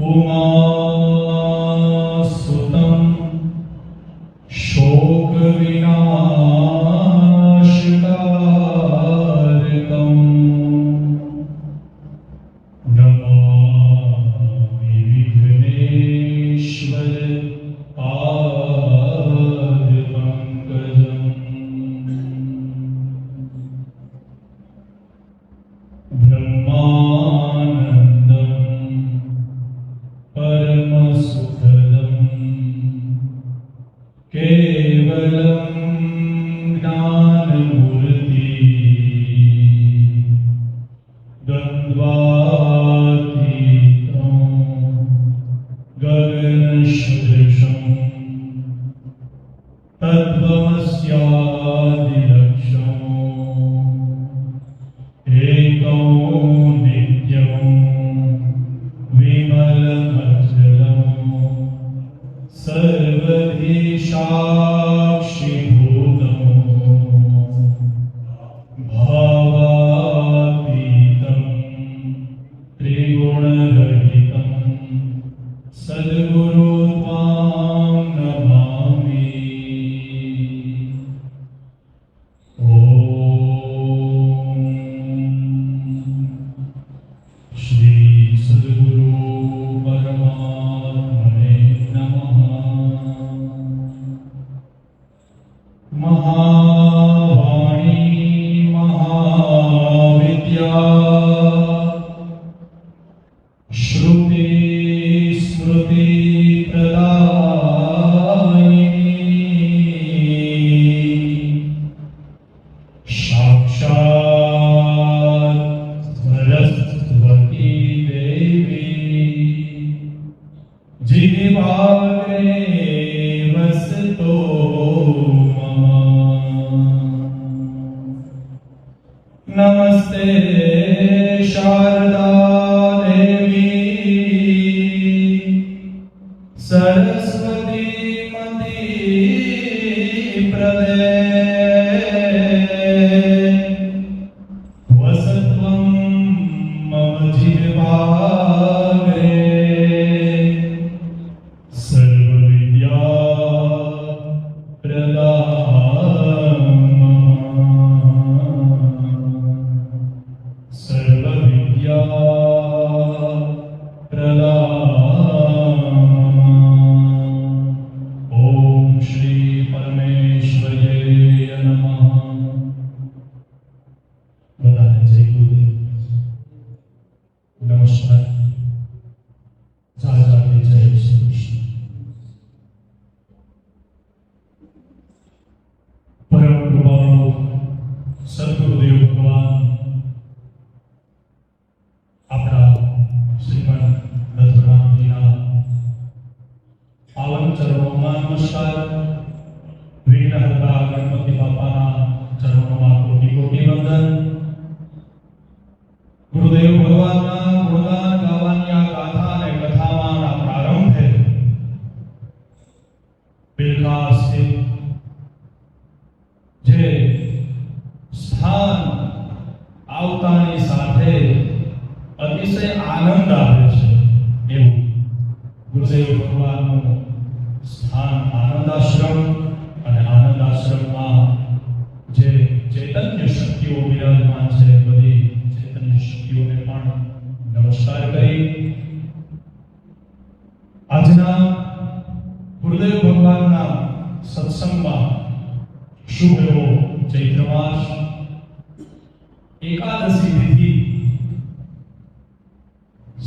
उमासुतं शोकविनाशकारकं नमामि विघ्नेश्वर पादपङ्कजम्। ब्रह्मानन्दं परमसुखदं केवलं ज्ञानमूर्ति द्वन्द्वातीतं गगनसदृशं तत्त्वमस्यादिलक्ष्यम् एकं नित्यं विमलमचलं सर्वधि साक्षिभूतं भावातीतं त्रिगुणरहितं सद्गुरु त्वां नमामि। श्री सद्गुरु परमात्मने नमः। महावाणी महाविद्या श्रुति स्मृति प्रदायिनी साक्षात् सरस्वती देवी जिह्वाग्रे वसतो मम। नमस्ते शारदा देवी सरस्वती मती प्रदे वसत्वं मम जिह्वाग्रे सर्वविद्या सर्वविद्या ओम श्री परमेश्वराय नमः। बधाने जय गुरुदेव। नमस्कार। जय जय श्री कृष्ण। परम कृपाळु सद्गुरुदेव भगवान આપણા શ્રીમદ દત્તરામજીના પાવન ચરણોમાં નમસ્કાર। વિઘ્નહર્તા ગણપતિ બાપાના ચરણોમાં કોટી કોટી વંદન। ગુરુદેવ ભગવાનના ગુણગાન ગાવાની આ ગાથા અને કથામાં પ્રારંભે બિલખા સ્થિત જે સ્થાન આવતાની સાથે અતિશય આનંદ આવે છે એવું ગુરુદેવ ભગવાનનું સ્થાન આનંદાશ્રમ અને આનંદાશ્રમમાં જે ચૈતન્ય શક્તિઓ વિરાજમાન છે બધી ચૈતન્ય શક્તિઓને પણ નમસ્કાર કરી આજના ગુરુદેવ ભગવાનના સત્સંગમાં શુભ એવો ચૈત્ર માસ એકાદશી તિથિ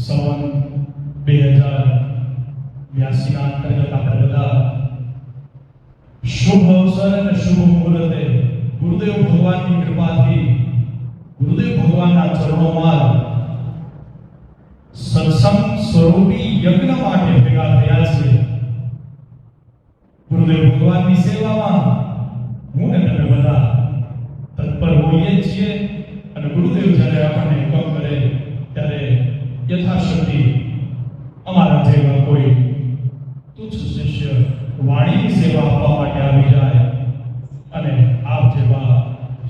સવન 2082 અંતર્ગત આપણે બધા શુભ અવસર અને શુભ મુહૂર્તે ગુરુદેવ ભગવાનની કૃપાથી ગુરુદેવ ભગવાનના ચરણોમાં સત્સંગ સ્વરૂપી યજ્ઞ માટે ભેગા થયા છે। ગુરુદેવ ભગવાનની સેવામાં હું ને તમે બધા તત્પર હોઈએ છીએ અને ગુરુદેવ જ્યારે આપણને હુકમ કરે ત્યારે યથાશક્તિ અમારા જેવા કોઈ તુચ્છ શિષ્ય વાણીની સેવા આપવા માટે આવી જાય અને આપ જેવા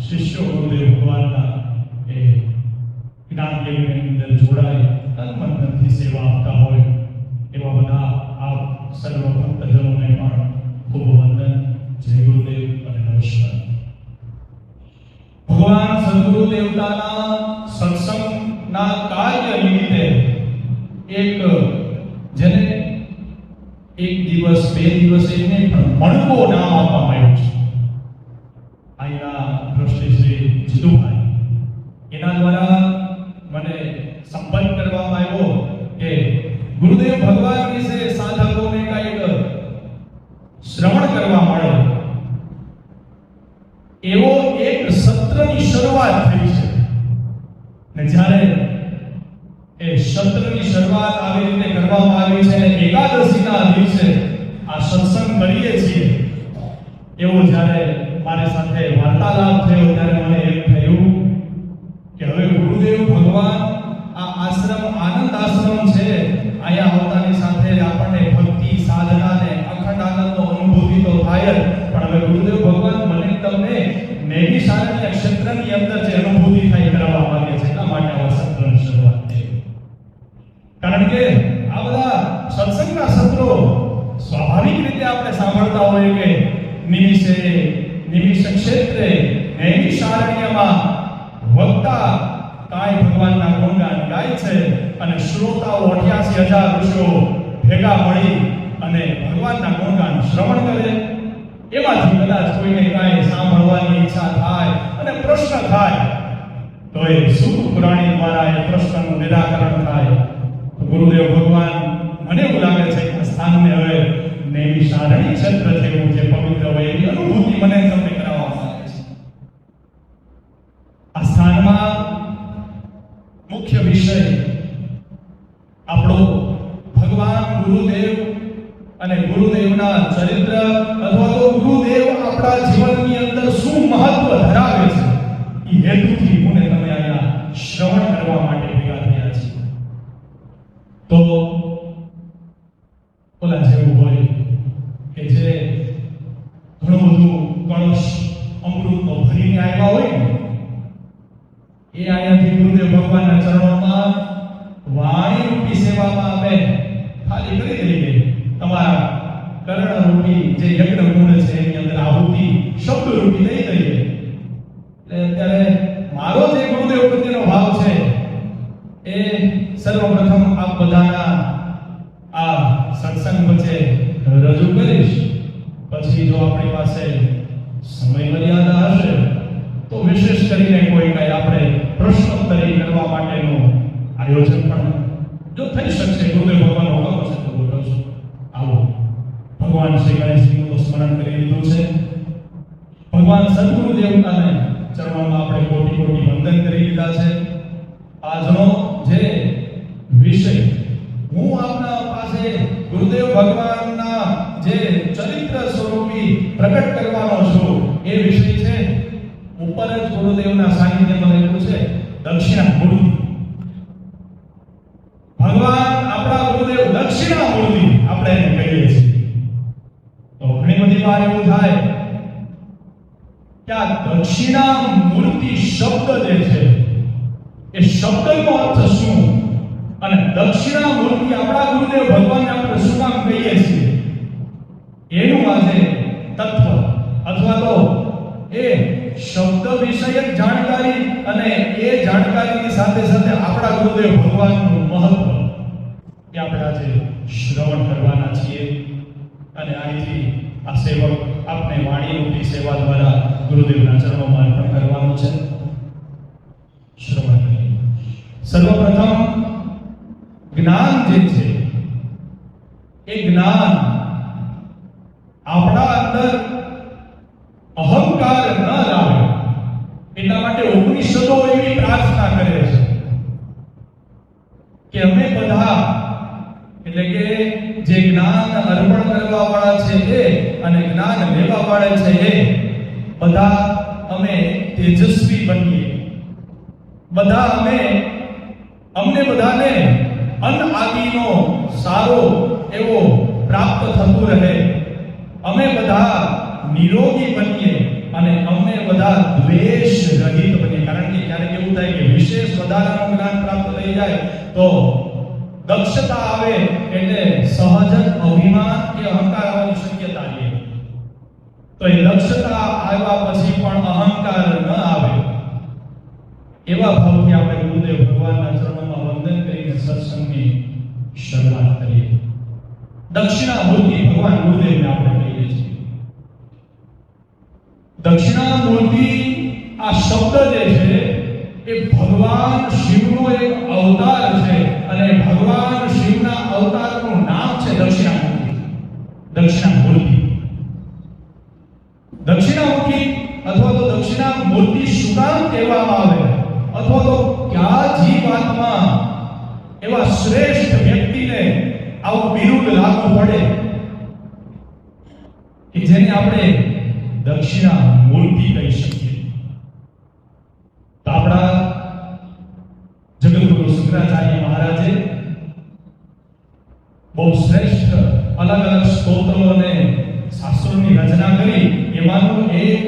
શિષ્યો ગુરુદેવ ભગવાનના એ જ્ઞાન યજ્ઞની અંદર જોડાય તન મનથી સેવા આપતા હોય સજ્જનોને પણ ખૂબ વંદન. જય ગુરુદેવ અને નમસ્કાર. ભગવાન સદગુરુ દેવતાના સત્સંગના કાર્ય નિમિત્તે એક જેને એક દિવસ બે દિવસ એને પણ મણકો નામ આપવામાં આવ્યું છે. અહીંના દ્રષ્ટિ શ્રી જીતુભાઈ એના દ્વારા મને સંપર્ક કરવામાં આવ્યો કે ગુરુદેવ ભગવાન વિશે સાધકોને કંઈક શ્રવણ કરવા મળે એવો એક સત્રની શરૂઆત થઈ છે. ને જ્યારે એ સત્રની શરૂઆત આવી રીતે કરવામાં આવી છે અને એકાદશીના દિવસે આ સત્સંગ કરીએ છીએ એવો જ્યારે મારી સાથે વાર્તાલાપ થયો ત્યારે મને એમ થયું કે હવે ગુરુદેવ ભગવાન આ આશ્રમ આનંદ આશ્રમ છે, અહીંયા આવતાની સાથે આપણને ભક્તિ સાધના ને અખંડ આનંદનો અનુભૂતિ તો થાય જ, પણ હવે ગુરુદેવ ભગવાન મને તમને નૈમિષારણ્ય ક્ષેત્રની અંદર જે અનુભૂતિ થાય કરાવવા માંગે છે. એટલા માટે આ સત્રની શરૂઆત થઈ. કારણ કે આ બધા સત્સંગના સત્રો સ્વાભાવિક રીતે આપણે સાંભળતા હોઈએ કે નિમિષ ક્ષેત્રે નૈમિષારણ્યમાં વક્તા કાય ભગવાનના ગુણગાન ગાય છે અને શ્રોતાઓ 88,000 ઋષિઓ ભેગા મળી અને ભગવાનના ગુણગાન શ્રવણ કરે. એમાંથી કદાચ કોઈને કાંઈ સાંભળવાની ઈચ્છા થાય અને પ્રશ્ન થાય તો એ સૂત પુરાણી દ્વારા એ પ્રશ્નનું નિરાકરણ થાય. તો ગુરુદેવ ભગવાન મને એવું લાગે છે કે સ્થાનને હવે નૈમિષારણ્ય ક્ષેત્ર જેવું જે પવિત્ર હોય એવી અનુભૂતિ મને તમને કરાવવામાં આવે છે. આ સ્થાનમાં મુખ્ય વિષય આપણો ભગવાન ગુરુદેવ અને ગુરુદેવના ચરિત્ર અથવા તો ગુરુદેવ આપણા જીવનની અંદર શું મહત્વ ધરાવે છે એ હેતુથી હું ને તમે અહીંયા શ્રવણ કરવા માટે ભેગા થયા છીએ. તો ઓલા જેવું હોય કે જે ઘણું બધું કળશ અમૃતનો ભરીને આવ્યા હોય ને એ અહીંયાથી ગુરુદેવ ભગવાનના ચરણોમાં વાણી રૂપી સેવામાં અમે ખાલી કરી દઈએ. તમારા કર્ણ રૂપી જે યજ્ઞ ગુણ છે એની અંદર આહુતિ શબ્દ રૂપી દઈ દઈએ. એટલે અત્યારે મારો જે ગુરુદેવ પ્રત્યેનો ભાવ છે એ સર્વપ્રથમ આપ બધાના આ સત્સંગ વચ્ચે રજૂ કરીશ. પછી જો આપણી પાસે સમય મર્યાદા હશે તો વિશેષ કરીને કોઈ કઈ આપણે પ્રશ્નોત્તરી કરવા માટેનું આયોજન પણ જો થઈ શકશે ગુરુદેવ ભગવાનનો હુકમ હશે તો બોલાવશું. આવો ભગવાન શ્રી ગણેશજીનું તો સ્મરણ કરી લીધું છે. ભગવાન સદગુરુ દેવતાને ચરણોમાં આપણે કોટી કોટી વંદન કરી લીધા છે. આજનો જે વિષય હું આપના પાસે ગુરુદેવ ભગવાનના જે ચરિત્ર સ્વરૂપી પ્રગટ કરવાનો છું એ વિષય છે. ઉપર જ ગુરુદેવના સાનિધ્યમાં લખ્યું છે દક્ષિણામૂર્તિ. ભગવાન આપણા ગુરુદેવ દક્ષિણામૂર્તિ આપણે એને કહીએ છીએ. તો ઘણી બધી વાર એવું થાય કે આ દક્ષિણામૂર્તિ શબ્દ જે છે એ શબ્દનો અર્થ શું અને દક્ષિણામૂર્તિ આપણા ગુરુદેવ ભગવાનને આપણે શું નામ કહીએ છીએ એનું આજે તત્વ અથવા તો એ શબ્દ વિષયક જાણકારી અને એ જાણકારીની સાથે સાથે આપણા ગુરુદેવ ભગવાનનું મહત્વ એ આપણે આજે શ્રવણ કરવાના છીએ. અને અહીંથી આ સેવક આપને વાણીરૂપી સેવા દ્વારા ગુરુદેવના ચરણોમાં અર્પણ કરવાનું છે. શ્રવણ કરીએ. સર્વપ્રથમ જ્ઞાન જે છે એ જ્ઞાન આપણા અંદર અહંકાર ન લાવે એટલા માટે ઉપનિષદો એવી પ્રાર્થના કરે છે કે અમે બધા એટલે કે જે જ્ઞાન અર્પણ કરવા વાળા છે એ અને જ્ઞાન લેવા વાળા છે એ બધા અમે તેજસ્વી બનીએ. બધા અમને બધાને અન્ન આદિનો સારો એવો પ્રાપ્ત થતું રહે. અમે બધા નિરોગી બનીએ અને અમને બધા દ્વેષ રહિત બનીએ. કારણ કે ક્યારેક એવું થાય કે વિશેષ વધારાનું જ્ઞાન પ્રાપ્ત થઈ જાય તો દક્ષતા આવે એટલે સહજ જ અભિમાન કે અહંકાર આવવાની શક્યતા રહે. તો એ દક્ષતા આવ્યા પછી પણ અહંકાર ન આવે એવા ભાવથી આપણે ગુરુદેવ ભગવાનના ચરણોમાં વંદન કરીને સત્સંગની શરૂઆત કરીએ. દક્ષિણામૂર્તિ ભગવાન ગુરુદેવને આપણે કહીએ છીએ. દક્ષિણામૂર્તિ આ શબ્દ જે છે એ ભગવાન શિવનો એક અવતાર છે અને ભગવાન શિવના અવતારનું નામ છે દક્ષિણામૂર્તિ. દક્ષિણામૂર્તિ દક્ષિણામૂર્તિ અથવા તો દક્ષિણામૂર્તિ શું કામ કહેવામાં આવે અથવા તો કયા જીવાત્મા એવા શ્રેષ્ઠ વ્યક્તિને આવું બિરુદ લાગુ પડે કે જેને આપણે દક્ષિણામૂર્તિ કહી શકીએ. તો આપણા જગતગુરુ શંકરાચાર્ય મહારાજે બહુ શ્રેષ્ઠ અલગ અલગ સ્તોત્રો અને શાસ્ત્રોની રચના કરી. એમાંનું એક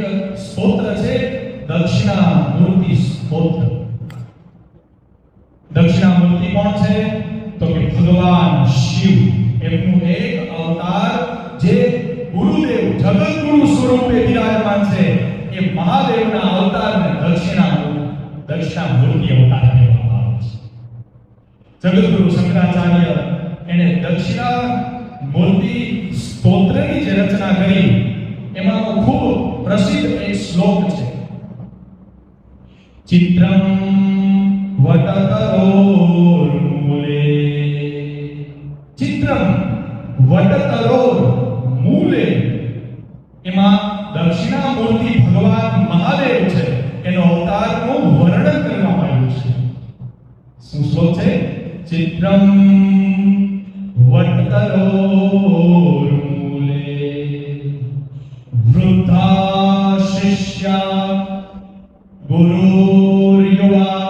સ્તોત્ર છે દક્ષિણામૂર્તિ સ્તોત્ર. દક્ષિણામૂર્તિ કોણ છે? તો કે ભગવાન શિવ એમનું એક અવતાર જે ગુરુદેવ જગતગુરુ સ્વરૂપે વિરાજમાન છે એ મહાદેવના અવતારને દક્ષિણામૂર્તિ અવતાર કહેવામાં આવે છે. જગતગુરુ શંકરાચાર્ય એને દક્ષિણામૂર્તિ સ્તોત્રની જે રચના કરી એમાંનો ખૂબ પ્રસિદ્ધ એક શ્લોક છે. ચિત્રમ વટતરોર મૂલે, ચિત્રમ વટતરોર મૂલે, એમાં દક્ષિણામૂર્તિ ભગવાન મહાદેવ છે એનો અવતારનું વર્ણન કરવામાં આવ્યું છે. શું શ્લોક છે? ચિત્રમ વટતરોર મૂલે વૃદ્ધા શિષ્યા ગુરુર્યુવા,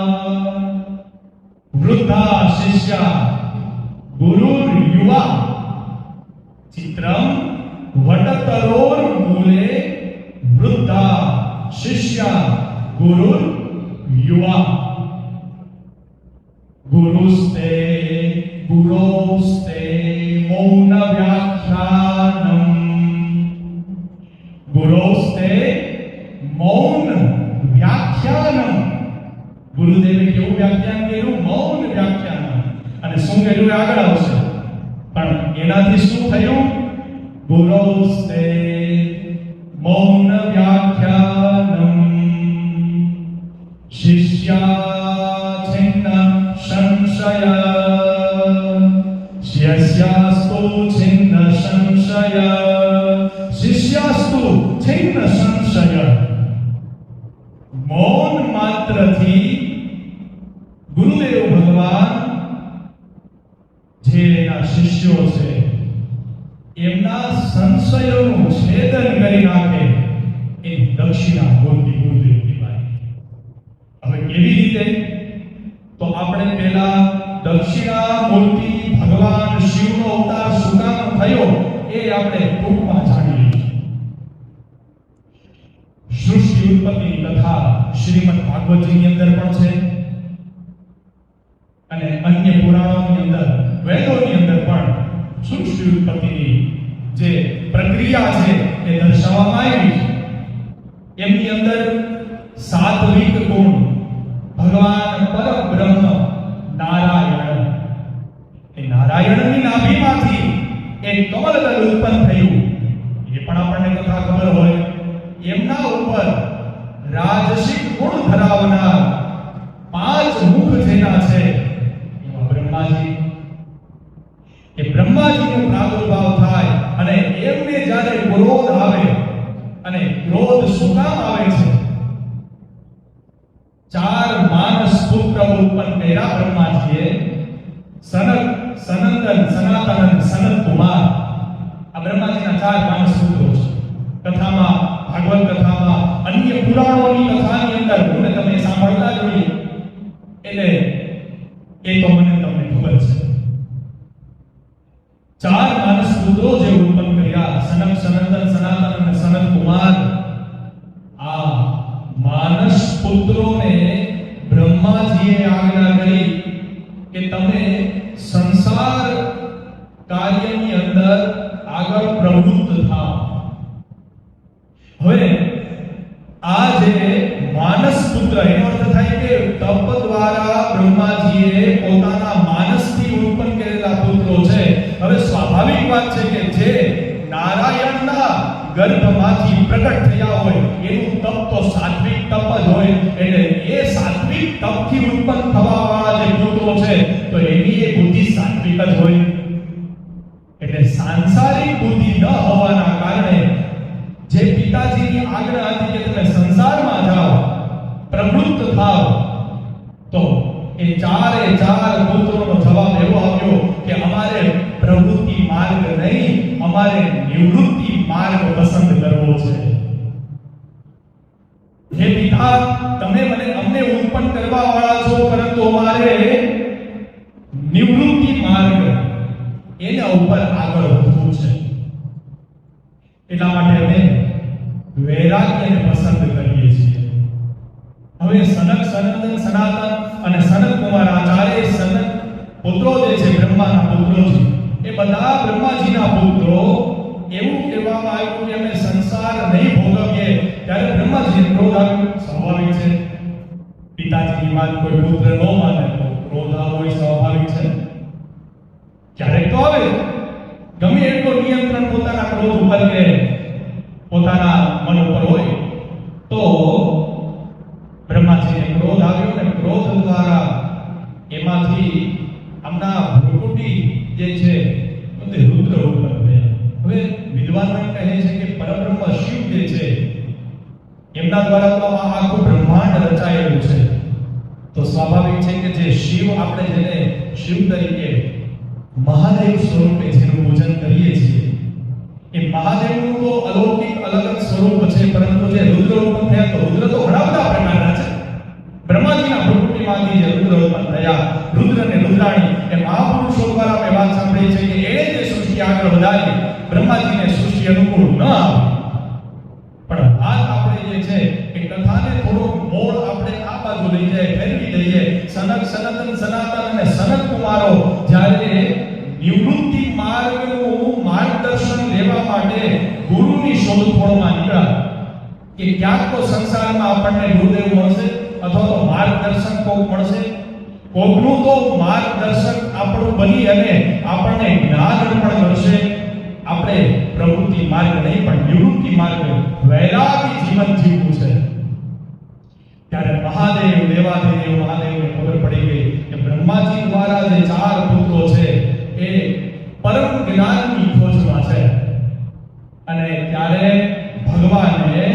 વૃદ્ધા શિષ્યા ગુરુર્યુવા, ચિત્રમ વટતરોર મૂલે વૃદ્ધા શિષ્યા ગુરુર્યુવા, ગુરુસ્તે ગુરોસ્તે મૌન વ્યાખ્યાનમ, ગુરોસ્તે મૌન વ્યાખ્યાનમ. ગુરુદેવે કેવું વ્યાખ્યાન કર્યું? મૌન વ્યાખ્યાનમ. અને શું કર્યું આગળ આવશે, પણ એનાથી શું થયું? ગુરોસ્તે મૌન વ્યાખ્યાનમ શિષ્યા છિન્ન સંશય, શિષ્યાસ્તુ છિન્ન સંશય, શિષ્યાસ્તુ છિન્ન સંશય. મૌન માત્રથી ગુરુદેવ ભગવાન જે એના શિષ્યો છે એમના સંશયોનું છેદન કરી નાખે એ દક્ષિણામૂર્તિ ગુરુદેવ કહેવાય. હવે કેવી રીતે? તો આપણે પહેલા દક્ષિણામૂર્તિ ભગવાન શિવનો અવતાર શું કામ થયો એ આપણે ટૂંકમાં જાણી લઈએ. સૃષ્ટિ ઉત્પત્તિની કથા શ્રીમદ ભાગવતજીની અંદર પણ છે અને અન્ય પુરાણોની અંદર, વેદોની અંદર પણ સૃષ્ટિ ઉત્પત્તિની જે પ્રક્રિયા છે એ દર્શાવવામાં આવી છે. એમની અંદર સાત્વિક ગુણ ભગવાન પરબ્રહ્મ નારાયણ, એ નારાયણની નાભીમાંથી એક કમલદળ ઉત્પન્ન થયું. એ પણ આપણને કથા ખબર હોય. એમના ઉપર રાજસિક ગુણ ધરાવનાર 5 મુખ જેના છે એવા બ્રહ્માજી, એ બ્રહ્માજીનો પ્રાદુર્ભાવ થાય અને એમને જ્યારે ક્રોધ આવે, અને ક્રોધ શું કામ આવે છે? 4 માનસ પુત્ર ઉત્પન્ન કર્યા બ્રહ્માજીએ. સનક, સનંદન, સનાતન અને સનત કુમાર. આ બ્રહ્માજીના 4 માનસ પુત્રો છે. કથામાં, ભાગવત કથામાં, અન્ય પુરાણોની કથાની અંદર હું તમે સાંભળતા જોઈએ એટલે એ તો મને તમને ખબર છે. 4 માનસ પુત્રો જે ઉત્પન્ન કર્યા, સનક, સનંદન, સનાતન અને સનત કુમાર. આ માનસ પુત્રોને બ્રહ્માજીએ આજ્ઞા કરી કે તમે સંસાર કાર્યની અંદર આગળ પ્રવૃત્ત થાવ. હવે આ જે માનસ પુત્ર, એનો અર્થ થાય કે તપ દ્વારા બ્રહ્માજીએ પોતાના માનસથી ઉત્પન્ન કરેલા પુત્રો છે. હવે સ્વાભાવિક વાત છે કે જે નારાયણના ગર્ભમાંથી પ્રગટ થયા હોય એનું તપ તો સાત્વિક તપ જ હોય. એટલે એ સાત્વિક તપથી ઉત્પન્ન થવાવાળા જે પુત્રો છે તો એની એ બુદ્ધિ સાત્વિક જ હોય. એટલે સાંસારિક બુદ્ધિ ન હોવાના કારણે જે પિતાજીની આજ્ઞા હતી કે તમે સંસારમાં જાઓ, પ્રવૃત્ત થાઓ, તો એ ચારે ચાર પુત્રોનો જવાબ એવો આવ્યો કે અમારે પ્રવૃત્તિ માર્ગ નહીં, અમારે નિવૃત્તિ માર્ગ પસંદ કરવો છે. હે પિતા, તમે અમને ઉત્પન્ન કરવા વાળા છો, પરંતુ અમારે નિવૃત્તિ માર્ગ એના ઉપર આગળ વધવું છે. એટલા માટે અમે વૈરાગ્યને પસંદ કરીએ છીએ. હવે સનક, સનંદન, સનાતન અને સનત કુમાર આ ચારે સનત પુત્રો જે છે, બ્રહ્માના પુત્રો છે, એ બધા બ્રહ્માજીના પુત્રો. એવું કહેવામાં આવ્યું કે અમે સંસાર નહીં ભોગવીએ. ત્યારે બ્રહ્માજીને ક્રોધ આવ્યો. સ્વાભાવિક છે, પિતાજીની વાત કોઈ પુત્ર ન માને તો ક્રોધ આવવો સ્વાભાવિક છે. ક્યારેક તો આવે, ગમે એટલો નિયંત્રણ પોતાના ક્રોધ ઉપર કે પોતાના મન ઉપર હોય તો બ્રહ્માજીને ક્રોધ આવ્યો ને ક્રોધ દ્વારા એમાંથી આમના ભ્રુકુટી જે છે તે રુદ્ર ઉત્પન્ન થયા. હવે વિદ્વાનો કહે છે કે પરબ્રહ્મ શિવ જે છે એમના દ્વારા તો આ આખું બ્રહ્માંડ રચાયેલું છે. તો સ્વાભાવિક છે કે જે શિવ, આપણે જેને શિવ તરીકે મહાદેવ સ્વરૂપે જેનું પૂજન કરીએ છીએ, એ મહાદેવનું તો અલૌકિક અલગ સ્વરૂપ છે. પરંતુ જે રુદ્ર ઉત્પન્ન થયા, તો રુદ્ર તો ઘણા બધા પ્રકારના છે. બ્રહ્માજીના ભ્રુકુટીમાંથી જે રુદ્ર ઉત્પન્ન થયા, રુદ્ર અને રુદ્રાણી, એ મહાપુરુષો દ્વારા આપણે વાત સાંભળી છે કે એણે જે સૃષ્ટિ આગળ વધારી, બ્રહ્માજીને સૃષ્ટિ અનુકૂળ ન આવી. પણ વાત આપણે જે છે એ કથાને થોડોક મોડ આપણે આ બાજુ લઈ જાય, ફેરવી દઈએ. સનક, સનંદન, સનાતન અને સનત કુમારો જ્યારે નિવૃત્તિ માર્ગનું માર્ગદર્શન લેવા માટે ગુરુની શોધખોળમાં નીકળ્યા કે ક્યાંક તો સંસારમાં આપણને ગુરુદેવ મળશે અથવા તો માર્ગદર્શન કોક મળશે, કોકનું તો માર્ગદર્શક આપણું બની અને આપણને જ્ઞાન અર્પણ કરશે. આપણે પ્રવૃત્તિ માર્ગ નહીં પણ નિવૃત્તિ માર્ગ, વૈરાગી જીવન જીવવું છે. ત્યારે મહાદેવ, દેવાદેવ મહાદેવને ખબર પડી ગઈ કે બ્રહ્માજી દ્વારા જે ચાર પુત્રો છે એ પરમ જ્ઞાનની ખોજમાં છે. અને ત્યારે ભગવાને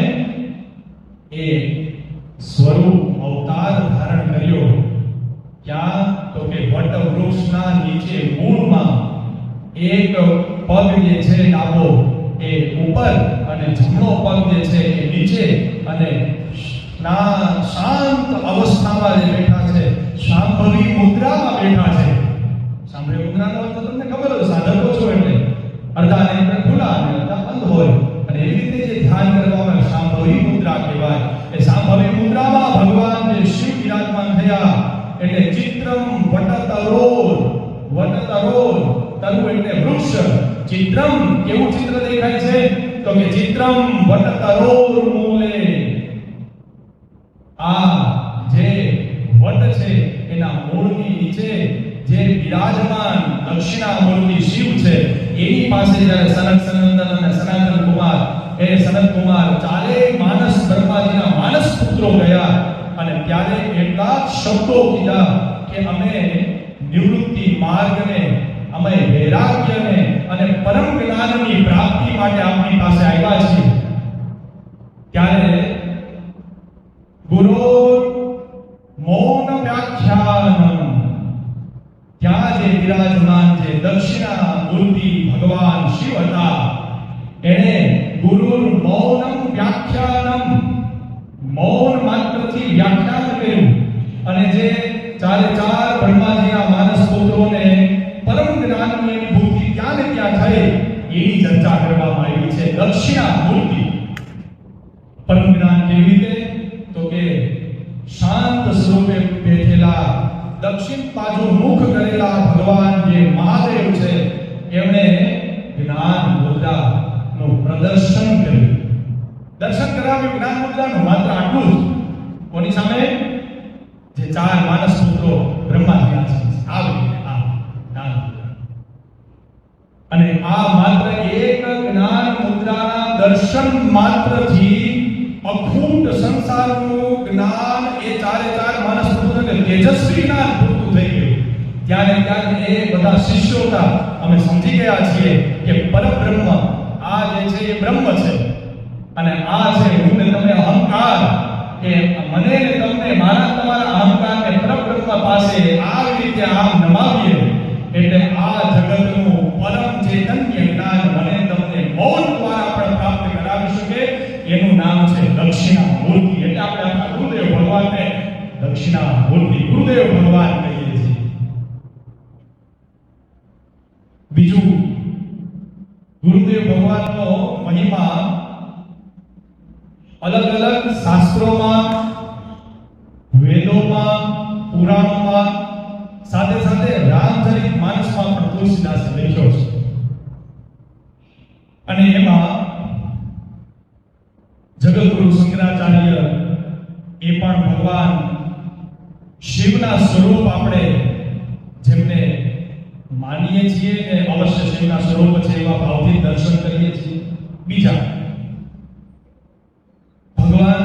એ સ્વરૂપ અવતાર ધારણ કર્યો. ક્યાં? તો કે વટ વૃક્ષના નીચે મૂળમાં એક પગ જે છે ડાબો એ ઉપર અને જમણો પગ જે છે એ નીચે, અને શાંત અવસ્થામાં જે બેઠા છે, શાંભવી મુદ્રામાં બેઠા છે. શાંભવી મુદ્રાનો અર્થ તમને ખબર હોય, સાધકો છો એટલે અડધા નેત્ર ખુલ્લા અને અડધા બંધ હોય, અને એવી રીતે જે ધ્યાન કરવામાં શાંભવી મુદ્રા કહેવાય. એ શાંભવી મુદ્રામાં ભગવાન જે શિવ વિરાજમાન થયા. એટલે ચિત્રમ વટતરોર, વટતરોર, તરુ એટલે વૃક્ષ. ચિત્રમ કેવું ચિત્ર દેખાય છે? તો કે ચિત્રમ વટતરોર મૂલે. આ જે વટ છે એના મૂળની નીચે જે બિરાજમાન દક્ષિણામૂર્તિ શિવ છે, એની પાસે જ્યારે સનક, સનંદન અને સનાતન કુમાર, એ સનત કુમાર ચારે માનસ બ્રહ્માજીના માનસ પુત્રો ગયા. અને ત્યારે એટલા શબ્દો કીધા કે અમે નિવૃત્તિ માર્ગને, અમે વૈરાગ્યને અને પરમ જ્ઞાનની પ્રાપ્તિ માટે આપની પાસે આવ્યા છીએ. ત્યારે ગુરુ મૌન વ્યાખ્યાનમ, ત્યાં જે વિરાજમાન જે દક્ષિણામૂર્તિ ભગવાન શિવ હતા, એણે ગુરુ મૌનમ વ્યાખ્યાનમ, મૌન માત્રથી વ્યાખ્યાન કર્યું. અને જે ચારે ચાર બ્રહ્માજીના માનસ પુત્રોને પરમ જ્ઞાનની અનુભૂતિ ક્યાં ને ક્યાં થઈ એની ચર્ચા કરવામાં આવી છે. દક્ષિણામૂર્તિ પરમ જ્ઞાન કેવી રીતે? તો કે શાંત સ્વરૂપે બેઠેલા, દક્ષિણ બાજુ મુખ કરેલા ભગવાન જે મહાદેવ છે, એમણે જ્ઞાન મુદ્રાનું પ્રદર્શન કર્યું, દર્શન કરાવ્યું જ્ઞાન મુદ્રાનું, માત્ર આટલું જ. કોની સામે? જે 4 માનસ પુત્રો બ્રહ્માજી છે, આવી રીતે આ જ્ઞાન મુદ્રા. અને આ માત્ર એક જ્ઞાન મુદ્રાના દર્શન માત્રથી અખૂટ સંસારનું જ્ઞાન એ 4 માનસ પુત્રોને તેજસ્વી જ્ઞાન પૂરું થઈ ગયું. ત્યારે એ બધા શિષ્યો હતા, અમે સમજી ગયા છીએ કે પરબ્રહ્મ આ જે છે એ બ્રહ્મ છે, અને આ છે હું ને તમે અહંકાર, એ મને ને તમને મારા તમારા અહંકારને પરબ્રહ્મ પાસે આવી રીતે આમ નમાવીએ એટલે આ જગતનું પરમ ચૈતન્ય જ્ઞાન મને તમને મૌન દ્વારા પણ પ્રાપ્ત કરાવી શકે. એનું નામ છે દક્ષિણામૂર્તિ. એટલે આપણે આપણા ગુરુદેવ ભગવાનને દક્ષિણામૂર્તિ, ગુરુદેવ ભગવાન કહીએ છીએ. બીજું, ગુરુદેવ ભગવાનનો મહિમા અલગ અલગ શાસ્ત્રોમાં, વેદોમાં, પુરાણોમાં, સાથે સાથે રામચરિત માનસમાં પણ તુલસીદાસે લખ્યો છે. અને એમાં જગતગુરુ શંકરાચાર્ય એ પણ ભગવાન શિવના સ્વરૂપ આપણે જેમને માનીએ છીએ કે અવશ્ય શિવના સ્વરૂપ છે એવા ભાવથી દર્શન કરીએ છીએ. બીજા ભગવાન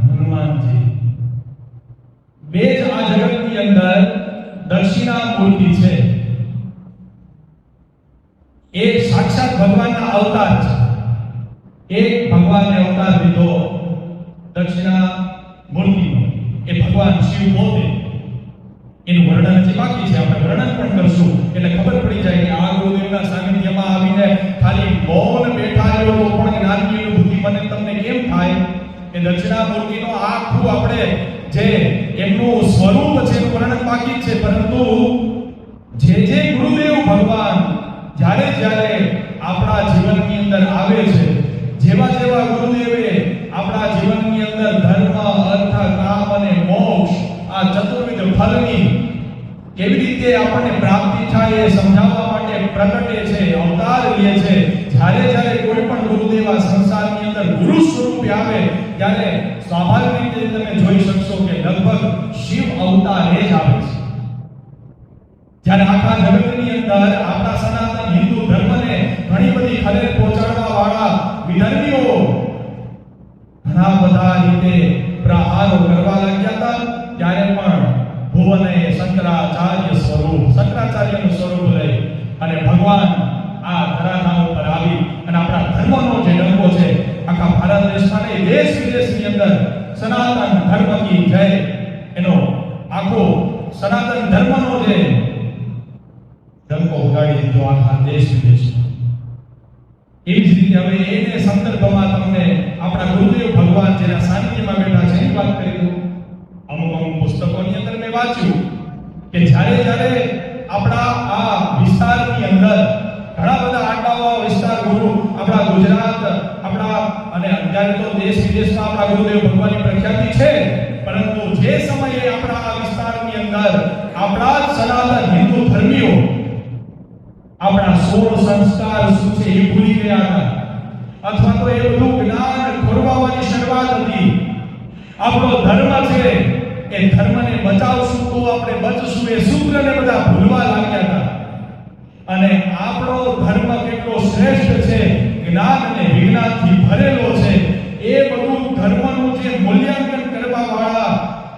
હનુમાનજી, બે જ આ જગતની અંદર દક્ષિણામૂર્તિ છે. એક સાક્ષાત ભગવાનના અવતાર છે. એક ભગવાનને અવતાર લીધો દક્ષિણામૂર્તિનો, એ ભગવાન શિવ પોતે. એનું વર્ણન હજી બાકી છે, આપણે વર્ણન પણ કરશું એટલે ખબર પડી જાય કે આ ગુરુદેવના સાનિધ્યમાં આવીને ખાલી મૌન બેઠા રહ્યો તો પણ જ્ઞાનની અનુભૂતિ મને તમને કેમ થાય? એ દક્ષિણામૂર્તિનો આખું આપણે જે એમનું સ્વરૂપ છે એનું વર્ણન બાકી છે, પરંતુ જે ગુરુદેવ ભગવાન જ્યારે જ્યારે આપણા જીવનની અંદર આવે છે, જેવા જેવા ગુરુદેવે આપણા જીવનની અંદર ધર્મ, અર્થ, કામ અને મોક્ષ આ ચતુર્વિધ ફલની કેવી રીતે આપણને પ્રાપ્તિ થાય એ સમજાવવા માટે પ્રગટે છે, અવતાર લે છે. જ્યારે જ્યારે કોઈ પણ ગુરુદેવ આ સંસારની અંદર ગુરુ સ્વરૂપે આવે ત્યારે સ્વાભાવિક રીતે તમે જોઈ શકશો કે લગભગ શિવ અવતાર એ જ આવે છે. જ્યારે આખા જગતની અંદર આપણા સનાતન હિન્દુ ધર્મને ઘણી બધી ખલેલ પહોંચાડવા વાળા વિધર્મીઓ ઘણા બધા રીતે પ્રહારો કરવા લાગ્યા હતા, ત્યારે પણ ભુવને શંકરાચાર્યનું સ્વરૂપ લઈ અને ભગવાન આ ધરાધામ ઉપર આવી અને આપણા ધર્મનો જે ડંકો છે આખા ભારત દેશમાં નહીં, દેશ વિદેશની અંદર સનાતન ધર્મ કી જય એનો આખો સનાતન ધર્મનો જે ડંકો ઉગાડી દીધો આખા દેશ વિદેશમાં. એવી જ રીતે હવે એને સંદર્ભમાં તમને આપણા ગુરુદેવ ભગવાન જેના સાનિધ્યમાં બેઠા છે એની વાત કરી દઉં. અમુક પુસ્તકોની અંદર મેં વાંચ્યું કે જ્યારે આપણા આ વિસ્તારની અંદર ઘણા બધા આટલાઓ વિસ્તાર ગુરુ આપણા ગુજરાત આપણા અને અત્યારે તો દેશ વિદેશમાં આપણા ગુરુદેવ ભગવાનની પ્રખ્યાતિ છે, પરંતુ જે સમયે આપણા આ વિસ્તારની અંદર આપણા જ સનાતન હિન્દુ ધર્મીઓ આપણા 16 સંસ્કાર શું છે એ ભૂલી ગયા હતા, અથવા તો એ બધું જ્ઞાન ખોરવાવાની શરૂઆત હતી. આપણો ધર્મ છે એ ધર્મને બચાવશું તો આપણે બચશું એ સૂત્રને બધા ભૂલવા લાગ્યા હતા. અને આપણો ધર્મ કેટલો શ્રેષ્ઠ છે, જ્ઞાન અને વિજ્ઞાનથી ભરેલો છે, એ બધું ધર્મનું જે મૂલ્યાંકન કરવા વાળા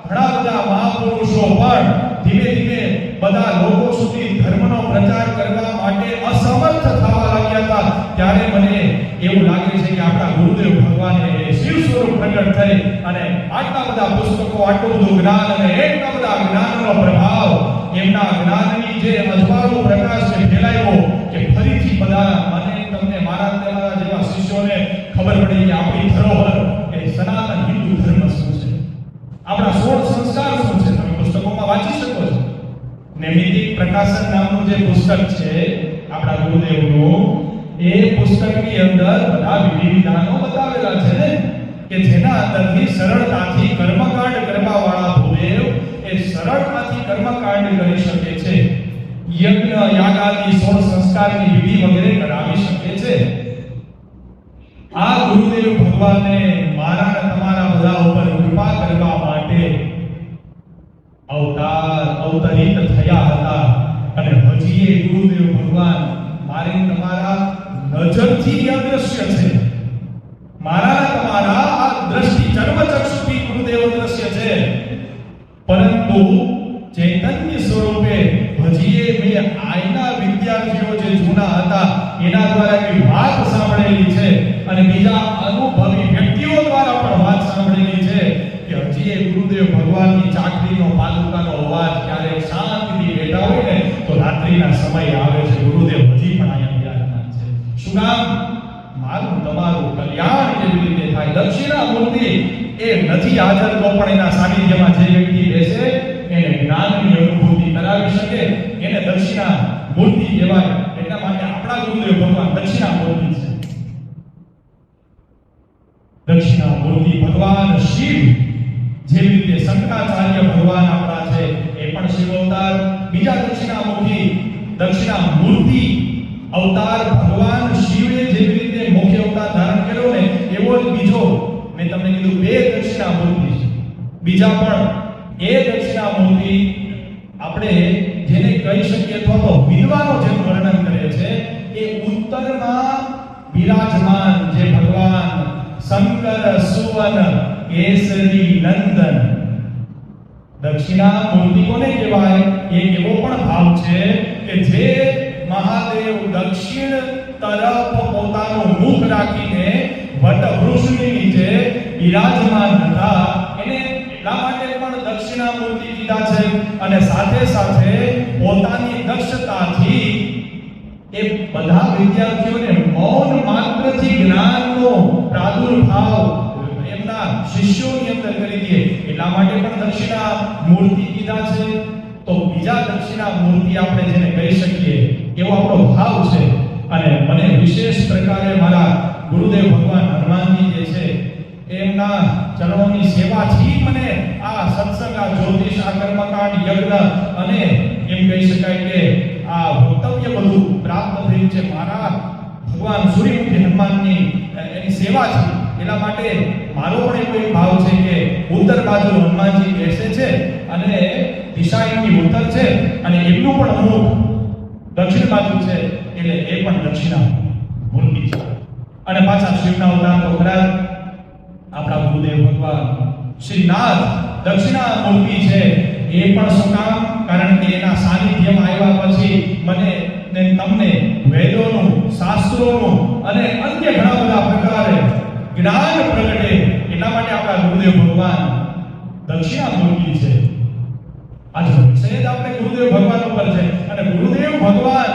ઘણા બધા મહાપુરુષો પણ ધીમે ધીમે બધા લોકો સુધી ધર્મનો પ્રચાર કરવા માટે અસમર્થ થવા લાગ્યા હતા. ત્યારે મને એવું લાગે છે કે આપણા ગુરુદેવ ભગવાને શિવ સ્વરૂપ પ્રગટ થઈ અને આટલા બધા પુસ્તકો, આટલું બધું જ્ઞાન અને એટલા બધા જ્ઞાનનો પ્રભાવ એમના જ્ઞાનની જે અજવાળો પ્રકાશ છે ફેલાયો કે ફરીથી બધા મને તમને મારા તમારા જેવા શિષ્યોને ખબર પડી કે આપણી ધરોહર એ સનાતન હિન્દુ ધર્મ શું છે, આપણા 16 સંસ્કાર શું છે. તમે પુસ્તકોમાં વાંચી શકો છો. નૈમિતિક પ્રકાશન નામનું જે પુસ્તક છે આપણા ગુરુદેવનું, એ પુસ્તકની અંદર બધા વિધિ-વિધાનો બતાવેલા છે ને કે જેના અંદરથી સરળતાથી કર્મકાંડ કરવા વાળા ગુરુદેવ એ સરળતાથી કર્મકાંડ કરી શકે છે. યજ્ઞ યાગાદી સોળ સંસ્કારની વિધિ વગેરે કરાવી શકે છે. આ ગુરુદેવ ભગવાને મારા અને તમારા બધા ઉપર કૃપા કરવા માટે અવતરિત થયા હતા. અને હજી એ ગુરુદેવ ભગવાન મારી તમારા નજરથી અદ્રશ્ય છે. મારા તમારા આ દ્રષ્ટિ જન્મચક્ષુથી ગુરુદેવ અદ્રશ્ય છે, પરંતુ ચૈતન્ય સ્વરૂપે હજી એ મેં આયના વિદ્યાર્થીઓ જે જૂના હતા એના દ્વારા એની વાત સાંભળેલી છે અને બીજા અનુભવી વ્યક્તિઓ દ્વારા પણ વાત સાંભળેલી છે કે હજી એ ગુરુદેવ ભગવાનની ચાકરીનો પાદુકાનો અવાજ ક્યારેક શાંતિથી બેઠા હોય ને તો રાત્રિના સમય આવે છે. ગુરુદેવ હજી પણ અહીંયા બિરાજમાન છે. શું કામ? મારું તમારું કલ્યાણ કેવી રીતે થાય. દક્ષિણામૂર્તિ એ નથી હાજર તો પણ એના સાનિધ્યમાં જે વ્યક્તિ બેસે એને જ્ઞાનની અનુભૂતિ કરાવી શકે, એને દક્ષિણામૂર્તિ કહેવાય. એટલા માટે આપણા ગુરુદેવ ભગવાન દક્ષિણામૂર્તિ છે. દક્ષિણામૂર્તિ ભગવાન શિવ, જેવી રીતે શંકરાચાર્ય ભગવાન આપણા છે એ પણ શિવ અવતાર. બીજા દક્ષિણામૂર્તિ અવતાર ભગવાન શિવે જેવી રીતે મુખ્ય અવતાર ધારણ કર્યો ને એવો જ બીજો મેં તમને કીધું બે દક્ષિણામૂર્તિ છે. બીજા પણ એ દક્ષિણામૂર્તિ આપણે જેને કહી શકીએ અથવા તો વિદ્વાનો જેમ વર્ણન કરે છે એ ઉત્તરમાં બિરાજમાન જે ભગવાન શંકર સુવન કેસરી નંદન. દક્ષિણામૂર્તિ કોને કહેવાય? એક એવો પણ ભાવ છે કે જે મહાદેવ દક્ષિણ તરફ પોતાનું મુખ રાખીને વટવૃક્ષની નીચે બિરાજમાન હતા એને એટલા માટે પણ દક્ષિણામૂર્તિ કીધા છે. અને સાથે સાથે પોતાની દક્ષતાથી એ બધા વિદ્યાર્થીઓને મૌન માત્રથી જ્ઞાનનો પ્રાદુર્ભાવ એમના શિષ્યોની અંદર કરી દે એટલા માટે પણ દક્ષિણામૂર્તિ કીધા છે. તો બીજા દક્ષિણામૂર્તિ આપણે જેને કહી શકીએ એવો આપણો ભાવ છે. અને મને વિશેષ પ્રકારે મારા ગુરુદેવ ભગવાન હનુમાનજી જે છે એમના ચરણોની સેવાથી મને આ સત્સંગ, આ જ્યોતિષ, આ કર્મકાંડ, યજ્ઞ અને એમ કહી શકાય કે આ વક્તવ્ય બધું પ્રાપ્ત થયું છે મારા ભગવાન સૂર્યમુખી હનુમાનની એની સેવાથી. એટલા માટે મારો પણ એવો એક ભાવ છે કે ઉત્તર બાજુ હનુમાનજી બેસે છે અને દિશા એમની ઉત્તર છે અને એમનું પણ મુખ દક્ષિણ બાજુ છે એટલે એ પણ દક્ષિણામૂર્તિ છે. અને પાછા શિવના અવતાર તો ખરા આપણા ગુરુદેવ ભગવાન શ્રીનાથ દક્ષિણામૂર્તિ છે. એ પણ શું કામ? કારણ કે એના સાનિધ્યમાં આવ્યા પછી મને ને તમને વેદોનું, શાસ્ત્રોનું અને અન્ય ઘણા બધા પ્રકારે જ્ઞાન પ્રગટે. એટલા માટે આપણા ગુરુદેવ ભગવાન દક્ષિણામૂર્તિ છે. આજે વિષય જ આપણે ગુરુદેવ ભગવાન ઉપર છે અને ગુરુદેવ ભગવાન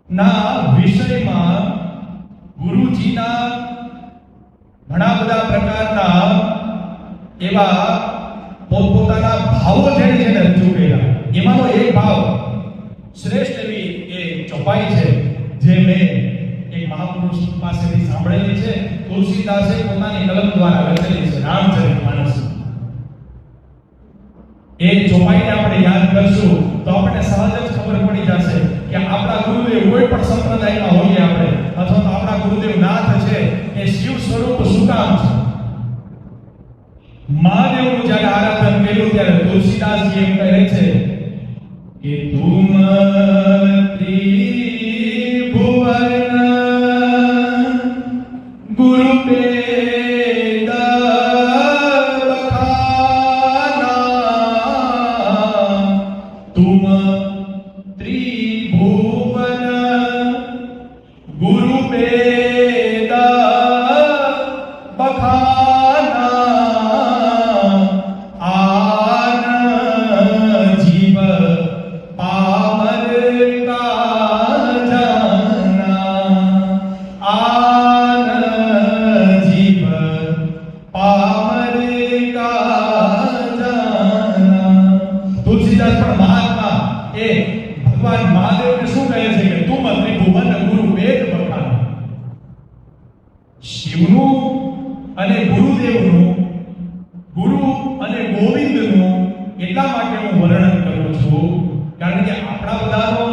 ના વિષયમાં ગુરુજીના ઘણા બધા પ્રકારના એવા પોતપોતાના ભાવો જેને રજૂ કર્યા. એમાંનો એક ભાવ શ્રેષ્ઠ એવી એ ચોપાઈ છે જે મેં એક મહાપુરુષ પાસેથી સાંભળેલી છે. તુલસીદાસે પોતાની કલમ દ્વારા લખેલી છે, રામચરિતમાનસ. એ ચોપાઈને આપણે યાદ કરશું તો આપણને સહજ જ ખબર પડી જશે કે આપણા ગુરુદેવ કોઈ પણ સંપ્રદાયમાં હોઈએ આપણે અથવા તો આપણા ગુરુદેવ નાથ છે એ શિવ સ્વરૂપ શું કામ છે. મહાદેવનું જ્યારે આરાધન કર્યું ત્યારે તુલસીદાસજી એમ કહે છે કે તુમ ત્રિભુવન ગુરુ વેદ બખાના. તુમ ત્રિભુવન ગુરુ વેદ બખાના. આન જીવ પામર કા જાના. આન જીવ પામર કા જાના. તુલસીદાસ પણ મહાત્મા એ ભગવાન મહાદેવને શું કહે છે કે તુમ ત્રિભુવન ગુરુ વેદ બખાના. શિવનું અને ગુરુદેવનું, ગુરુ અને ગોવિંદનું એટલા માટે હું વર્ણન કરું છું કારણ કે આપણા બધાનો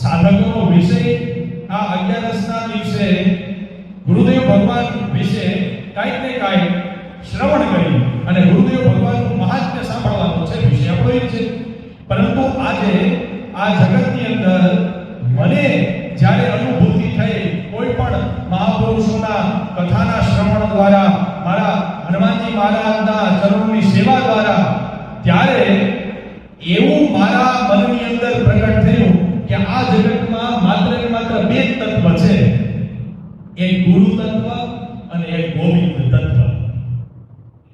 સાધકોનો વિષય આ 11ના દિવસે ગુરુદેવ ભગવાન વિશે કાંઈક ને કાંઈક શ્રવણ કરી અને ગુરુદેવ ભગવાનનું મહાત્મ્ય સાંભળવાનો છે, વિષય આપણો એ છે. પરંતુ આજે આ જગતની અંદર મને જ્યારે અનુભૂતિ થઈ કોઈ પણ મહાપુરુષોના કથાના શ્રવણ દ્વારા, મારા હનુમાનજી મહારાજના ચરણોની સેવા દ્વારા, ત્યારે એવું મારા મનની અંદર પ્રગટ થયું કે આ જગતમાં માત્ર ને માત્ર બે જ તત્વ છે, એક ગુરુ તત્વ અને એક ગોવિંદ તત્વ.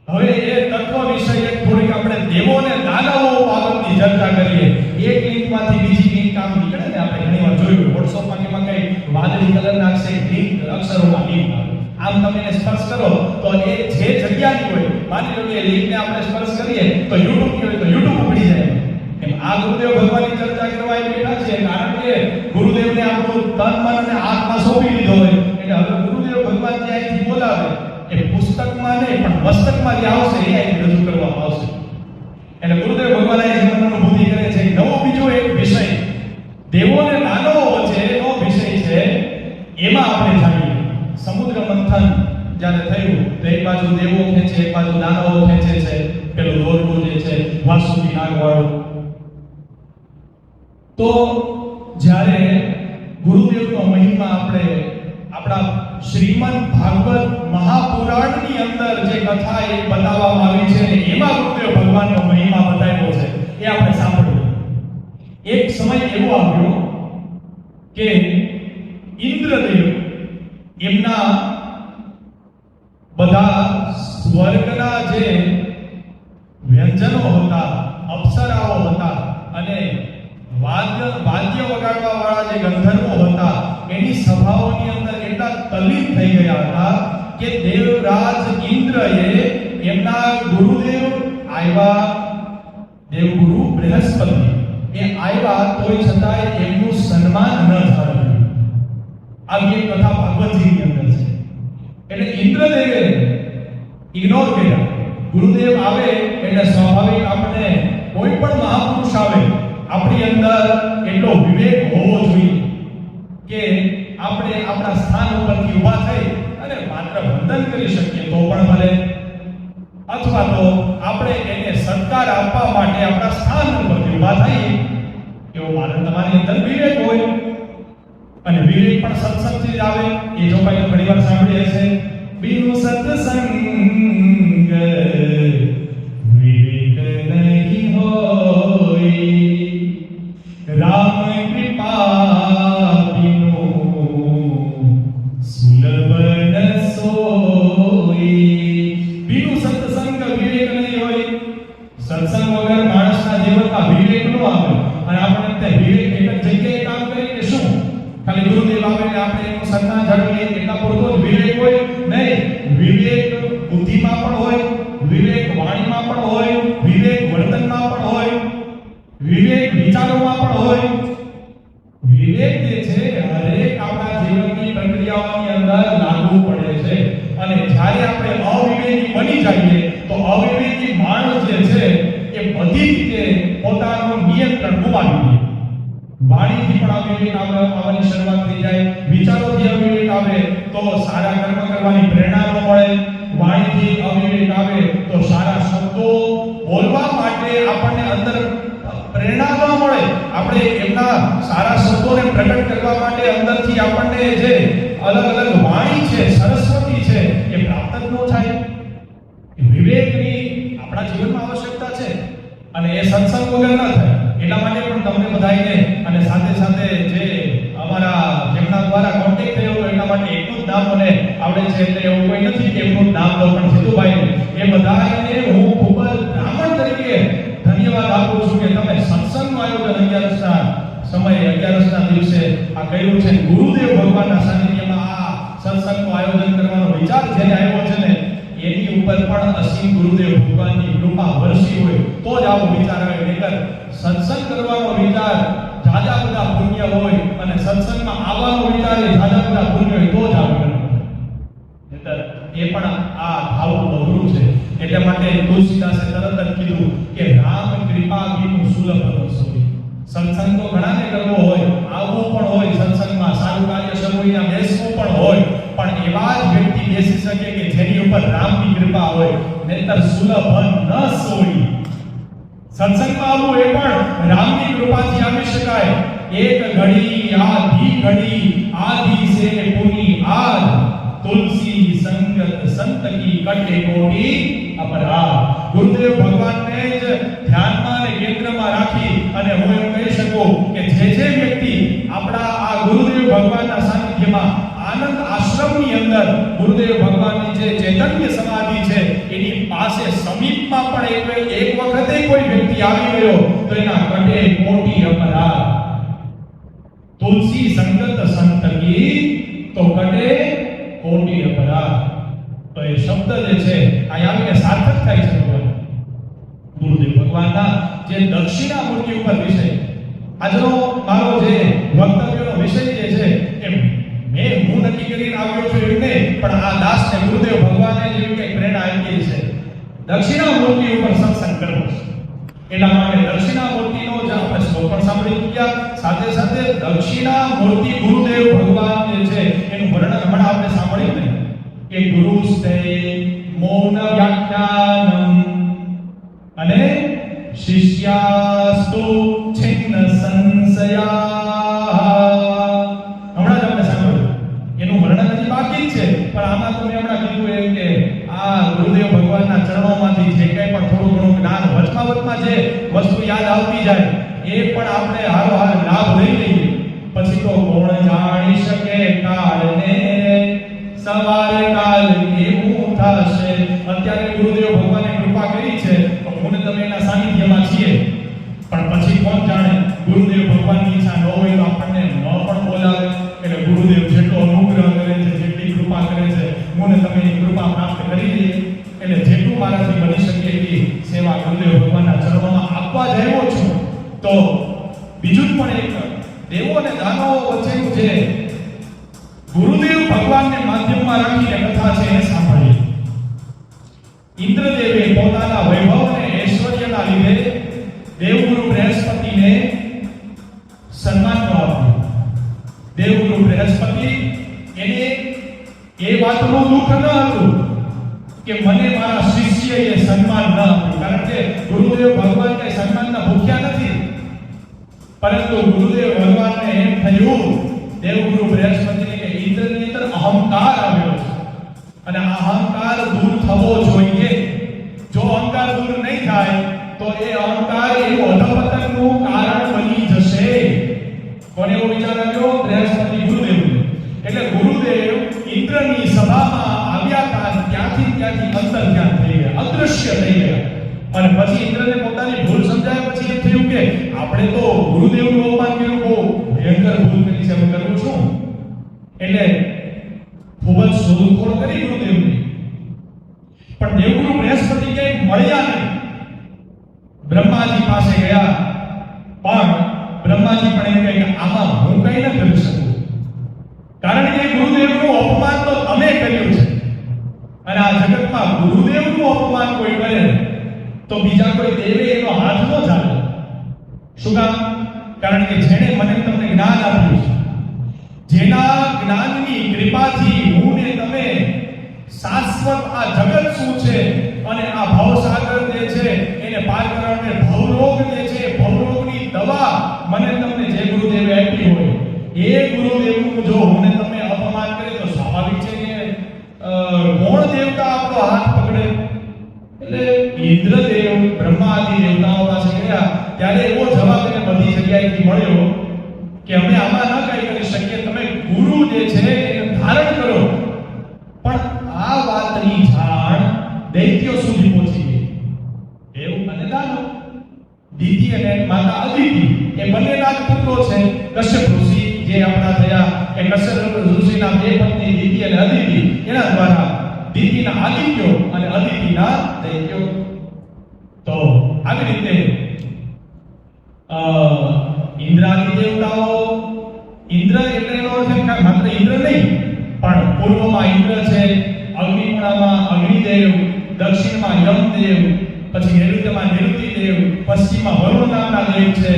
હવે એ તત્વ વિશે એક થોડીક આપણે દેવો અને દાનવો બાબતની ચર્ચા કરીએ. એક લિંકમાંથી બીજી લિંક આમ નીકળે ને, આપણે ઘણીવાર જોયું વોટ્સએપમાં કે કઈ વાદળી કલરના લિંક અક્ષરોમાં લિંક આવે. આમ તમે એને સ્પર્શ કરો તો એ જે જગ્યાની હોય, માની લો કે લિંકને આપણે સ્પર્શ કરીએ તો YouTube ની હોય તો YouTube ઉપડી જાય. એમ આ ગુરુદેવ ભગવાનની ચર્ચા કરવા એ બેઠા છે, કારણ કે ગુરુદેવને આપણું તન મન અને આત્મા સોંપી દીધો હોય એટલે હવે ગુરુદેવ ભગવાન જે અહીંથી બોલાવે એ પુસ્તકમાં નહીં પણ મસ્તકમાં જે આવશે એ અહીં રજૂ કરવામાં આવશે. એટલે ગુરુદેવ ભગવાન અહીં જીવન અનુભૂતિ કરે છે. નવો બીજો એક વિષય દેવો અને દાનવો વચ્ચેનો વિષય છે, એમાં આપણે જાણીએ. સમુદ્ર મંથન જ્યારે થયું તો એક બાજુ દેવો ખેંચે, એક બાજુ દાનવો ખેંચે છે. પેલું દોરડું જે છે વાસુકી નાગવાળું. તો જ્યારે ગુરુદેવનો મહિમા આપણે આપણા શ્રીમદ ભાગવત મહાપુરાણની અંદર જે કથા એક બતાવવામાં આવી છે એમાં ગુરુદેવ ભગવાનનો મહિમા બતાવ્યો છે, એ આપણે સાંભળ્યું. એક સમય એવો આવ્યો કે ઇન્દ્રદેવ એમના બધા સ્વર્ગના જે વ્યંજનો હતા, અપ્સરાઓ હતા અને વાદ્ય વગાડવા વાળા જે ગંધર્વો હતા, એની સભાઓની અંદર એટલા તલ્લીન થઈ ગયા હતા કે દેવરાજ ઇન્દ્રએ એમના ગુરુદેવ આવ્યા, દેવગુરુ બૃહસ્પતિ એ આવ્યા તોય છતાંય એમનું સન્માન ન થયું. આવી એક કથા ભગવતજીની અંદર છે. એટલે ઇન્દ્રદેવે ઇગ્નોર કર્યા. ગુરુદેવ આવે એટલે સ્વાભાવિક આપણે કોઈ પણ મહાપુરુષ આવે આપણી અંદર એટલો વિવેક હોવો જોઈએ કે આપણે આપણા સ્થાન ઉપરથી ઊભા થઈ અને માત્ર વંદન કરી શકીએ તો પણ ભલે, અથવા તો આપણે એને સત્કાર આપવા માટે આપણા સ્થાન ઉપરથી ઊભા થઈએ. એવો મારા તમારી અંદર વિવેક હોય. અને વિવેક પણ સત્સંગથી જ આવે. એ જો ભાઈ ઘણીવાર સાંભળી હશે, બિનુ સત્સંગ વિવેક નહીં હોય, રામ કૃપા બિનુ સુલભ ન સોઈ. બિનુ સત્સંગ વિવેક નહીં હોય. સત્સંગ વગર માણસના જીવનમાં વિવેક ન આવે. અને આપણે તે વિવેક એક જ જગ્યાએ કામ કરીને શું ખાલી ગુરુદેવ આવે એટલે આપણે એનું સન્માન જાળવીએ એટલા પૂરતો જ વિવેક હોય નહીં. વિવેક બુદ્ધિમાં પણ હોય, વિવેક વાણીમાં પણ હોય, વિવેક વર્તનમાં પણ હોય, વિવેક વિચારોમાં પણ હોય. વિવેક જે છે હરેક આપણા જીવનની પ્રક્રિયાઓની અંદર લાગુ પડે છે. અને જ્યારે આપણે અવિવેકી બની જઈએ તો અવિવેકી માણસ જે છે એ બધી રીતે પોતાનું નિયંત્રણ ગુમાવી દે. વાણીથી પણ અવિવેક આવવાની શરૂઆત થઈ જાય, વિચારોથી અવિવેક આવે તો સારા કર્મ કરવાની પ્રેરણા ન મળે, વાણીથી અવિવેક આવે તો સારા શબ્દો બોલવા માટે આપણને અંદર પ્રેરણા ન મળે, આપણે એમના સારા શબ્દોને પ્રગટ કરવા માટે અંદરથી આપણને જે અલગ અલગ વાણી છે, સરસ્વતી છે એ પ્રાપ્ત જ ન થાય. વિવેકની આપણા જીવનમાં આવશ્યકતા છે અને એ સત્સંગ વગર ન થાય. એટલા માટે પણ તમને બધાઈને અને સાથે સાથે જે અમારા જેમના દ્વારા કોન્ટેક્ટ થયો હતો એટલા માટે એટલું જ નામ મને આવડે છે, એટલે એવું કોઈ નથી કે એમનું નામ લો, પણ જીતુભાઈ એ બધાને હું ખૂબ જ બ્રાહ્મણ તરીકે ધન્યવાદ આપું છું કે તમે સત્સંગનું આયોજન 11ના સમયે 11ના દિવસે આ કર્યું છે. ગુરુદેવ ભગવાનના સાનિધ્યમાં આ સત્સંગનું આયોજન કરવાનો વિચાર જેને આવ્યો છે ને એની ઉપર પણ અસીમ ગુરુદેવ ભગવાનની કૃપા વરસી હોય તો જ આવો વિચાર આવે. નહીંતર સત્સંગ કરવાનો વિચાર જાજા બધા પુણ્ય હોય અને સત્સંગમાં આવવાનો વિચાર એ જાજા બધા પુણ્ય હોય તો જ આવે. નહીંતર એ પણ આ ભાવું અઘરું છે. એટલે માટે તુલસીદાસે તરત જ કીધું કે રામ કૃપા બિનુ સુલભ ન સોઈ. સત્સંગ તો ઘણાને કરવો હોય, આવવું પણ હોય સત્સંગમાં, સારું કાર્ય શરૂ હોય બેસવું પણ હોય, પણ એવા જ વ્યક્તિ બેસી શકે કે જેની ઉપર રામની કૃપા હોય, નહીતર સુલભ ન સોઈ. સત્સંગમાં આવવું એ પણ રામની કૃપાથી આવી શકાય. એક ઘડી આધી ઘડી આદિ સે પુની આદ, તુલસી સંગત સંત કી કટે કોટી અપરાધ. ગુરુદેવ ભગવાનને જ ધ્યાનમાં અને કેન્દ્રમાં રાખી અને હું એમ કહી શકું કે જે વ્યક્તિ આપણા આ ગુરુદેવ ભગવાનના સાનિધ્યમાં આનંદ આશ્રમની અંદર ગુરુદેવ ભગવાનની જે ચૈતન્ય સમાધિ છે એની પાસે સમીપમાં પણ એક વખતે કોઈ વ્યક્તિ આવી ગયો તો એના કટે કોટી અપરાધ. તુલસી સંગત સંત કી તો કટે કોટી અપરાધ. તો એ શબ્દ જે છે આ આવીને સાર્થક થાય છે ગુરુદેવ ભગવાનના જે દક્ષિણામૂર્તિ ઉપર વિષય. આજનો મારો જે વક્તવ્યનો વિષય જે છે એમ હું નક્કી કરીને આવ્યો છું એટલે, પણ આ દાસને ગુરુદેવ ભગવાને જેવી કંઈક પ્રેરણા આપી છે દક્ષિણામૂર્તિ ઉપર સત્સંગ કરવો છે. એટલા માટે દક્ષિણામૂર્તિનો જ આપણે શ્લોક પણ સાંભળી ગયા, સાથે સાથે દક્ષિણામૂર્તિ ગુરુદેવ ભગવાન જે છે એનું વર્ણન હમણાં આપણે સાંભળ્યું ને કે ગુરુસ્તે મૌન વ્યાખ્યાનમ અને શિષ્યાસ્તુ છિન્ન સંશયા. હમણાં જ આપણે સાંભળ્યું, એનું વર્ણન હજી બાકી જ છે, પણ આમાં તો મેં હમણાં કીધું એમ કે આ ગુરુદેવ ભગવાનના ચરણોમાંથી જે કંઈ પણ થોડું ઘણું જ્ઞાન વચમાં જે વસ્તુ યાદ આવતી જાય એ પણ આપણે હારોહાર લાભ લઈ લઈએ. પછી તો કોણ જાણી શકે કાળને, સવારે કાલ કેવું થશે. અત્યારે ગુરુદેવ ભગવાને કૃપા કરી છે તો હું ને તમે એના સાનિધ્યમાં છીએ, પણ પછી કોણ જાણે ગુરુદેવ ભગવાનની ઈચ્છા ન હોય તો આપણને ન પણ બોલાવે. એટલે ગુરુદેવ જેટલો અનુગ્રહ કરે છે, જેટલી કૃપા કરે છે, હું ને તમે એ કૃપા પ્રાપ્ત કરી લઈએ. એટલે જેટલું મારાથી બની શકે એટલી સેવા ગુરુદેવ ભગવાનના ચરણોમાં આપવા જઈયો છું. તો બીજું પણ એક દેવો અને દાનવો વચ્ચેનું જે ગુરુદેવ ભગવાનને માધ્યમમાં રાખીને કથા છે એ સાંભળીએ. ઇન્દ્રદેવે પોતાના વૈભવ અને ઐશ્વર્યના લીધે દેવગુરુ બૃહસ્પતિને સન્માન આપ્યું. દેવગુરુ બૃહસ્પતિ એને એ વાતનું દુઃખ ન હતું કે મને મારા શિષ્યએ સન્માન ન આપ્યું, કારણ કે ગુરુદેવ ભગવાન કઈ સન્માનના ભૂખ્યા નથી. પરંતુ ગુરુદેવ ભગવાનને એમ થયું દેવગુરુ બૃહસ્પતિને કે ઇન્દ્રની અંદર અહંકાર આવ્યો છે અને આ અહંકાર દૂર થવો જોઈએ. જો અહંકાર દૂર નહીં થાય તો એ અહંકાર એવું અધપતનનું કારણ બની જશે. કોને એવો વિચાર આવ્યો? બૃહસ્પતિ ગુરુદેવ. એટલે ગુરુદેવ ઇન્દ્રની સભામાં આવ્યા હતા, ત્યાંથી અંતર ધ્યાન થઈ ગયા, અદૃશ્ય થઈ ગયા. અને પછી ઇન્દ્રને પોતાની ભૂલ સમજાય પછી એમ થયું કે આપણે તો ગુરુદેવનું અપમાન કર્યું, બહુ ભયંકર ભૂલ કરી છે, હું કરું છું. એટલે ખૂબ જ શોધખોળ કરી ગુરુદેવની, પણ દેવગુરુ બૃહસ્પતિ ક્યાંય મળ્યા નહીં. બ્રહ્માજી પાસે ગયા, પણ બ્રહ્માજી પણ એમ કહે કે આમાં હું કઈ ન કરી શકું, કારણ કે ગુરુદેવનું અપમાન તો તમે કર્યું છે અને આ જગતમાં ગુરુદેવનું અપમાન કોઈ કરે તો બીજા કોઈ દેવે એનો હાથ ન ચાલે. શું કામ? કારણ કે જેણે મને તમને જ્ઞાન આપ્યું છે, જેના જ્ઞાનની કૃપાથી હું ને તમે શાશ્વત આ જગત શું છે અને આ ભવસાગર જે છે એને પાર કરવાને ભવરોગ જે છે, ભવરોગની દવા મને તમને જે ગુરુદેવે આપી હોય એ ગુરુદેવનું જો હું ને તમે અપમાન કરીએ તો સ્વાભાવિક છે કે કોણ દેવતા આપણો હાથ પકડે. એટલે ઇન્દ્રદેવ બ્રહ્મા આદિ દેવતાઓ પાસે ગયા ત્યારે એવો જવાબ એને બધી જગ્યાએથી મળ્યો કે અમે આમાં ન કઈ કરી શકીએ, તમે ગુરુ જે છે એને ધારણ કરો. પણ આ વાતની જાણ દૈત્યો સુધી પહોંચી ગઈ. એવું અને દાનવ, દિતિ અને માતા અદિતિ એ બંનેના પુત્રો છે. કશ્યપ ઋષિ જે આપણા થયા કે કશ્યપ ઋષિના બે પત્ની દિતિ અને અદિતિ, એના દ્વારા દિતિના આદિત્યો અને અદિતિના દૈત્યો. તો આવી રીતે ઇન્દ્રાદી દેવતાઓ, ઇન્દ્ર એટલે એનો અર્થ એમ કે માત્ર ઇન્દ્ર નહીં, પણ પૂર્વમાં ઇન્દ્ર છે, અગ્નિપુણામાં અગ્નિદેવ, દક્ષિણમાં યમદેવ, પછી નૈઋત્યમાં નિરુતિદેવ, પશ્ચિમમાં વરુણ નામના દેવ છે,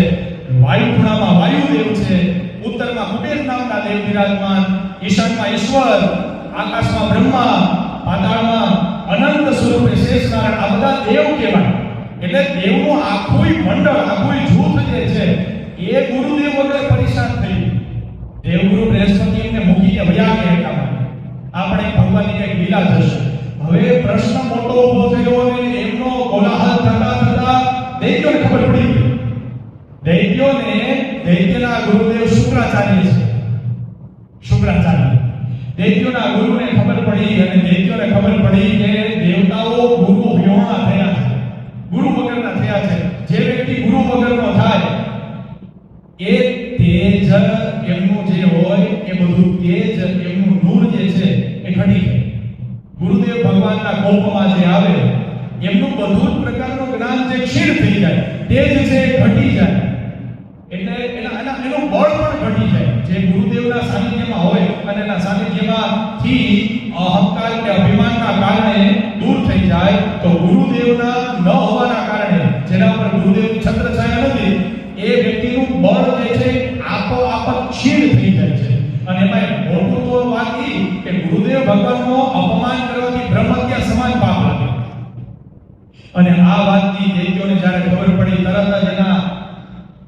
વાયુ ખૂણામાં વાયુદેવ છે, ઉત્તરમાં કુબેર નામના દેવ બિરાજમાન, ઈશાનમાં ઈશ્વર, આકાશમાં બ્રહ્મા, પાતાળમાં અનંત સ્વરૂપે શેષનારાયણ, આ બધા દેવ કહેવાય. એટલે દેવનું આખું મંડળ, આખું જૂથ જે છે એ ગુરુદેવ વગર પરેશાન થઈ. દેવગુરુ બૃહસ્પતિ એમને મૂકીને વયા ગયા એટલા માટે. આપણે ભગવાનની કઈ લીલા જશે. હવે પ્રશ્ન મોટો ઉભો થયો અને એમનો કોલાહલ થતા દૈત્યોને ખબર પડી ગઈ. દૈત્યના ગુરુદેવ શુક્રાચાર્ય છે. દૈત્યોના ગુરુને ખબર પડી અને દૈત્યોને ખબર પડી કે દેવતાઓ ગુરુ વિહોણા થયા છે, ગુરુ વગરના થયા છે. જે વ્યક્તિ ગુરુ વગરનો થાય એ તેજ એમનું જે હોય એ બધું તેજ એમનું નૂર જે છે એ ઘટી જાય. ગુરુદેવ ભગવાનના કોપમાં જે આવે એમનું બધું જ પ્રકારનું જ્ઞાન જે ક્ષીણ થઈ જાય, તેજ છે એ ઘટી જાય. એટલે એનું બળ પણ ઘટી જાય. જે ગુરુદેવના સાનિધ્યમાં હોય અને એના સાનિધ્યમાંથી અહંકાર કે અભિમાનના કારણે દૂર થઈ જાય તો ગુરુદેવના ન હોવાના કારણે, જેના પર ગુરુદેવની છત્રછાયા નથી, એ વ્યક્તિનું બળ જે છે આપોઆપ ક્ષીણ થઈ જાય છે. અને એમાં મોટું તો વાત એ કે ગુરુદેવ ભગવાનનો અપમાન કરવાથી બ્રહ્મહત્યા સમાન પાપ લાગે. અને આ વાતની દૈત્યોને જ્યારે ખબર પડી, તરત જ એના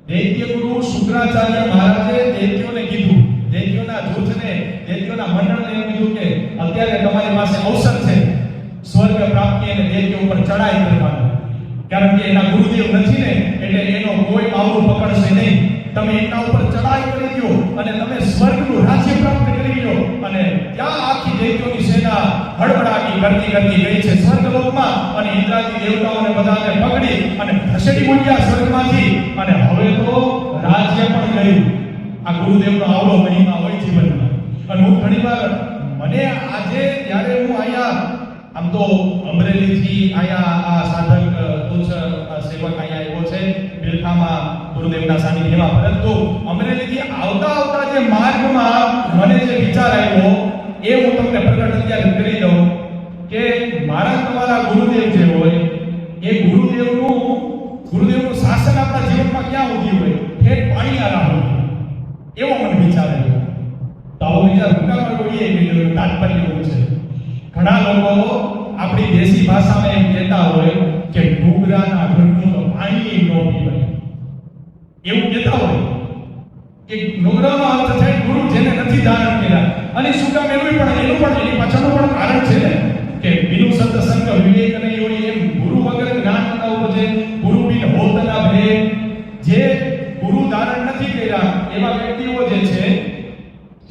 દૈત્ય ગુરુ શુક્રાચાર્ય મહારાજે દૈત્યોને કીધું, દૈત્યોના જૂથને, દૈત્યોના મંડળને એમ કીધું કે અત્યારે તમારી પાસે અવસર છે સ્વર્ગ પ્રાપ્તિ અને દૈત્ય ઉપર ચડાઈ કરવાનો. કારણ કે એના ગુરુદેવ નથી ને, એટલે એનો કોઈ પાવડું પકડશે નહીં. તમે એના ઉપર ચડાઈ કરી દો અને તમે સ્વર્ગનું રાજ્ય પ્રાપ્ત કરી લો. અને ત્યાં આખી દૈત્યોની સેના હડબડાટી કરતી ગઈ છે સ્વર્ગલોકમાં અને ઇન્દ્રાદી દેવતાઓને બધાને પકડી અને ખસેડી મૂક્યા સ્વર્ગમાંથી. અને હવે તો રાજ્ય પણ ગયું. આ ગુરુદેવનો આવડો મહિમા હોય જીવનમાં. અને હું ઘણીવાર મને આજે જ્યારે હું આયા, આમ તો અમરેલીથી આયા આ સાધક તુલસ સેવક આયા આવ્યો છે બિલખામાં ગુરુદેવના સાનિધ્યમાં, પરંતુ અમરેલીથી આવતા જે માર્ગમાં મને જે વિચાર આવ્યો એ હું તમને પ્રગટ અત્યારે કરી દઉં કે મારા તમારા ગુરુદેવ જે હોય એ ગુરુદેવનું શાસન આપણા જીવનમાં ક્યાં ઉદ્યું હોય, ઠેઠ પાણીયારા હોય, એવો મને વિચાર આવ્યો. તો આવો વિચાર હુંકામાં કોઈએ કીધું, તાત્પર્ય એવું છે. ઘણા લોકો આપણી દેશી ભાષામાં એમ કહેતા હોય કે ડુંગરાના ઘરનું તો પાણી ન પીવાય, એવું કહેતા હોય કે ડુંગરાનો અર્થ છે ગુરુ જેને નથી ધારણ કર્યા. અને શું કામ એનું પણ એની પાછળનું પણ કારણ છે ને કે બિનુ સત્સંગ વિવેક નહીં હોય, એમ ગુરુ વગર જ્ઞાન ન હોય, ગુરુ બિન હોત ના ભે. જે ગુરુ ધારણ નથી કર્યા એવા વ્યક્તિઓ જે છે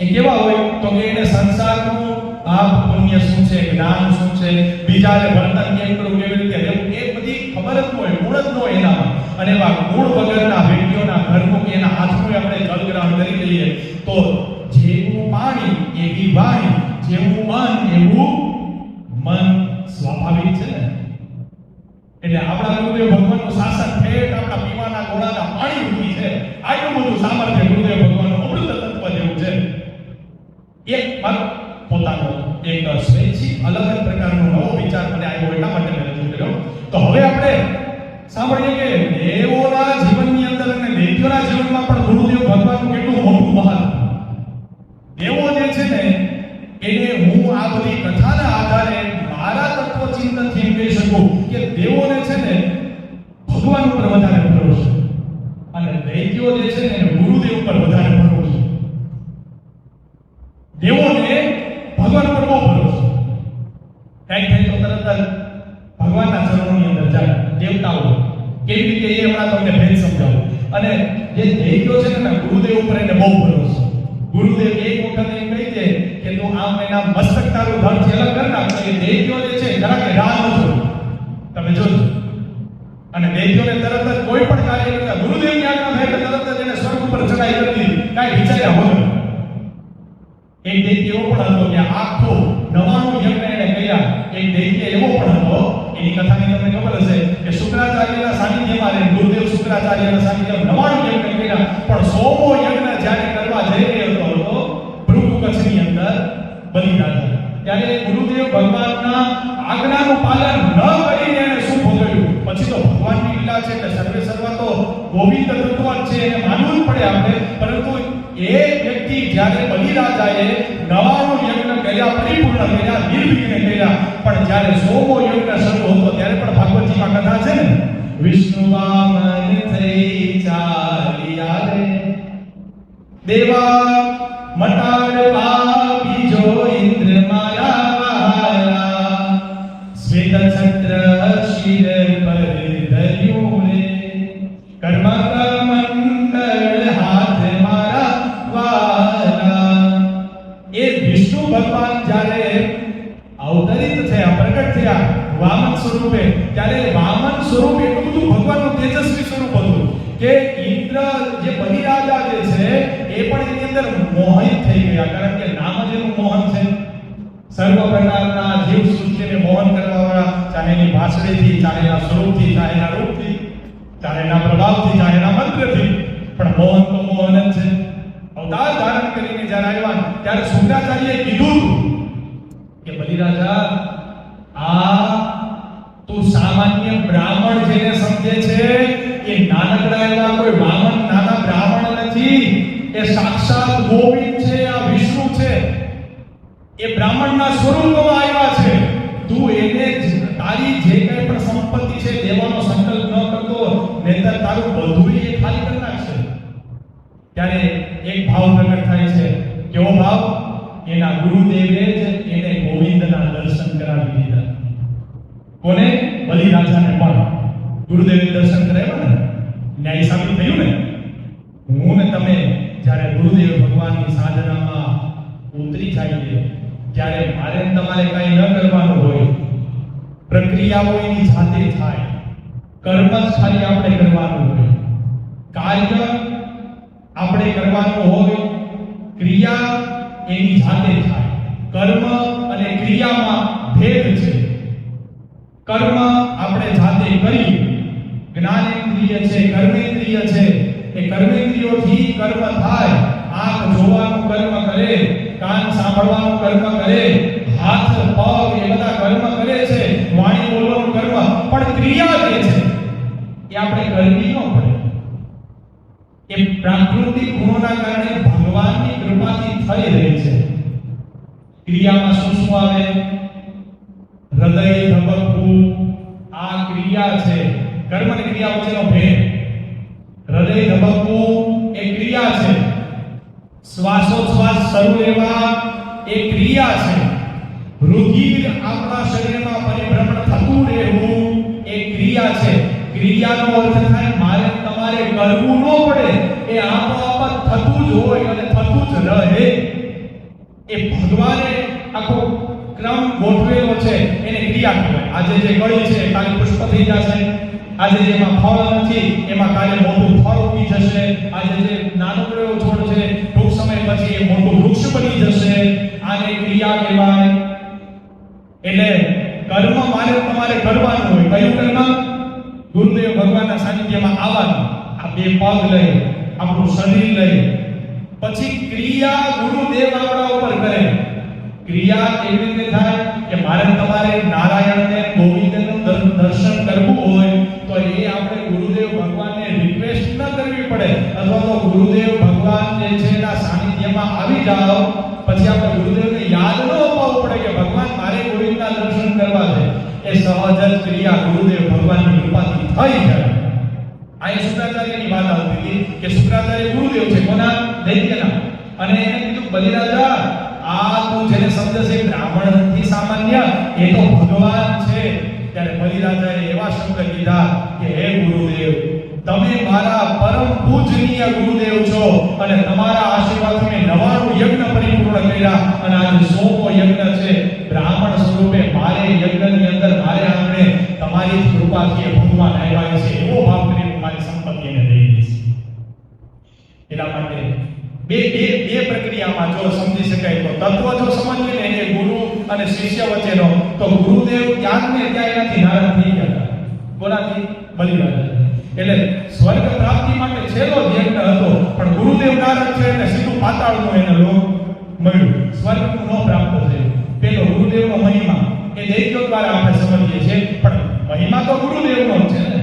એ કેવા હોય તો કે એને સંસારનું પાપ પુણ્ય શું છે, જ્ઞાન શું છે, બીજાને વર્તન કેમ કરવું, કેવી રીતે રહેવું, એ બધી ખબર જ ન હોય, ગુણ જ ન હોય એનામાં. અને એવા ગુણ વગરના વ્યક્તિઓના ઘરનું કે એના હાથનું આપણે જલગ્રહણ કરી લઈએ તો જેવું પાણી એવી વાણી, જેવું મન સ્વાભાવિક છે ને. એટલે આપણા ગુરુદેવ ભગવાનનું શાસન ઠેઠ આપણા પીવાના ગોળાના પાણી સુધી છે. આટલું બધું સામર્થ્ય ગુરુદેવ ભગવાનનું અમૃત તત્વ જેવું છે. એક પોતાનો એક સ્વૈચ્છિક અલગ જ પ્રકારનો નવો વિચાર મને આવ્યો, એટલા માટે મેં રજૂ કર્યો. તો હવે આપણે સાંભળીએ કે દેવોના જીવનની અંદર અને દૈત્યોના જીવનમાં પણ ગુરુદેવ ભગવાનનું કેટલું મોટું મહત્વ. દેવો જે છે ને એને હું આ બધી કથાના આધારે મારા તત્વચિંતનથી એમ કહી શકું કે દેવોને છે ને ભગવાન ઉપર વધારે ભરોસો અને દૈત્યો જે છે ને ગુરુદેવ ઉપર વધારે ભરોસો. દેવોને ભગવાન પર બહુ ભરોસો. કઈ થાય તો તરત જ ભગવાનના ચરણોની અંદર જાય. દેવતાઓ કેવી રીતે એ હમણાં તમને ભેદ સમજાવું. અને જે દૈત્યો છે ને ગુરુદેવ ઉપર એને બહુ ભરોસો. ગુરુદેવ એક વખત એમ કહી દે કે તું આમ એના મસ્તક તારું ધડથી અલગ કર નાખ, એ દૈત્યો જે છે જરા કે રાહ ન જોવે. તમે જોજો. અને દૈત્યોને તરત જ કોઈ પણ કાર્ય કરતા ગુરુદેવની આજ્ઞા થાય એટલે તરત જ એને સ્વર્ગ ઉપર ચડાઈ કરી દીધી, કાંઈ વિચાર્યા વગર. એક દૈત્ય એવો પણ હતો કે આખો 99 યજ્ઞ એને કર્યા. એક દૈત્ય એવો પણ હતો, એની કથાની તમને ખબર હશે કે શુક્રાચાર્યના સાનિધ્યમાં રહે, ગુરુદેવ શુક્રાચાર્યના સાનિધ્યમાં 99 યજ્ઞ કર્યા. પણ 100મો યજ્ઞ જ્યારે કરવા જઈ રહ્યો હતો ભૃગુ કચ્છની અંદર બલિદાન, ત્યારે ગુરુદેવ ભગવાનના આજ્ઞાનું પાલન ન કરીને એને શું ભોગવ્યું. પછી તો ભગવાનની લીલા છે કે સર્વે સર્વા તો ગોવિંદ તત્વ ભગવત છે એને માનવું જ પડે આપણે, પરંતુ એ વ્યક્તિ જ્યારે બલિરાજાએ 99 યજ્ઞ કર્યા, પરિપૂર્ણ કર્યા, નિર્વિઘ્ન કર્યા, પણ જ્યારે 100મો યજ્ઞ શરૂ હતો ત્યારે પણ ભાગવતજીમાં કથા છે ને, વિષ્ણુ વામન થઈ ચાલ્યા રે, દેવા મટાડવા બીજો ઇન્દ્ર મારા વાલા, શ્વેત છત્ર શિર પર ધર્યું રે, કર્મક મંડળ હાથ મારા વાલા. એ વિષ્ણુ ભગવાન જ્યારે અવતરિત થયા, પ્રગટ થયા વામન સ્વરૂપે, ત્યારે વામન સ્વરૂપ એટલું બધું ભગવાનનું તેજસ્વી સ્વરૂપ હતું કે ઇન્દ્ર જે બલિરાજા જે છે એ પણ એની અંદર મોહિત થઈ ગયા, કારણ કે નામ જ એનું મોહન છે. સર્વ પ્રકારના જીવ સૃષ્ટિને મોહન કરવાવાળા, ચાહે એની ભાષણથી, ચાહે એના સ્વરૂપથી, ચાહે એના રૂપથી, ચાહે એના પ્રભાવથી, ચાહે એના મંત્રથી, પણ મોહન તો મોહન જ છે. અવતાર ધારણ કરીને જ્યારે આવ્યા ત્યારે શુક્રાચાર્યએ કીધું કે બલિરાજા, આ તું સામાન્ય બ્રાહ્મણ જેને સમજે છે એ નાનકડા એવા કોઈ વામન નાના બ્રાહ્મણ નથી, એ સાક્ષાત ગોવિંદ છે, આ વિષ્ણુ છે, એ બ્રાહ્મણના સ્વરૂપમાં આવ્યા છે. તું એને તારી જે કંઈ પણ સંપત્તિ છે દેવાનો સંકલ્પ ન કરતો, નહીંતર તારું બધું એ ખાલી કરી નાખશે. ત્યારે એક ભાવ પ્રગટ થાય છે. કેવો ભાવ? એના ગુરુદેવે જ એને ગોવિંદના દર્શન કરાવી દીધા. કોને? બલિરાજાને પણ ગુરુદેવે દર્શન કરાવ્યા ને, ન્યાય સાબિત થયું ને. હું ને તમે જ્યારે ગુરુદેવ ભગવાનની સાધનામાં ઉતરી જઈએ, ત્યારે મારે તમારે કંઈ ન કરવાનું હોય, પ્રક્રિયાઓ એની જાતે થાય, કર્મ જ ખાલી આપણે કરવાનું હોય, કાર્ય આપણે કરવાનું હોય, ક્રિયા એની જાતે થાય. કર્મ અને ક્રિયામાં ભેદ છે. કર્મ આપણે જાતે કરીએ, જ્ઞાનેન્દ્રિય છે, કર્મેન્દ્રિય છે, એ કર્મેન્દ્રિયોથી કર્મ થાય. આંખ જોવાનું કર્મ કરે, કાન સાંભળવાનું કર્મ કરે, હાથ પગ એ બધા કર્મ કરે છે, વાણી બોલવાનું કર્મ, પણ ક્રિયા જે છે એ આપણે કરવી ન પડે. એ પ્રાકૃતિક ગુણોના કારણે ભગવાનની કૃપાથી થઈ રહી છે. ક્રિયામાં શું શું આવે? હૃદય ધબકવું, આ ક્રિયા છે. કર્મ અને ક્રિયા વચ્ચેનો ભેદ. હૃદય ધબકવું એ ક્રિયા છે, શ્વાસોચ્છ્વાસ શરૂ લેવા એ ક્રિયા છે, રુધિર આપણા શરીરમાં પરિભ્રમણ થતું રહેવું એ ક્રિયા છે. ક્રિયાનો અર્થ થાય મારે તમારે કરવું ન પડે, એ આપોઆપ થતું જ હોય અને થતું જ રહે. એ ભગવાને આખો ક્રમ ગોઠવેલો છે, એને ક્રિયા કહેવાય. આજે જે ગળી છે કાલે પુષ્પ થઈ જશે, આજે જેમાં ફળ નથી એમાં કાલે મોટું ફળ ઉગી જશે, આજે જે નાનકડો એવો છોડ છે ટૂંક સમય પછી એ મોટું વૃક્ષ બની જશે. આને ક્રિયા કહેવાય. એટલે કર્મ મારે તમારે કરવાનું હોય. કયું કર્મ? ગુરુદેવ ભગવાનના સાનિધ્યમાં આવવાનું. આ બે પગ લઈ, આપણું શરીર લઈ, પછી ક્રિયા ગુરુદેવ આપણા ઉપર કરે. ક્રિયા કેવી રીતે થાય કે મારે તમારે નારાયણને ગોવિંદનું દર્શન કરવું હોય તો એ આપણે ગુરુદેવ ભગવાનને રિક્વેસ્ટ ન કરવી પડે, અથવા તો ગુરુદેવ ભગવાન જે છે એના સાનિધ્યમાં આવી જાઓ, પછી આપણે ગુરુદેવને યાદ ન અપાવવું પડે કે ભગવાન મારે ગોવિંદના દર્શન કરવા છે. એ સહજ જ ક્રિયા ગુરુદેવ ભગવાનની કૃપાથી થઈ જાય. આ શુક્રાચાર્યની વાત આવતી હતી કે શુક્રાચાર્ય ગુરુદેવ છે કોના? દૈત્યના. અને એને કીધું બલિરાજા, આ તું જેને સમજે છે બ્રાહ્મણ નથી સામાન્ય, એ તો ભગવાન છે. ત્યારે બલિરાજાએ એવા શબ્દ કીધા કે હે ગુરુદેવ, તમે મારા પરમ પૂજનીય ગુરુદેવ છો અને તમારા આશીર્વાદથી મેં 99 યજ્ઞ પરિપૂર્ણ કર્યા અને આજે 100મો યજ્ઞ છે. બ્રાહ્મણ સ્વરૂપે મારે યજ્ઞની અંદર મારે આંગણે તમારી કૃપાથી ભગવાન આવ્યા છે, એવો ભાવ કરીને મારી સંપત્તિને દઈ દીધી. એના માટે બે પ્રક્રિયામાં જો સમજી શકાય તો તત્વ જો સમજીએ ને એ ગુરુ અને શિષ્ય વચ્ચેનો, તો ગુરુદેવ ત્યાં ને ત્યાં એનાથી નારાજ થઈ ગયા. કોનાથી? બલિરાજા. એટલે સ્વર્ગ પ્રાપ્તિ માટે છેલ્લો યજ્ઞ હતો, પણ ગુરુદેવ નારાજ છે એટલે સીધું પાતાળનું એને લોક મળ્યું, સ્વર્ગનું ન પ્રાપ્ત થયું. પેલો ગુરુદેવનો મહિમા એ દૈત્યો દ્વારા આપણે સમજીએ છીએ, પણ મહિમા તો ગુરુદેવનો જ છે ને.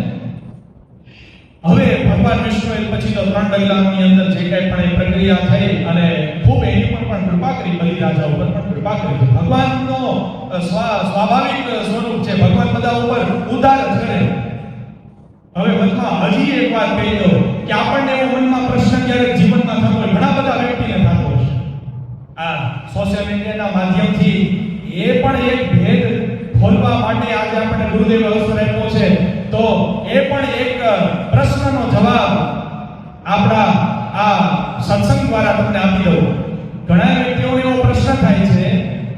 હવે ભગવાન ભગવાન વિષ્ણુએ પછી તો 3 ડગલાની અંદર જે કંઈ પણ એ પ્રક્રિયા થઈ અને ખૂબ એની પર પણ કૃપા કરી, બલિરાજા ઉપર પણ કૃપા કરી. ભગવાનનો સ્વાભાવિક સ્વરૂપ છે, ભગવાન બધા ઉપર ઉદાર જ કરે. હવે વચમાં હજી એક વાત કહી દઉં કે આપણને એવો મનમાં પ્રશ્ન ક્યારેક જીવનમાં થતો હોય, ઘણા બધા વ્યક્તિને થતો હોય. આ સોશિયલ મીડિયાના માધ્યમથી એ પણ એક ભેદ ખોલવા માટે આજે આપણે ગુરુદેવ અવસર આપ્યો છે, તો એ પણ એક પ્રશ્નનો જવાબ આપણા આ સત્સંગ દ્વારા તમને આપી દઉં. ઘણા વ્યક્તિઓને એવો પ્રશ્ન થાય છે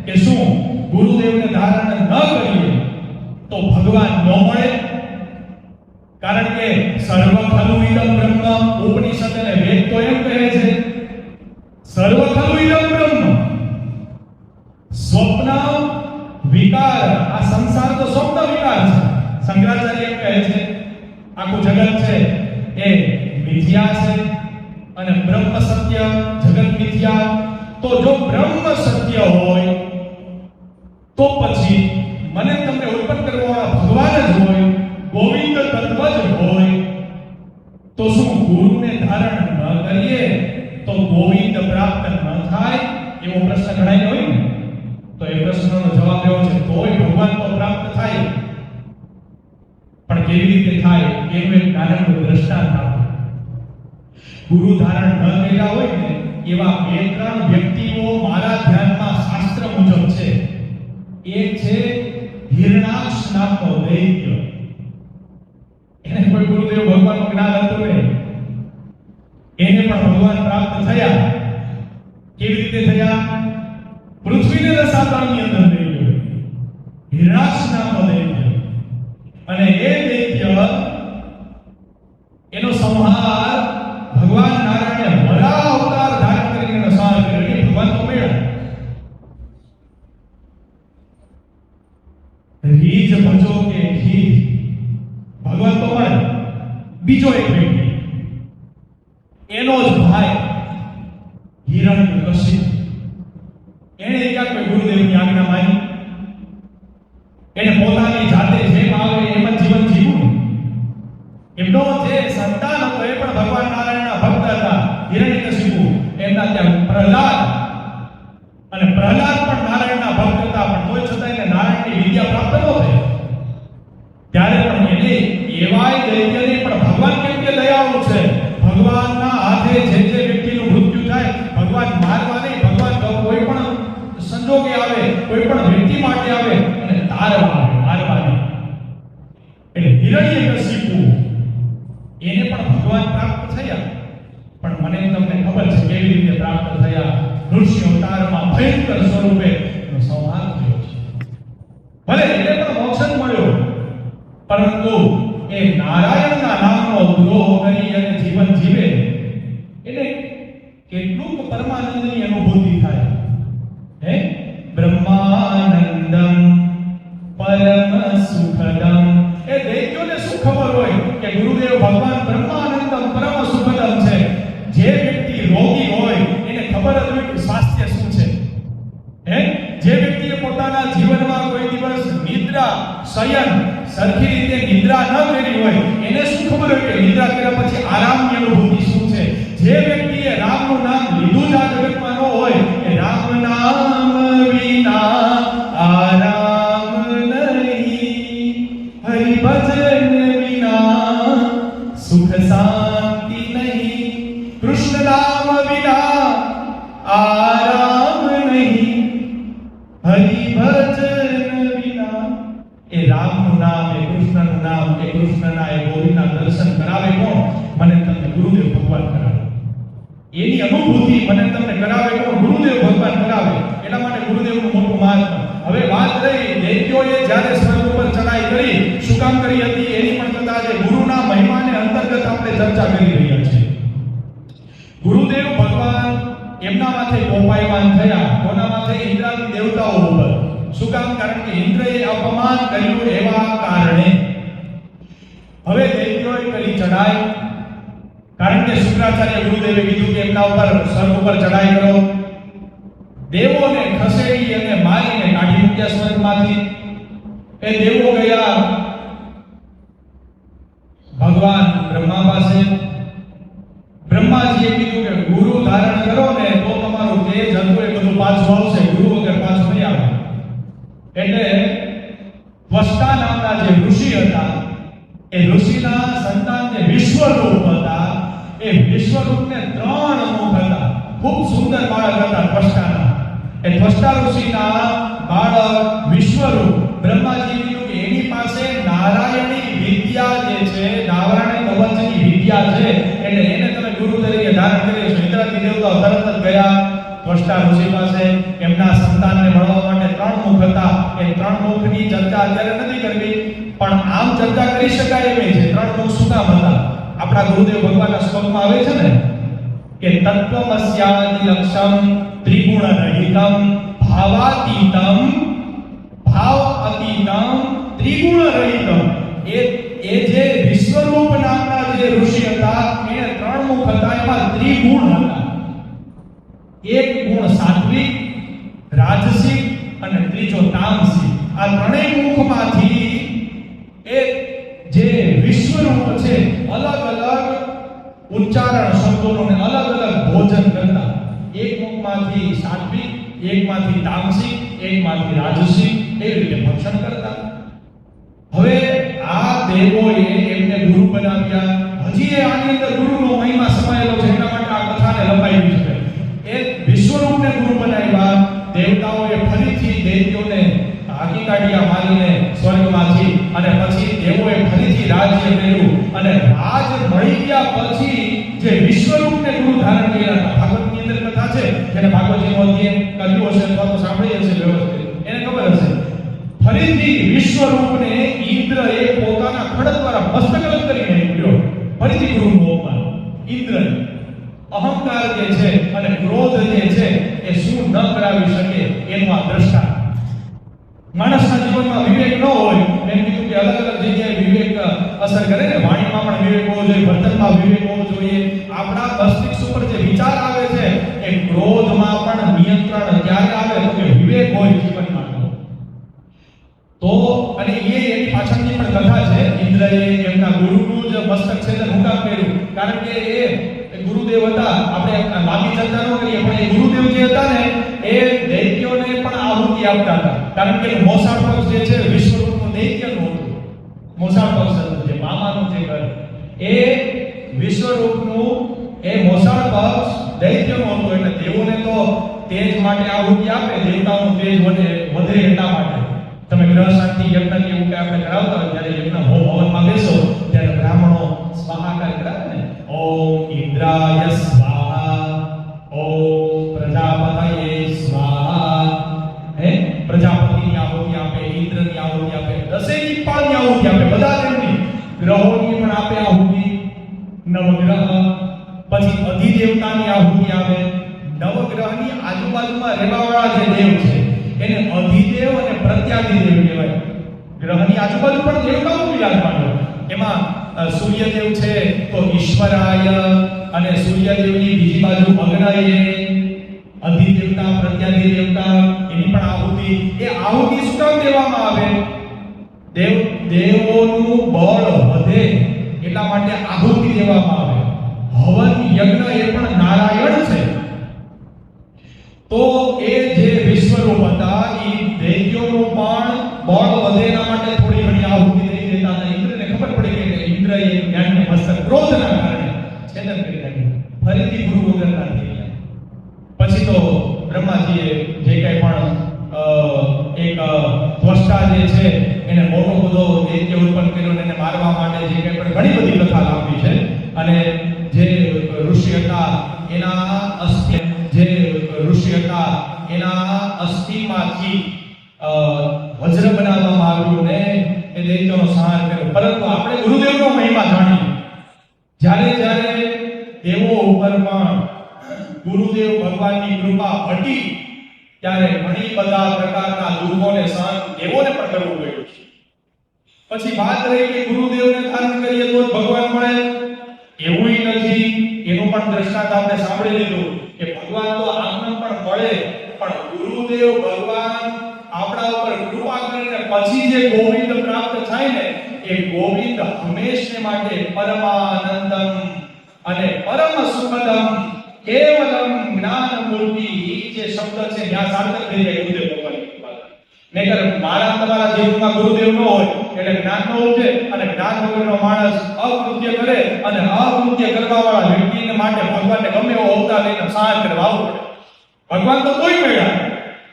કે શું ગુરુદેવને ધારણ ન કરીએ તો ભગવાન ન મળે? કારણ કે સર્વ ખલુ ઇદમ બ્રહ્મ, ઉપનિષદ અને વેદ તો એમ કહે છે સર્વ ખલુ ઇદમ બ્રહ્મ. સ્વપ્ન વિકાર, આ સંસાર તો સ્વપ્ન વિકાર છે. શંકરાચાર્ય એમ કહે છે આખું જગત છે એ મિથ્યા છે અને બ્રહ્મ સત્ય, જગત મિથ્યા. તો જો બ્રહ્મ સત્ય હોય તો પછી મને તમને ઉત્પન્ન કરવાવાળા ભગવાન જ હોય, ગોવિંદ તત્વ જ હોય, તો શું ગુરુને ધારણ ન કરીએ તો ગોવિંદ પ્રાપ્ત ન થાય? એવો પ્રશ્ન ઘણાય હોય ને, તો એ પ્રશ્નનો જવાબ એવો છે તોય ભગવાન તો પ્રાપ્ત થાય, પણ કેવી રીતે થાય એનું એક નાનકડું દ્રષ્ટાંત આપો. ગુરુ ધારણ ન કર્યા હોય ને એવા 2-3 વ્યક્તિઓ મારા ધ્યાનમાં શાસ્ત્ર મુજબ છે. એક છે હિરણાક્ષ નામનો દૈત્ય. એને કોઈ ગુરુદેવ ભગવાનનું જ્ઞાન હતું નહીં, એને પણ ભગવાન પ્રાપ્ત થયા. કેવી રીતે થયા? પૃથ્વીને રસાતળની અંદર લઈ ગયો હિરણાક્ષ નામનો દૈત્ય. અને એ દૈત્ય એનો સંહાર ભગવાન નારાયણે વરા અવતાર ધારણ કરીને એનો સંહાર કર્યો. એટલે ભગવાન તો મળ્યા. રીજ ભજો કે ખીજ, ભગવાન તો મળે. બીજો એક વ્યક્તિ એનો જ ભાઈ હિરણ્યકશિપુ, એને ક્યાંક કોઈ ગુરુદેવની આજ્ઞા માની, એને પોતાની જાતે જેમ આવે એમ જ જીવન જીવ્યું. એમનો જે સંતાન હતો એ પણ ભગવાન નારાયણના ભક્ત હતા, હિરણ્યકશિપુ. એમના ત્યાં પ્રહલાદ, અને પ્રહલાદ પણ નારાયણના ભક્ત હતા, પણ તોય છતાં એને નારાયણની વિદ્યા પ્રાપ્ત ન થઈ. ત્યારે પણ એને એવાય દૈત્યને પણ ભગવાન કેમ કે દયાળુ છે, ભગવાનના હાથે જે વ્યક્તિનું મૃત્યુ થાય ભગવાન મારવા નહીં, ભગવાન કોઈ પણ સંજોગે આવે, કોઈ પણ વ્યક્તિ માટે આવે અને તારવા આવે, મારવા નહીં. એટલે હિરણ્યકશિપુ એને પણ ભગવાન પ્રાપ્ત થયા, પણ મને તમને ખબર છે કેવી રીતે પ્રાપ્ત થયા. ઋષિ અવતારમાં ભયંકર સ્વરૂપે એનો સંહાર થયો છે. ભલે એને પણ મોક્ષ જ મળ્યો, પરંતુ એ નારાયણના નામનો દ્રોહ કરી અને જીવન જીવે એટલે કેટલુંક પરમાનંદની અનુભૂતિ થાય. હે બ્રહ્માનંદમ પરમ સુખદમ. એ દૈત્યોને શું ખબર હોય કે ગુરુદેવ ભગવાન બ્રહ્માનંદમ પરમ સુખદમ છે. જે વ્યક્તિ રોગી હોય એને ખબર જ હોય કે સ્વાસ્થ્ય શું છે. હે જે વ્યક્તિએ પોતાના જીવનમાં કોઈ દિવસ નિદ્રા શયન સરખી રીતે નિદ્રા ન કરી હોય એને શું ખબર હોય કે નિદ્રા કર્યા પછી આરામની અનુભૂતિ શું છે. જે વ્યક્તિએ રામનું નામ લીધું જ આ જગતમાં ન હોય એ રામ નામ વિના આરામ નહીં, હરિ ભજન વિના સુખ શાંતિ નહીં, કૃષ્ણ નામ વિના આરામ નહીં, હરિ ભજન વિના. એ રામનું નામ, એ કૃષ્ણનું નામ, એ કૃષ્ણના એ ગોવિંદના દર્શન કરાવે કોણ? મને તમને ગુરુદેવ ભગવાન કરાવે. એની અનુભૂતિ મને તમને કરાવે કોણ? ગુરુદેવ ભગવાન કરાવે. એટલા માટે ગુરુદેવનું મોટું મહાત્મ્ય. હવે વાત રહી દૈત્યોએ જ્યારે સ્વર્ગ ઉપર ચડાઈ કરી, શું કામ કરી હતી એની પણ કથા છે. ગુરુના મહિમાને અંતર્ગત આપણે ચર્ચા કરી રહ્યા છીએ. ગુરુદેવ ભગવાન એમના માથે કોપાયમાન થયા. કોના માથે? ઇન્દ્રાદી દેવતાઓ ઉપર. શું કામ? કારણ કે ઇન્દ્રએ અપમાન કર્યું એવા કારણે. હવે દૈત્યોએ કરી ચડાઈ, કારણ કે શુક્રાચાર્ય ગુરુદેવે કીધું કે એમના ઉપર સ્વર્ગ ઉપર ચડાઈ કરો. દેવોને ખસેડી અને મારીને કાઢી મૂક્યા સ્વર્ગમાંથી. એ દેવો ગયા ભગવાન બ્રહ્મા પાસે બ્રહ્માજીએ કીધું કે ગુરુ ધારણ કરો ને તો તમારું તેજ હતું એ બધું પાછું આવશે, ગુરુ વગર પાછું નહીં આવે. એટલે ત્વષ્ટા નામના જે ઋષિ હતા એ ઋષિના સંતાન જે વિશ્વરૂપ હતા એ વિશ્વરૂપને 3 મુખ હતા. ખૂબ સુંદર બાળક હતા ત્વષ્ટાના. એ ત્વષ્ટા ઋષિના બાળક વિશ્વરૂપ બ્રહ્માજી કીધું કે એની પાસે નારાયણી વિદ્યા જે છે, નારાયણ કવચની વિદ્યા છે, એટલે એને તમે ગુરુ તરીકે ધારણ કરી લેશો. ઇન્દ્રાદી દેવતાઓ તરત જ ગયા ત્વષ્ટા ઋષિ પાસે. એમના સંતાનને મળવા માટે 3 મુખ હતા. એ 3 મુખની ચર્ચા અત્યારે નથી કરવી, પણ આમ ચર્ચા કરી શકાય એવી છે. 3 મુખ શું કામ હતા? આપણા ગુરુદેવ ભગવાનના શ્લોકમાં આવે છે ને કે તત્વમસ્યાદિ લક્ષમ ત્રિગુણ રહિતમ ભાવાતીતમ ભાવ અતીતમ ત્રિગુણ રહિતમ. એ જે વિશ્વરૂપ નામના જે ઋષિ હતા એને 3 મુખ હતા, એમાં ત્રિગુણ હતા. એક ગુણ સાત્વિક, રાજસિક અને ત્રીજો તામસિક. આ ત્રણેય મુખમાંથી એ જે વિશ્વરૂપ છે અલગ અલગ ઉચ્ચારણ શબ્દોનો ને અલગ અલગ ભોજન કરતા. એક મુખમાંથી સાત્વિક, એકમાંથી તામસિક, એકમાંથી રાજસિક, એવી રીતે ભક્ષણ કરતા. હવે આ દેવોએ એમને ગુરુ બનાવ્યા. હજી આની અંદર ગુરુનો મહિમા સમાયેલો છે, એટલા માટે આ કથાને લંબાવી છે. એ વિશ્વરૂપને ગુરુ બનાવ્યા. દેવતાઓએ ફરીથી દૈત્યોને હાકી કાઢ્યા મારીને સ્વર્ગમાંથી, અને પછી દેવોએ ફરીથી રાજ્ય મેળવ્યું. અને રાજ મળી ગયા પછી જે વિશ્વરૂપને ગુરુ ધારણ કર્યા હતા. ભાગવતની અંદર કથા છે, જેને ભાગવતજીનો અધ્યયન કર્યું હશે અથવા તો સાંભળી હશે વ્યવસ્થિત, એને ખબર હશે. ફરીથી વિશ્વરૂપને ઇન્દ્રએ પોતાના ખડગ દ્વારા મસ્તકગત કરીને મૂક્યો. ફરીથી ગુરુનું અપમાન. ઇન્દ્ર અહંકાર જે છે અને ક્રોધ જે છે એ શું ન કરાવી શકે એનું આ દ્રષ્ટાંત. માણસના જીવનમાં વિવેક ન હોય, એમ કીધું કે અલગ અલગ જગ્યાએ વિવેક અસર કરે ને. વાણીમાં પણ વિવેક હોવો જોઈએ, વર્તનમાં વિવેક હોવો જોઈએ. આપણા મસ્તિષ્ક ઉપર જે વિચાર આવે છે એ ક્રોધમાં પણ નિયંત્રણ ક્યારે આવે તો કે વિવેક હોય જીવનમાં. તો અને એની પાછળની પણ કથા છે. ઇન્દ્રએ એમના ગુરુનું જ મસ્તક છેદન હું કામ કર્યું? કારણ કે એ ગુરુદેવ હતા. આપણે લાંબી ચર્ચા ન કરીએ, પણ એ ગુરુદેવ જે હતા ને એ દૈત્યોને પણ આહુતિ આપતા હતા. કારણ કે મોસાળ પક્ષ જે છે વિશ્વરૂપનું દૈત્યનું હતું. મોસાળ પક્ષ હતું જે મામાનું જે ઘર, એ વિશ્વરૂપનું એ મોસાળ પક્ષ દૈત્યનું હતું. એટલે દેવોને તો તેજ માટે આહુતિ આપે, દેવતાઓનું તેજ વધે એટલા માટે. તમે ગ્રહ શાંતિ યજ્ઞ કે એવું કે આપણે કરાવતા હોય ત્યારે યજ્ઞ હોમ હવનમાં બેસો ત્યારે બ્રાહ્મણો સ્વાહાકાર કરાવે ને, ઓમ ઇન્દ્રાય સ્વાહા, ઓમ પ્રજાપતયે સ્વાહા. પ્રજાપતિની આહુતિ આપે, ઇન્દ્રની આહુતિ આપે, દસેય દિક્પાળની આહુતિ આપે, બધા તેમની ગ્રહોની પણ આપે આહુતિ. નવગ્રહ, પછી અધિદેવતાની આહુતિ આપે. નવગ્રહની આજુબાજુમાં રહેવાવાળા જે દેવ છે એને અધિદેવ અને પ્રત્યાધિદેવ કહેવાય. ગ્રહની આજુબાજુ પણ દેવતાઓ વિરાજમાન હોય. એમાં સૂર્યદેવ છે તો ઈશ્વરાય, અને સૂર્યદેવની બીજી બાજુ અગ્નયે. અધિદેવતા, પ્રત્યાધિદેવતા, એની પણ આહુતિ. એ આહુતિ શું કામ દેવામાં આવે? દેવોનું બળ વધે એટલા માટે આહુતિ દેવામાં આવે. હવન યજ્ઞ એ પણ નારાયણ છે. તો એ જે વિશ્વરૂપ હતા એ દૈત્યોનું પણ બળ વધે એના માટે થોડી ઘણી આહુતિ દઈ દેતા હતા. ઇન્દ્રને ખબર પડી કે ઇન્દ્રએ જ્ઞાનને મસ્તક ક્રોધના કારણે છેદન કરી નાખ્યું. ફરીથી ગુરુ વગરના થઈ ગયા. પછી તો બ્રહ્માજીએ જે કંઈ પણ એક ત્વષ્ટા જે છે એને મોટો બધો દૈત્ય ઉત્પન્ન કર્યો, એને મારવા માટે જે કંઈ પણ ઘણી બધી કથા લાંબી છે. અને જે ઋષિ હતા એના અસ્થિ, જે ઋષિ હતા એના અસ્થિમાંથી વજ્ર બનાવવામાં આવ્યું ને એ દૈત્યનો સંહાર કર્યો. પરંતુ આપણે ગુરુદેવનો મહિમા જાણીએ. જ્યારે જ્યારે દેવો ઉપર પણ ગુરુદેવ ભગવાનની કૃપા હટી ત્યારે ઘણી બધા પ્રકારના દુર્ગોને સહન દેવોને પણ કરવું પડ્યું છે. પછી વાત રહી કે ગુરુદેવને ધારણ કરીએ તો ભગવાન મળે, એવું નથી. એનું પણ દ્રષ્ટાંત આપણે સાંભળી લીધું કે ભગવાન તો આમને પણ મળે, પણ ગુરુદેવ ભગવાન આપણા ઉપર કૃપા કરીને પછી જે ગોવિંદ પ્રાપ્ત થાય ને એ ગોવિંદ હંમેશને માટે પરમાનંદમ અને પરમ સુખદમ કેવલમ જ્ઞાન મૂર્તિ જે શબ્દ છે ત્યાં સાર્થક થઈ જાય ગુરુદેવ ભગવાનની કૃપાથી. નહીંતર મારા તમારા જીવનમાં ગુરુદેવ ન હોય એટલે જ્ઞાન ન ઉપજે, અને જ્ઞાન વગરનો માણસ અકૃત્ય કરે, અને અકૃત્ય કરવાવાળા વ્યક્તિને માટે ભગવાનને ગમે એવો અવતાર લઈને સહાય કરવા આવવું પડે. ભગવાન તો કોઈ મળ્યા,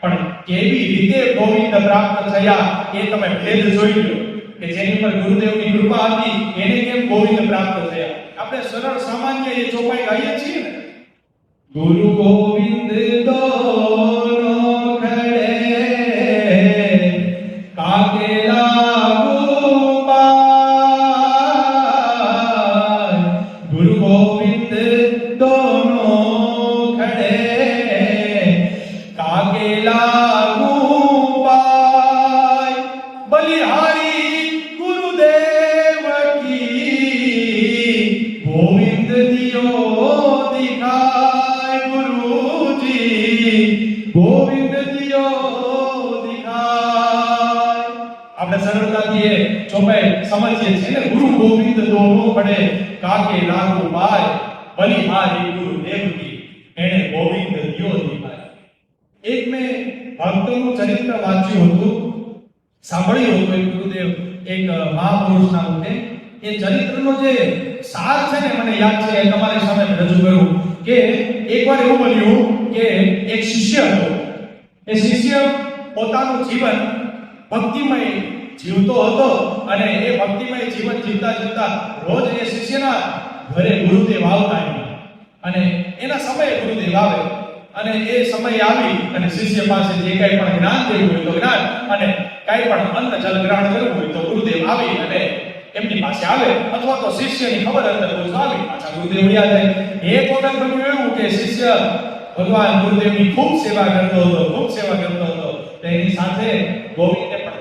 પણ કેવી રીતે ગોવિંદ પ્રાપ્ત થયા એ તમે ભેદ જોઈ લો કે જેની પર ગુરુદેવની કૃપા હતી એને કેમ ગોવિંદ પ્રાપ્ત થયા. આપણે સરળ સામાન્ય એ ચોપાઈ ગાઈએ છીએ ને, ગુરુ ગોવિંદ દોનો ખડે કાકે લાગુ પાય, ગુરુ ગોવિંદ દોનો ખડે કાકે લાગુ પાય, બલિહારી ગુરુદેવ કી ગોવિંદ દિયો દિખાય, ગુરુજી ગોવિંદ દિયો દિખાય. આપણે સરળતાથી એ ચોપાઈ સમજીએ છીએ ને, ગુરુ ગોવિંદ દોનો પડે કાકે લાગુ પાય, બલિહારી ગુરુદેવ કી એને ગોવિંદ દિયો દિખાય. એક મેં ભક્તોનું ચરિત્ર વાંચ્યું હતું, સાંભળ્યું હતું. એક ગુરુદેવ એક મહાપુરુષના મુખે એ ચરિત્રનો જે સાર છે ને મને યાદ છે, એ તમારી સામે રજૂ કરું કે એકવાર એવું બન્યું કે એક શિષ્ય હતો. એ શિષ્ય પોતાનું જીવન ભક્તિમય જીવતો હતો, અને એ ભક્તિમય જીવન જીવતા જીવતા રોજ એ શિષ્યના ઘરે ગુરુદેવ આવતા હતા, અને એના સમયે ગુરુદેવ આવે, અને એ સમય આવી અને શિષ્ય પાસે જે કંઈ પણ જ્ઞાન દેવું હોય તો જ્ઞાન, અને કંઈ પણ અન્ન જલ ગ્રહણ કરવું હોય તો ગુરુદેવ આવી અને એમની પાસે આવે, અથવા તો શિષ્યની ખબર અંદર હોય તો આવી પાછા ગુરુદેવ યાદ આવે. એક વખત બન્યું એવું કે શિષ્ય ભગવાન ગુરુદેવની ખૂબ સેવા કરતો હતો, ખૂબ સેવા કરતો હતો. તેની સાથે ગોવિંદને પણ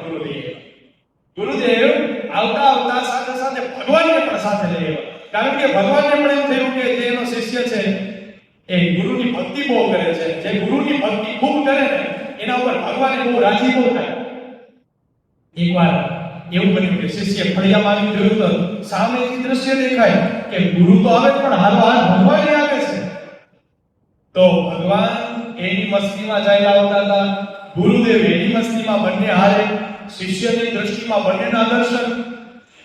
ગુરુદેવ આવતા આવતા સાથે સાથે ભગવાનને પણ સાથે લઈ આવ્યા, કારણ કે ભગવાનને પણ એમ થયું કે જેનો શિષ્ય છે એ ગુરુની ભક્તિ બહુ કરે છે, જે ગુરુની ભક્તિ ખૂબ કરે ને એના ઉપર ભગવાને બહુ રાજી બહુ થાય. એકવાર એવું બન્યું કે શિષ્ય ફળિયામાં આવી જોયું તો સામેથી દ્રશ્ય દેખાય કે ગુરુ તો આવે પણ હાલવાલ ભગવાન આવે છે. તો ભગવાન એની મસ્તીમાં જાય આવતા હતા, ગુરુદેવ એની મસ્તીમાં, બંને હારે, શિષ્યની દ્રષ્ટિમાં બંનેના દર્શન.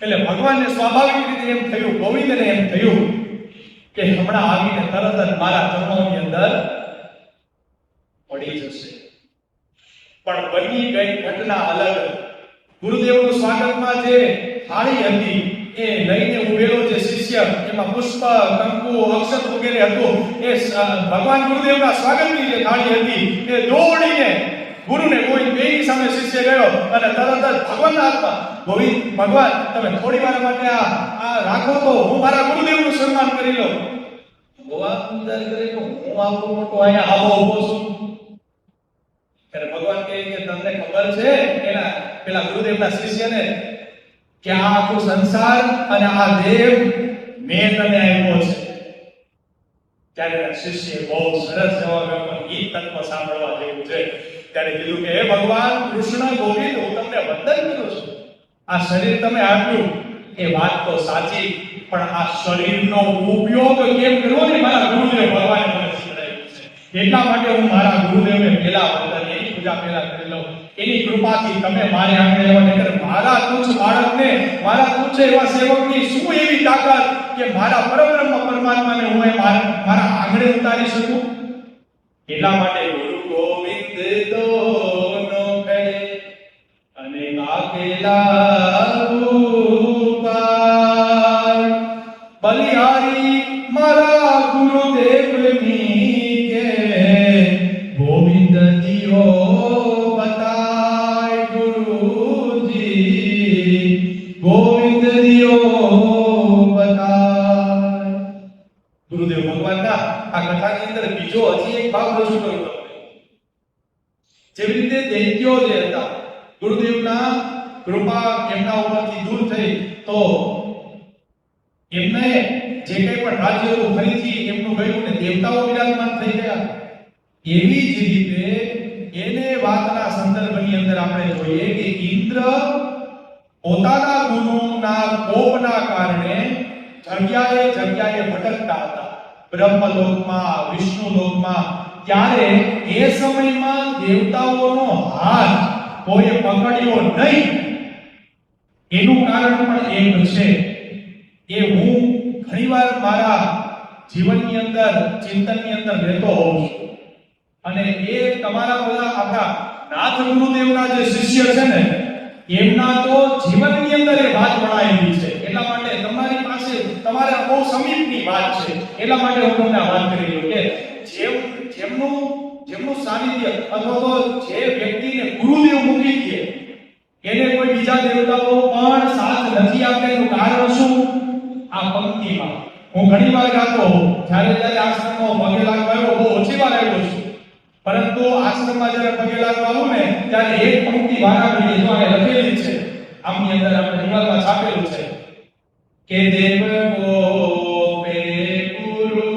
એટલે ભગવાનને સ્વાભાવિક રીતે એમ થયું, ગોવિંદને એમ થયું કે હમણાં આવીને તરત જ મારા ચરણોની અંદર પડી જશે. પણ બની ગઈ ઘટના અલગ. ગુરુદેવનું સ્વાગતમાં જે થાળી હતી એ લઈને ઉભેલો જે શિષ્ય, એમાં પુષ્પ, કંકુ, અક્ષત વગેરે હતું, એ ભગવાન ગુરુદેવના સ્વાગતની જે થાળી હતી એ દોડીને ગુરુને ગોવિંદ બેની સામે શિષ્ય ગયો, અને તરત જ ભગવાનના હાથમાં, ગોવિંદ ભગવાન તમે થોડી વાર માટે આ રાખો તો હું મારા ગુરુદેવનું સન્માન કરી લઉં. ભગવાન કરી હું આપો મોટો અહીંયા આવો ઉભો છું. ત્યારે ભગવાન કહે કે તમને ખબર છે એના પેલા ગુરુદેવના શિષ્યને કે આ આખો સંસાર અને આ દેવ મેં તને આપ્યો છે. ત્યારે શિષ્ય બહુ સરસ જવાબ આપ્યો, એ તત્વ સાંભળવા જેવું છે. ત્યારે કીધું કે હે ભગવાન કૃષ્ણ ગોવિંદ, હું તમને વંદન કરું છું. આ શરીર તમે આપ્યું એ વાત તો સાચી, પણ આ શરીરનો ઉપયોગ કેમ કરવો ને મારા ગુરુદેવ ભગવાને મને શીખવાડ્યું છે. એટલા માટે હું મારા ગુરુદેવને પહેલા વંદન, એની પૂજા પહેલા કરી લઉં. એની કૃપાથી તમે મારી આંગણે એવા નહીતર મારા તુચ્છ બાળકને, મારા તુચ્છ એવા સેવકની શું એવી તાકાત કે મારા પરબ્રહ્મ પરમાત્માને હું મારા આંગણે ઉતારી શકું. એટલા માટે ગુરુ ગોવિંદ દોનો ખડે અને કાકેલા રૂપાર, બલિહારી મારા ગુરુદેવની કે ગોવિંદ દિયો બતાય, ગુરુજી ગોવિંદ દિયો બતાય. ગુરુદેવ ભગવાનના આ કથાની અંદર બીજો હજી એક ભાગ રજૂ કર્યો. જેવી રીતે દૈત્યો જે હતા, ગુરુદેવના કૃપા એમના ઉપરથી દૂર થઈ તો એમને જે કંઈ પણ રાજ્ય હતું ફરીથી એમનું ગયું ને દેવતાઓ વિરાજમાન થઈ ગયા. એવી જ રીતે એને વાતના સંદર્ભની અંદર આપણે જોઈએ કે ઇન્દ્ર પોતાના ગુરુના કોપના કારણે જગ્યાએ જગ્યાએ ભટકતા હતા, બ્રહ્મલોકમાં, વિષ્ણુલોકમાં. ત્યારે એ સમયમાં દેવતાઓનો હાથ કોઈએ પકડ્યો નહીં. એનું કારણ પણ એક છે. એ હું ઘણીવાર મારા જીવનની અંદર, ચિંતનની અંદર રહેતો હોઉં છું. અને એ તમારા બધા આપણા નાથ ગુરુદેવના જે શિષ્ય છે ને, એમના તો જીવનની અંદર એ વાત વણાયેલી છે. એટલા માટે તમારી પાસે તમારે બહુ સમીપની વાત છે. એટલા માટે હું તમને આ વાત કરી રહ્યો કે જેમનું સાનિધ્ય અથવા તો જે વ્યક્તિને ગુરુદેવ મૂકી દે એને કોઈ બીજા દેવતાઓ પણ સાથ નથી આપે. એનું કારણ શું? આ પંક્તિમાં હું ઘણીવાર ગાતો હોઉં, જ્યારે આશ્રમમાં પગે લાગવા આવ્યો, બહુ ઓછી વાર આવ્યો છું, પરંતુ આશ્રમમાં જ્યારે પગે લાગવા આવું ને ત્યારે એક પંક્તિ વારાઘડીએ જો આ લખેલી છે, આમની અંદર આપણે દિવાલમાં છાપેલું છે કે દેવ ગોપે ગુરુ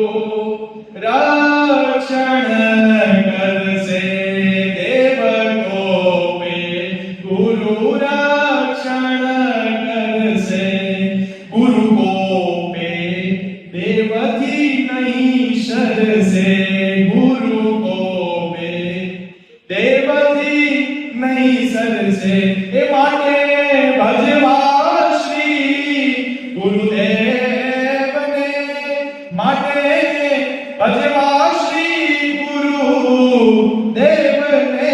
રક્ષણ કરશે, દેવ ગોપે ગુરુ રક્ષણ કરશે, ગુરુ ગોપે દેવથી નહીં શરશે, ગુરુ ગોપે દેવથી નહીં સરસે. એ માટે ભજવા શ્રી ગુરુદેવને, માટે ભજવા શ્રી ગુરુદેવને,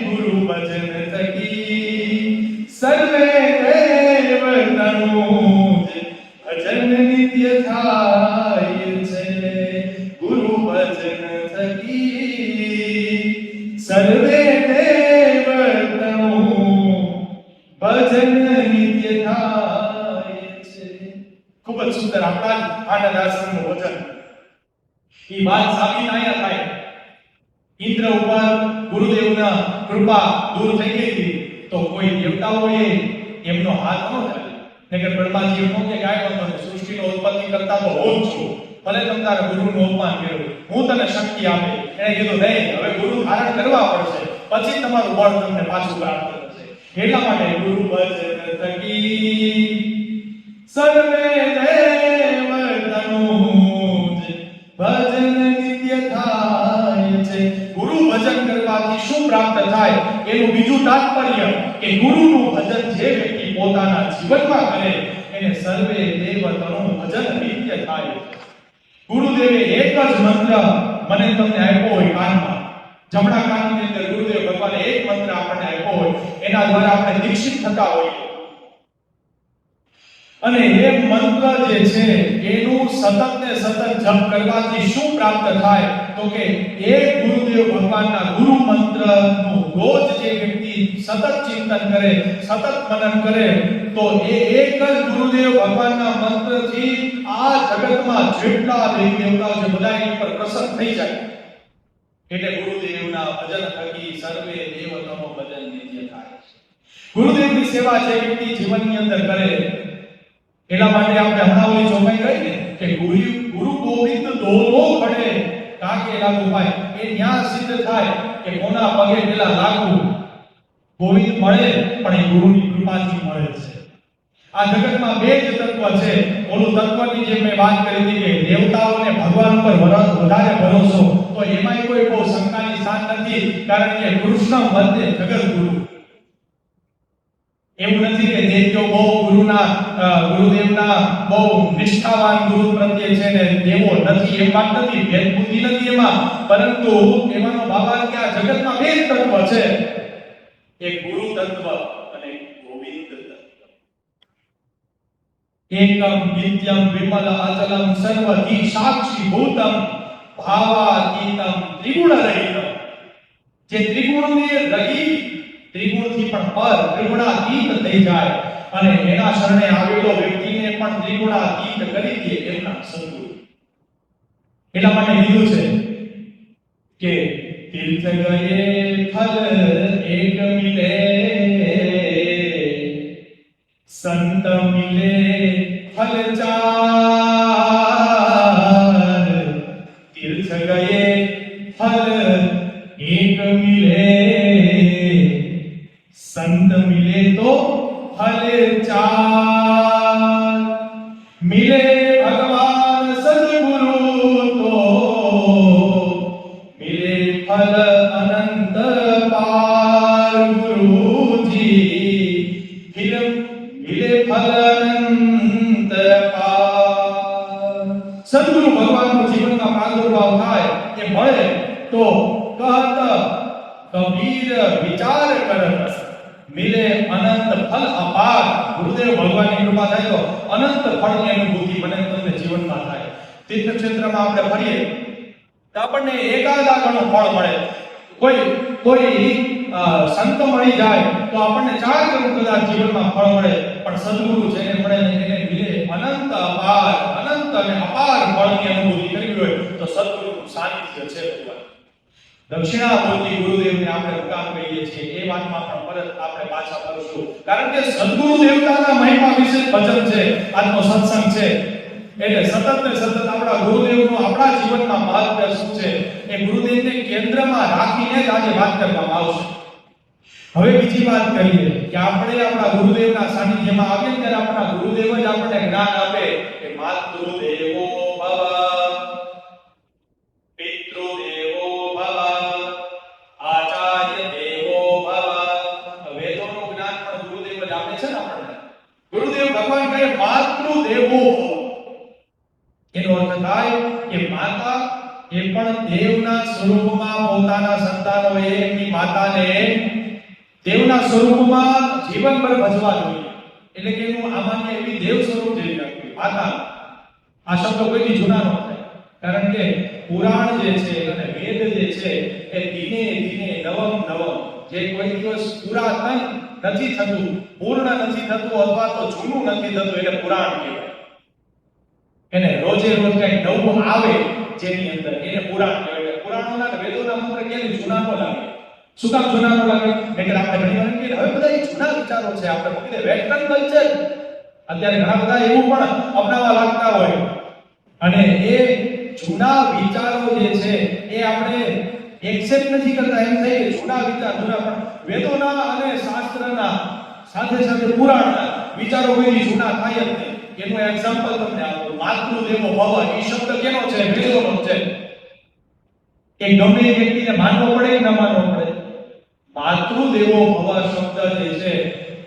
ગુરુ ભજન થકી સર્વે દેવતાનું ભજન નિત્ય થાય છે, ગુરુ ભજન થકી સર્વે દેવતાનું ભજન નિત્ય થાય છે. ખૂબ જ સુંદર આપણા આનંદ આશ્રમનું વચન. એ વાત સાબિત આયા થાય. ઇન્દ્ર ઉપર ગુરુદેવના કૃપા દૂર થઈ ગઈ હતી તો કોઈ દેવતાઓએ એમનો હાથ ન ચાલ્યો. નકર બ્રહ્માજી એમ કે કાંઈ વાંધો નહીં, સૃષ્ટિનો ઉત્પત્તિ કરતા તો હું જ છું, ભલે તમે તારા ગુરુનું અપમાન કર્યું, હું તને શક્તિ આપી. એને કીધું નહીં, હવે ગુરુ ધારણ કરવા પડશે, પછી તમારું બળ તમને પાછું પ્રાપ્ત થશે. એટલા માટે ગુરુ ભજન થકી સર્વે દેવતાનું ભજન નિત્ય થાય છે. ગુરુ ભજન કરવાથી શું પ્રાપ્ત થાય એનું બીજું તાત્પર્ય કે ગુરુનું ભજન જે વ્યક્તિ પોતાના જીવનમાં કરે એને સર્વે દેવતાનું ભજન નિત્ય થાય. ગુરુદેવે એક જ મંત્ર મને તમને આપ્યો હોય કાનમાં, જમણા કાનની અંદર ગુરુદેવ ભગવાને એક મંત્ર આપણને આપ્યો હોય, એના દ્વારા આપણે દીક્ષિત થતા હોઈએ. અને એ મંત્ર જે છે એનું સતત ને સતત જપ કરવાથી શું પ્રાપ્ત થાય તો કે એક ગુરુદેવ ભગવાનના ગુરુ મંત્રનું રોજ જે વ્યક્તિ સતત ચિંતન કરે, સતત મનન કરે તો એ એક જ ગુરુદેવ ભગવાનના મંત્રથી આ જગતમાં જેટલા દેવી દેવતાઓ છે બધા એની પર પ્રસન્ન થઈ જાય. એટલે ગુરુદેવના ભજન થકી સર્વે દેવતાઓનું ભજન નિત્ય થાય છે. ગુરુદેવની સેવા જે વ્યક્તિ જીવનની અંદર કરે એટલા માટે આપણે હમણાં ઓલી ચોપાઈ ગઈ ને કે ગુરુ ગોવિંદ દોરો ખડે કાકે લાગુ ભાઈ. એ ન્યા સિદ્ધ થાય કે કોના પગે પેલા લાગુ. ગોવિંદ મળે પણ એ ગુરુની કૃપાથી મળે છે. આ જગતમાં બે જ તત્વ છે. ઓલું તત્વની જે મેં વાત કરી હતી કે દેવતાઓને ભગવાન ઉપર વધારે ભરોસો, તો એમાંય કોઈ બહુ શંકાની સ્થાન નથી, કારણ કે કૃષ્ણ વંદે જગત ગુરુ. એવું નથી કે દેવજો બહુ ગુરુદેવના બહુ નિષ્ઠાવાન ગુરુ પ્રત્યે છે ને દેવો નથી, એમ વાત નથી, ભેદ બુદ્ધિ નથી એમાં, પરંતુ એમાંનો બાબા કે આ જગતમાં બે તત્વ છે, એક ગુરુ તત્વ અને ગોવિંદ તત્વ. એકમ નિત્યમ વિમલ અચલમ સર્વધિ સાક્ષી ભૂતમ ભાવાતીતમ ત્રિગુણ રહિતમ. જે ત્રિગુણને રહી, ત્રિગુણથી પણ પર, ત્રિગુણાતીત થઈ જાય અને એના શરણે આવેલો વ્યક્તિને પણ ત્રિગુણાતીત કરી દે એમના સદગુરુ. એટલા માટે કીધું છે કે તીર્થ ગયે ફલ એક મિલે, સંત મિલે ફલ ચાર. તીર્થ ગયે ફલ એક મિલે, संत मिले तो फल चार. मिले એ મળે તો કહત કબીર વિચાર કરત મિલે અનંત ફલ અપાર. ગુરુદેવ ભગવાનની કૃપા થાય તો અનંત ફળની અનુભૂતિ મને તમને જીવનમાં થાય. તીર્થક્ષેત્રમાં આપણે ફરીએ તો આપણને એકાદા ઘણું ફળ મળે. કોઈ સંત મળી જાય તો આપણને 4 ગણું કદાચ જીવનમાં ફળ મળે, પણ સદગુરુ જેને મળે એને મિલે અનંત અપાર, અનંત અને અપાર ફળની અનુભૂતિ કરવી હોય તો સદગુરુનું સાનિધ્ય છે ભગવાન. દક્ષિણામૂર્તિ ગુરુદેવને આપણે મુકામ કહીએ છીએ. એ વાતમાં પણ પરત આપણે પાછા ફરશું, કારણ કે સદગુરુ દેવતાના મહિમા વિશે ભજન છે, આજનો સત્સંગ છે. એટલે સતત ને સતત આપણા ગુરુદેવનું આપણા જીવનમાં મહત્વ શું છે એ ગુરુદેવને કેન્દ્રમાં રાખીને જ આજે વાત કરવામાં આવશે. હવે બીજી વાત કરીએ કે આપણે આપણા ગુરુદેવના સાનિધ્યમાં આવીએ ત્યારે આપણા ગુરુદેવ જ આપણને જ્ઞાન આપે કે માતૃદેવો ભવ, પિતૃદેવો ભવ, આચાર્ય દેવો ભવ. વેદોનું જ્ઞાન પણ ગુરુદેવ જ આપે છે ને આપણને. ગુરુદેવ ભગવાન કહે માતૃદેવો ભવ. એનો અર્થ થાય કે માતા એ પણ દેવના સ્વરૂપમાં પોતાના સંતાનોએ એમની માતાને દેવના સ્વરૂપમાં જીવનભર ભજવા જોઈએ. એટલે કે એનું આમાંને એવી દેવ સ્વરૂપ જેવી રાખવી માતા. આ શબ્દ કોઈથી જૂના ન થાય, કારણ કે પુરાણ જે છે અને વેદ જે છે એ દિને દિને નવમ નવમ, જે કોઈ દિવસ પુરાતન નથી થતું, પૂર્ણ નથી થતું અથવા તો જૂનું નથી થતું એને પુરાણ કહેવાય. એને રોજે રોજ કંઈક નવું આવે જેની અંદર એને પુરાણ કહેવાય. પુરાણોના અને વેદોના મંત્ર ક્યારેય જૂના ન લાગે. શું કામ જૂના ન લાગે? એટલે આપણે ઘણી વાર કહીએ હવે બધા એ જૂના વિચારો છે, આપણે મૂકીને વેસ્ટર્ન કલ્ચર અત્યારે ઘણા બધા એવું પણ અપનાવવા લાગતા હોય, અને એ જૂના વિચારો જે છે એ આપણે એક્સેપ્ટ નથી કરતા. એમ થાય કે જૂના વિચાર જૂના, પણ વેદોના અને શાસ્ત્રના સાથે સાથે પુરાણના વિચારો કોઈ જૂના થાય જ નહીં. એનું એક્ઝામ્પલ તમને આપું. માતૃદેવો ભવ એ શબ્દ કેનો છે? વેદોનો છે. એ ગમે એ વ્યક્તિને માનવો પડે કે ન માનવો પડે, માતૃદેવો ભવ શબ્દ જે છે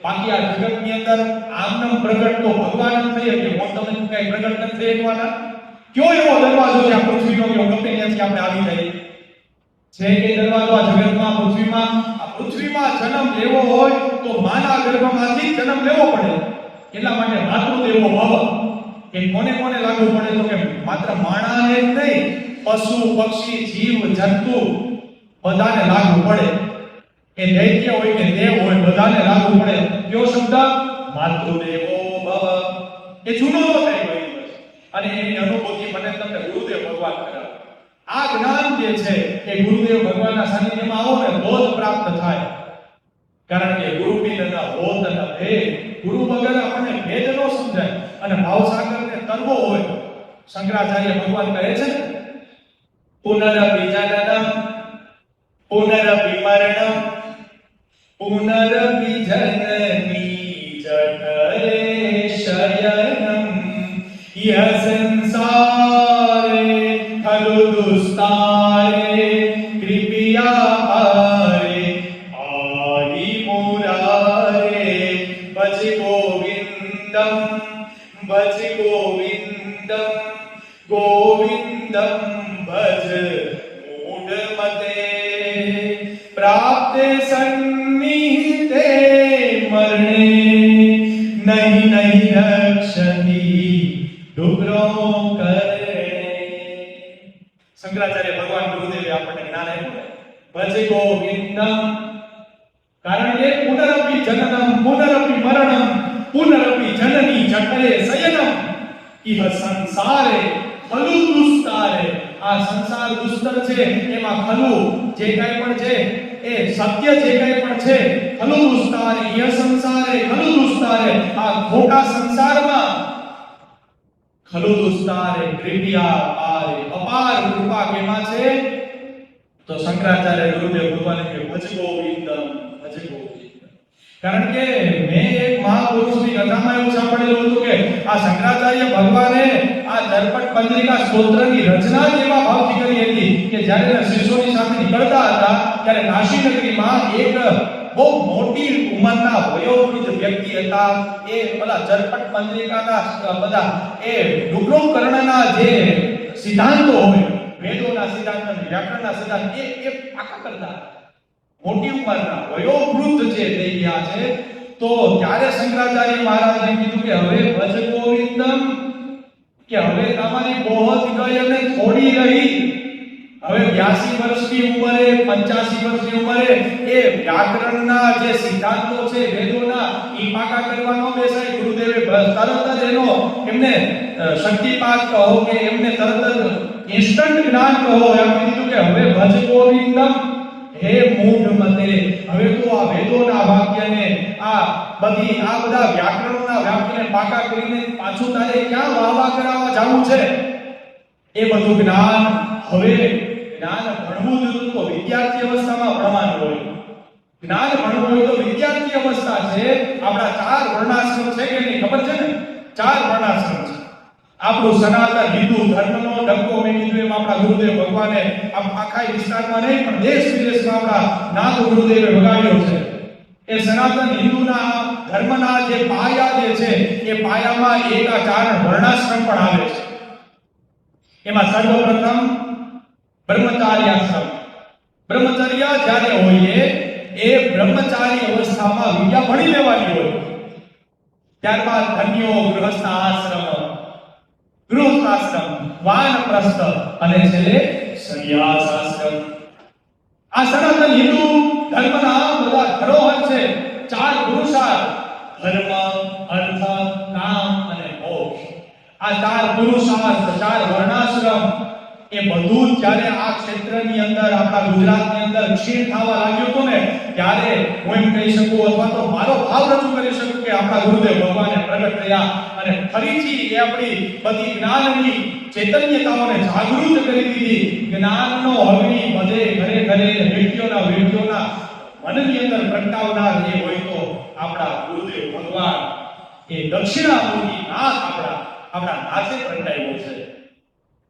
બાકી આ જગતની અંદર આમનામ પ્રગટ તો ભગવાન જ થઈ શકે. હું તમને કઈ પ્રગટ નથી થઈ શકવાના. કયો એવો દરવાજો છે આ પૃથ્વીનો કે ગમે ત્યાંથી આપણે આવી જઈએ? છે કે દરવાજો આ જગતમાં પૃથ્વીમાં જન્મ લેવો હોય તો માના ગર્ભમાંથી જન્મ લેવો પડે. એટલા માટે માતૃદેવો ભવ એ કોને કોને લાગુ પડે? તો કે માત્ર માણસને જ નહીં, પશુ પક્ષી જીવ જંતુ બધાને લાગુ પડે. એ દૈત્ય હોય કે દેવ હોય બધાને લાગુ પડે. કયો શબ્દ? માતૃદેવો ભવ. એ જૂનો ન થઈ ગયો અને એની અનુભૂતિ મને તમને ગુરુદેવ ભગવાન કરાવે. આ જ્ઞાન જે છે એ ગુરુદેવ ભગવાનના સાનિધ્યમાં આવો ને તો જ પ્રાપ્ત થાય. કારણ કે ગુરુ બિનના હોત ન ભેદ, ગુરુ વગર આપણને ભેદ ન સમજાય. અને ભાવસાગરને તરવો હોય, શંકરાચાર્ય ભગવાન કહે છે પુનરપી જનનમ પુનરપી મરણમ પુનરપી જનની જઠરે શયનમ યહ સંસારે ખલુ દુસ્તારે કૃપયા હરે આરી મુરારે ભજ ગોવિંદમ ભજ ગોવિંદમ ગોવિંદમ ભજ મૂઢમતે પ્રાપ્તે સન્નિહિતે મરણે નહીં નહીં રક્ષતિ ડુગરો કરે. શંકરાચાર્ય ભગવાન ગુરુદેવે આપણને જ્ઞાન આપ્યું. ભજ ગોવિંદમ, કારણ કે પુનરપી જનનમ પુનરપી મરણમ પુનરપી જનની જઠરે શયનમ ઇહ સંસારે ખલુ દુસ્તારે. આ સંસાર દુસ્તર છે, એમાં ખલુ જે કંઈ પણ છે એ સત્ય જે કંઈ પણ છે, ખલુ દુસ્તારે ઇહ સંસારે ખલુ દુસ્તારે. આ ખોટા સંસારમાં ખલુ દુસ્તારે કૃપયા પારે. અપાર કૃપા કેમાં છે? તો શંકરાચાર્ય ગુરુદેવ ભગવાને કે ભજ ગોવિંદમ ભજ ગોવિંદમ. કારણ કે મેં એક મહાપુરુષની કથામાં એવું સાંભળેલું હતું કે આ શંકરાચાર્ય ભગવાને આ દર્પણ પંજરિકા સ્તોત્રની રચના જ એવા ભાવથી કરી હતી કે જ્યારે એના શિષ્યોની સાથે નીકળતા હતા ત્યારે કાશી નગરીમાં એક બહુ મોટી ઉંમરના વયોવૃદ્ધ વ્યક્તિ હતા. એ પેલા દર્પણ પંજરિકાના બધા એ ડુગ્રોકર્ણના જે સિદ્ધાંતો હોય, વેદોના સિદ્ધાંત અને વ્યાકરણના સિદ્ધાંત એ પાકા કરતા મોટી ઉંમરના વયોવૃદ્ધ જે થઈ ગયા છે તો ત્યારે શંકરાચાર્ય મહારાજે કીધું કે હવે ભજ ગોવિંદમ, કે હવે તમારી બહોત ગઈ અને થોડી રહી. હવે 82 વર્ષની ઉંમરે 85 વર્ષની ઉંમરે એ વ્યાકરણના જે સિદ્ધાંતો છે વેદોના એ પાકા કરવાનો બેસાય. ગુરુદેવે તરત જ એમને શક્તિપાત કહો કે એમને તરત જ ઇન્સ્ટન્ટ જ્ઞાન કહો એમ કીધું કે હવે ભજ ગોવિંદમ હે મૂઢ મતે, હવે તો આ વેદોના વાક્યને આ બધા વ્યાકરણોના વાક્યને પાકા કરીને પાછું તારે ક્યાં વાવા કરાવવા જાવું છે? એ બધું જ્ઞાન હવે જ્ઞાન ભણવું જોઈએ તો વિદ્યાર્થી અવસ્થામાં ભણવાનું હોય. જ્ઞાન ભણવું હોય તો વિદ્યાર્થી અવસ્થા છે. આપણા 4 વર્ણાશ્રમ છે કે નહીં ખબર છે ને? 4 વર્ણાશ્રમ છે. આપણું સનાતન હિન્દુ ધર્મનો ડંકો મેં કીધું એમ આપણા ગુરુદેવ ભગવાને આખા વિસ્તારમાં નહીં પણ દેશ વિદેશમાં આપણા નાથ ગુરુદેવે વગાડ્યો છે. એ સનાતન હિન્દુના ધર્મના જે પાયા જે છે એ પાયામાં એક આ 4 વર્ણાશ્રમ પણ આવે છે. એમાં સર્વપ્રથમ બ્રહ્મચાર્યાશ્રમ. બ્રહ્મચર્ય જ્યારે હોઈએ એ બ્રહ્મચારી અવસ્થામાં વિદ્યા ભણી લેવાની હોય. ત્યારબાદ ધન્યો ગૃહસ્થ આશ્રમ, ગૃહસ્થાશ્રમ, વાનપ્રસ્થ અને છેલ્લે સંન્યાસ આશ્રમ. આ સનાતન હિન્દુ ધર્મના બધા ધરોહર છે. 4 પુરુષાર્થ ધર્મ, અર્થ, કામ અને મોક્ષ. આ 4 પુરુષાર્થ, 4 વર્ણાશ્રમ એ બધું જ્યારે આ ક્ષેત્રની અંદર આપણા ગુજરાતની અંદર ક્ષીણ થવા લાગ્યું હતું ને ત્યારે હું એમ કહી શકું અથવા તો મારો ભાવ રજૂ કરી શકું કે આપણા ગુરુદેવ ભગવાને પ્રગટ થયા અને ફરીથી એ આપણી બધી જ્ઞાનની ચૈતન્યતાઓને જાગૃત કરી દીધી. જ્ઞાનનો અગ્નિ બધે ઘરે ઘરે વ્યક્તિઓના મનની અંદર પ્રગટાવનાર એ હોય તો આપણા ગુરુદેવ ભગવાન એ દક્ષિણામૂર્તિ નાથ આપણા નાથે પ્રગટાવ્યો છે.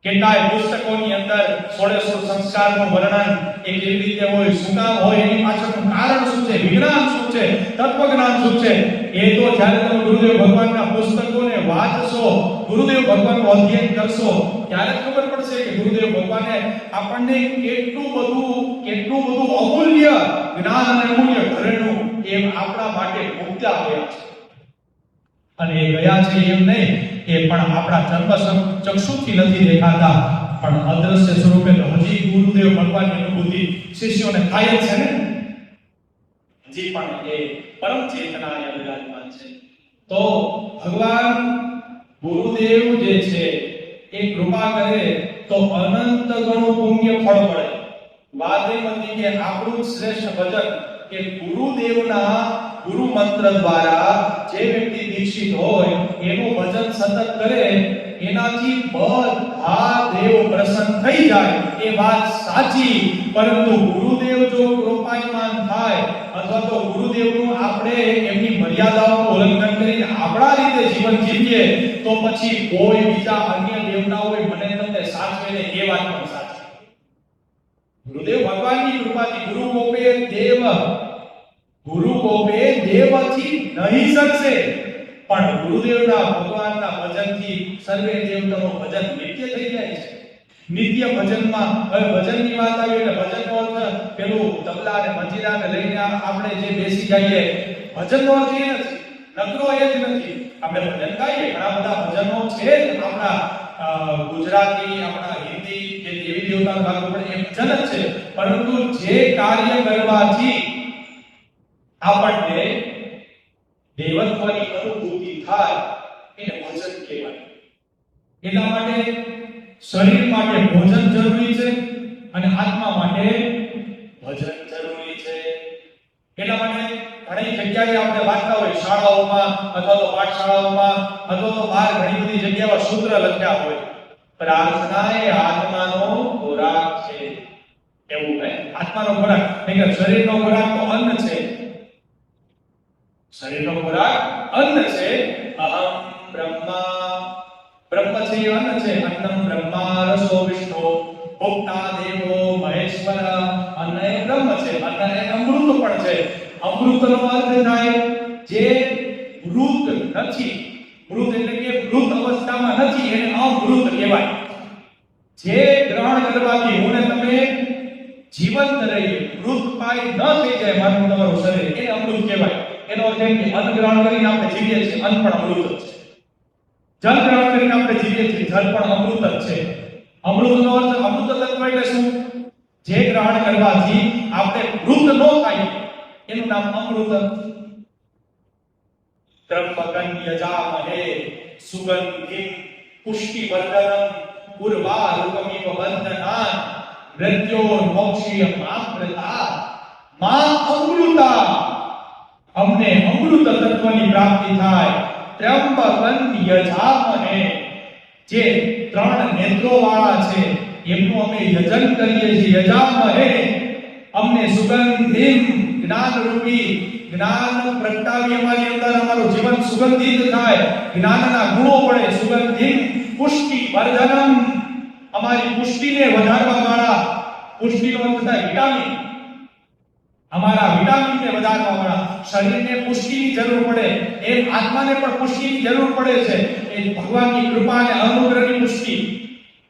કેટલાય પુસ્તકોની અંદર 16 સંસ્કારનું વર્ણન એ કેવી રીતે હોય, શું કામ હોય, એની પાછળનું કારણ શું છે, વિજ્ઞાન શું છે, તત્વજ્ઞાન શું છે, એ તો જ્યારે તમે ગુરુદેવ ભગવાનના પુસ્તકોને વાંચશો, ગુરુદેવ ભગવાનનું અધ્યયન કરશો ત્યારે ખબર પડશે કે ગુરુદેવ ભગવાને આપણને કેટલું બધું અમૂલ્ય જ્ઞાન અને અમૂલ્ય ઘરેણું એ આપણા માટે મૂક્યા ગયા છે. અને એ ગયા છે એમ નહીં, એ પણ આપણા ચક્ષુથી નથી દેખાતા પણ અદ્રશ્ય સ્વરૂપે તો હજી ગુરુદેવ ભગવાનની અનુભૂતિ શિષ્યોને થાય જ છે ને. હજી પણ એ પરમ ચેતનાએ વિરાજમાન છે. તો ભગવાન ગુરુદેવ જે છે એ કૃપા કરે તો અનંત ગણું પુણ્ય ફળ મળે. વાત એમ હતી કે આપણું શ્રેષ્ઠ ભજન કે ગુરુદેવના ગુરુ મંત્ર દ્વારા જે વ્યક્તિ દીક્ષિત હોય એનું ભજન સતત કરે એનાથી બધા દેવ પ્રસન્ન થઈ જાય એ વાત સાચી. પરંતુ ગુરુદેવ જો કૃપાયમાન થાય અથવા તો ગુરુદેવનું આપણે એમની મર્યાદાઓનું ઉલ્લંઘન કરીને આપણા રીતે જીવન જીવીએ તો પછી કોઈ બીજા અન્ય દેવતાઓએ મને તમને સાચવે ને એ વાત પણ સાચી. ગુરુદેવ ભગવાનની કૃપાથી ગુરુ કોપે દેવથી નહીં શકશે પણ ગુરુદેવના ભગવાનના ભજનથી સર્વે દેવતાનું ભજન નિત્ય થઈ જાય છે. નિત્ય ભજનમાં હવે ભજનની વાત આવી એટલે ભજનનો અર્થ પેલું તબલા અને મંજીરાને લઈને આપણે જે બેસી જઈએ ભજનનો અર્થ એ નથી, નકરો એ જ નથી. આપણે ભજન ગાઈએ, ઘણા બધા ભજનો છે આપણા ગુજરાતી, આપણા હિન્દી જે દેવી દેવતાના ભાગો પડે એ ભજન જ છે. પરંતુ જે કાર્ય કરવાથી આપણને દેવત્વની અનુભૂતિ થાય એને ભજન કહેવાય. એટલા માટે શરીર માટે ભોજન જરૂરી છે અને આત્મા માટે ભજન જરૂરી છે. એટલા માટે ઘણી જગ્યાએ આપણે વાંચતા હોય શાળાઓમાં અથવા તો પાઠશાળાઓમાં અથવા તો બહાર ઘણી બધી જગ્યાઓ સૂત્ર લખ્યા હોય પ્રાર્થના એ આત્માનો ખોરાક છે એવું કહે. આત્માનો ખોરાક એટલે શરીરનો ખોરાક તો અન્ન છે, શરીરનો ખોરાક અન્ન છે. અહમ બ્રહ્મા, બ્રહ્મ છે એ અન્ન છે. અન્નમ બ્રહ્મા રસો વિષ્ણુ ભોક્તા દેવો મહેશ્વર. અન્ન એ બ્રહ્મ છે, અન્ન એ અમૃત પણ છે. અમૃતનો અર્થ થાય જે મૃત નથી, મૃત એટલે કે મૃત અવસ્થામાં નથી એને અમૃત કહેવાય. જે ગ્રહણ કરવાથી હું ને જીવંત રહીએ, મૃતપાય ન થઈ જાય મારું તમારું શરીર, એને અમૃત કહેવાય. એનો અર્થ એમ કે અન્ન ગ્રહણ કરીને આપણે જીવીએ છીએ, અન્ન પણ અમૃત જ છે. જલ ગ્રહણ કરીને આપણે જીવીએ છીએ, જલ પણ અમૃત જ છે. અમૃતનો અર્થ, અમૃત તત્વ એટલે શું? જે ગ્રહણ કરવાથી આપણે મૃત ન થાય એનું નામ અમૃત. ત્રંબકં યજામહે સુગંધિં પુષ્ટિવર્ધનમ ઉર્વારુકમિવ બંધનાન મૃત્યોર્મોક્ષીયમામૃતા મા અમૃતા. અમને અમૃત તત્વની પ્રાપ્તિ થાય. ત્રંબકં યજામહે, જે ત્રણ નેત્રો વાળા છે એમનું અમે યજન કરીએ છીએ. યજામહે, અમને સુગંધિમ, જ્ઞાન રૂપી જ્ઞાન પ્રગટાવી અમારી અંદર અમારું જીવન સુગંધિત થાય, જ્ઞાનના ગુણો વડે. સુગંધિમ પુષ્ટિ વર્ધનમ, અમારી પુષ્ટિને વધારવા વાળા. પુષ્ટિનો અર્થ થાય વિટામિન. અમારા વિટામિનને વધારવા વાળા. શરીરને પુષ્ટિની જરૂર પડે એમ આત્માને પણ પુષ્ટિની જરૂર પડે છે. એ ભગવાનની કૃપા અને અનુગ્રહની પુષ્ટિ.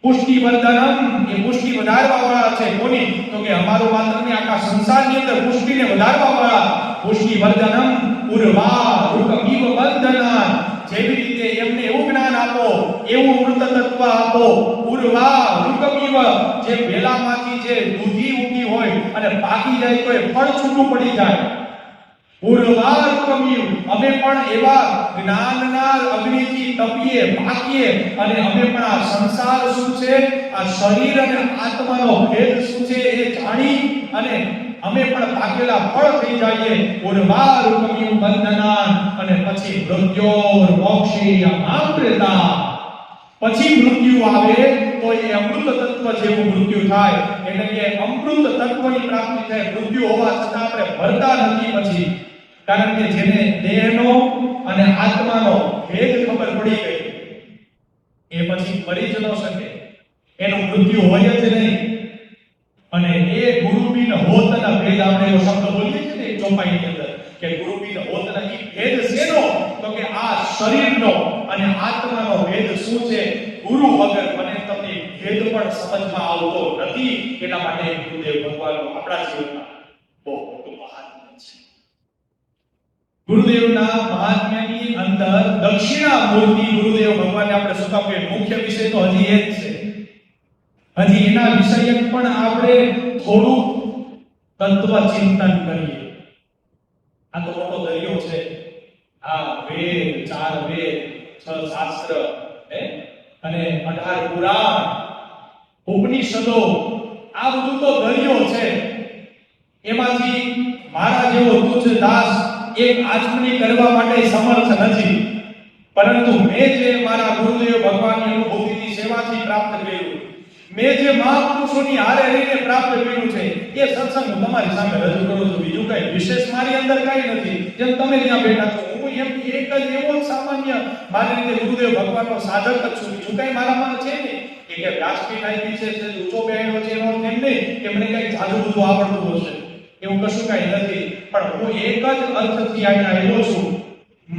પુષ્ટિ વર્ધનમ, એ પુષ્ટિ વધારવા વાળા છે. કોની? તો કે અમારો માત્ર ને આખા સંસારની અંદર પુષ્ટિને વધારવા વાળા. પુષ્ટિ વર્ધનમ ઉર્વારુકમિવ બંધનાન, જેવી રીતે એમને એવું જ્ઞાન આપો, એવું અમૃત તત્વ આપો. ઉર્વારુકમિવ, જે વેલામાંથી જે દૂધી ઉગી હોય અને પાકી જાય તો એ ફળ છૂટું પડી જાય. ઉર્વારુકમિવ, અમે પણ એવા જ્ઞાનના અગ્નિથી તપીએ, પાકીએ અને અમે પણ આ સંસાર શું છે, આ શરીર અને આત્માનો ભેદ શું છે એ જાણી અને અમે પણ પાકેલા ફળ થઈ જઈએ. ઉર્વારુકમિવ બંધનાન, અને પછી મૃત્યોર્મોક્ષીયમામૃતા, પછી મૃત્યુ આવે તો એ અમૃત તત્વ જેવું મૃત્યુ થાય. એટલે કે અમૃત તત્વની પ્રાપ્તિ થાય. મૃત્યુ હોવા છતાં આપણે ભરતા નથી પછી, કારણ કે જેને દેહનો અને આત્માનો ભેદ ખબર પડી ગઈ એ પછી મરી જ ન શકે, એનું મૃત્યુ હોય જ નહીં. અને એ ગુરુબિન હોતના ભેદ, આપણે એવો શબ્દ બોલીએ છીએ ને ચોપાઈની અંદર કે ગુરુબિન હોતના, એ ભેદ શેનો? તો કે આ શરીરનો અને આત્માનો ભેદ શું છે. ગુરુ વગર મને તમને ભેદ પણ સમજમાં આવતો નથી. એટલા માટે ગુરુદેવ ભગવાનનો આપણા જીવનમાં બહુ મોટું મહાત્મ્ય છે. ગુરુદેવના મહાત્મ્યની અંદર દક્ષિણામૂર્તિ ગુરુદેવ ભગવાનને આપણે શું કામ કહીએ? મુખ્ય વિષય તો હજી એ જ છે. હજી એના વિષય પણ આપણે થોડું તત્વ ચિંતન કરીએ. આ તો મોટો દરિયો છે. આ વેદ, 4 વેદ, 6 શાસ્ત્ર, અને 18 પુરાણ, ઉપનિષદો, આ બધું તો દરિયો છે. એમાંથી મારા જેવો તુચ્છ દાસ એક આચમણી કરવા માટે સમર્થ નથી, પરંતુ મેં જે મારા ગુરુદેવ ભગવાનની અનુભૂતિની સેવાથી પ્રાપ્ત કર્યું, મેં જે મહાપુરુષોની હારે રહીને પ્રાપ્ત કર્યું છે, એ સત્સંગ હું તમારી સામે રજૂ કરું છું. બીજું કઈ વિશેષ મારી અંદર કઈ નથી. જેમ તમે ત્યાં બેઠા છો, હું એમ એક જ એવો સામાન્ય મારી રીતે ગુરુદેવ ભગવાનનો સાધક જ છું. બીજું કઈ મારામાં છે નહીં. કે વ્યાસપીઠ આવી છે, ઊંચો બેઠો છે, એનો એમ નહીં કે મને કઈ જાદુ બધું આવડતું હશે, એવું કશું કઈ નથી. પણ હું એક જ અર્થથી અહીંયા આવ્યો છું.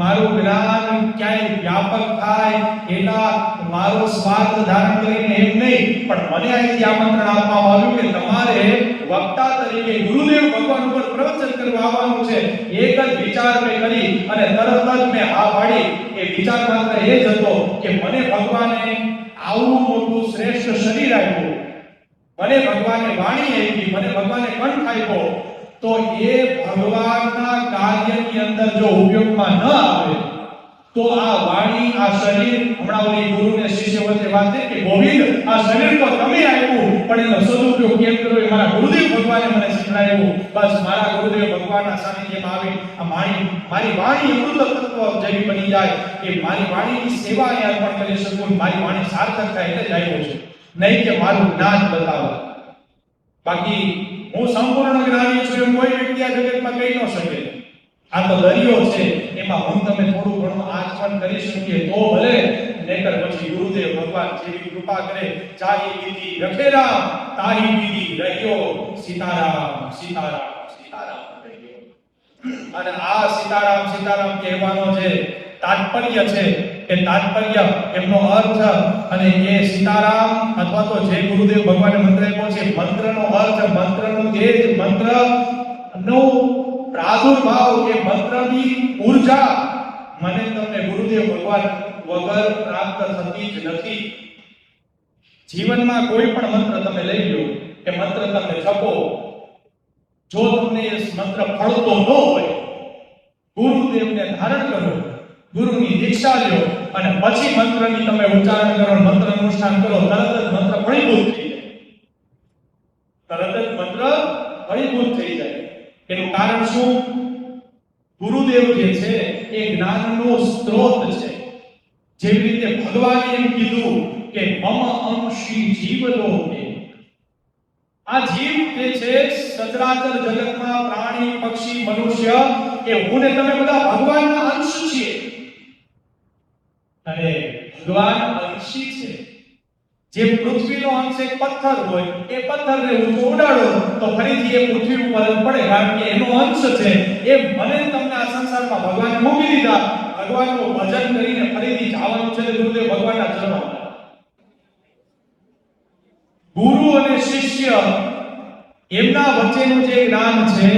મારું જ્ઞાન ક્યાંય વ્યાપક થાય એના મારો સ્વાર્થ ધારણ કરીને એમ નહીં, પણ મને અહીંથી આમંત્રણ આપવામાં આવ્યું કે તમારે વક્તા તરીકે ગુરુદેવ ભગવાન ઉપર પ્રવચન કરવા આવવાનું છે. એક જ વિચાર મેં કરી અને તરત જ મેં હા પાડી. એ વિચાર માત્ર એ જ હતો કે મને ભગવાને આવું મોટું શ્રેષ્ઠ શરીર આપ્યું, મને ભગવાને વાણી આપી, મને ભગવાને કંઠ આપ્યો, તો એ ભગવાનના કાર્યની અંદર જો ઉપયોગમાં ન આવે તો આ વાણી, આ શરીર, હમણાં ઓલી ગુરુને શિષ્ય વચ્ચે વાત થઈ કે ગોવિંદ, આ શરીર તો તમે આપ્યું, પણ એનો સદુપયોગ કેમ કર્યો એ મારા ગુરુદેવ ભગવાને મને શીખવાડ્યું. બસ મારા ગુરુદેવ ભગવાનના સાનિધ્યમાં આવી આ મારી વાણી અમૃત તત્વ જેવી બની જાય, કે મારી વાણીની સેવાને અર્પણ કરી શકું, મારી વાણી સાર્થક થાય એટલે જ આવ્યો છે, નહીં કે મારું જ્ઞાન બતાવો. બાકી હું સંપૂર્ણ જ્ઞાની છું એમ કોઈ વ્યક્તિ આ જગતમાં કહી ન શકે. આ તો દરિયો છે, એમાં હું તમે થોડું ઘણું આચમન કરી શકીએ તો ભલે, નહીતર પછી ગુરુદેવ ભગવાન જેવી કૃપા કરે. ચાહી વિધિ રખેરા, તાહી વિધિ રહ્યો, સીતારામ સીતારામ સીતારામ રહ્યો. અને આ સીતારામ સીતારામ કહેવાનો છે તાત્પર્ય છે એ તાત્પર્ય એમનો અર્થ અને એ સીતારામ અથવા તો જે ગુરુદેવ ભગવાને મંત્ર આપ્યો છે મંત્રનો અર્થ મંત્રનું તેજ મંત્રનો પ્રાદુર્ભાવ એ મંત્રની ઊર્જા મને તમને ગુરુદેવ ભગવાન વગર પ્રાપ્ત થતી જ નથી. જીવનમાં કોઈ પણ મંત્ર તમે લઈ લો એ મંત્ર તમે જપો, જો તમને એ મંત્ર ફળતો ન હોય, ગુરુદેવને ધારણ કરો, ગુરુની દીક્ષા લો અને પછી મંત્રની તમે ઉચ્ચારણ કરો, મંત્ર અનુષ્ઠાન કરો, તરત જ મંત્ર ફળીભૂત થઈ જાય. તરત જ મંત્ર ફળીભૂત થઈ જાય. એનું કારણ શું? ગુરુદેવ જે છે એ જ્ઞાનનો સ્ત્રોત છે. જેવી રીતે ભગવાને એમ કીધું કે મમ અંશી જીવલોકે, આ જીવ જે છે સચરાચર જગતમાં પ્રાણી પક્ષી મનુષ્ય એ હું ને તમે બધા ભગવાનના અંશ છીએ. અને ભગવાન અંશી છે. જે પૃથ્વીનો અંશ એક પથ્થર હોય, એ પથ્થરને ઊંચો ઉડાડો તો ફરીથી એ પૃથ્વી ઉપર જ પડે, કારણ કે એનો અંશ છે. એ મને તમને આ સંસારમાં ભગવાન મૂકી દીધા, ભગવાનનું ભજન કરીને ફરીથી જવાનું છે ગુરુદેવ ભગવાનના ચરણોમાં. ગુરુ અને શિષ્ય એમના વચ્ચેનું જે જ્ઞાન છે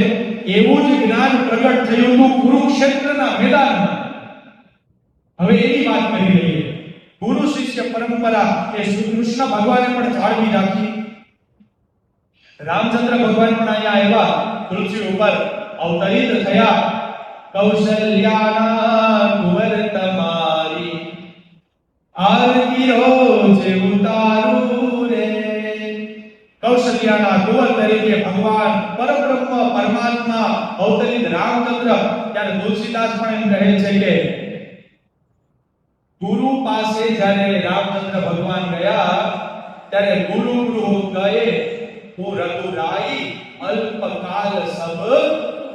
એવું જ જ્ઞાન પ્રગટ થયું હતું કુરુક્ષેત્રના મેદાનમાં. હવે એની વાત કરી લઈએ. ગુરુ શિષ્ય પરંપરા એ શ્રી કૃષ્ણ ભગવાને પણ જાળવી રાખી. રામચંદ્ર ભગવાન પણ અહીંયા આવ્યા, પૃથ્વી ઉપર અવતરિત થયા. કૌશલ્યાના કુંવર તમારી આરતી રોજ ઉતારું રે. કૌશલ્યાના કુંવર તરીકે ભગવાન પરબ્રહ્મ પરમાત્મા અવતરિત રામચંદ્ર. ત્યારે તુલસીદાસ પણ એમ કહે છે કે ગુરુ પાસે જ્યારે રામચંદ્ર ભગવાન ગયા ત્યારે ગુરુ ગૃહ ગયે હું રઘુરાઈ અલ્પકાલ સબ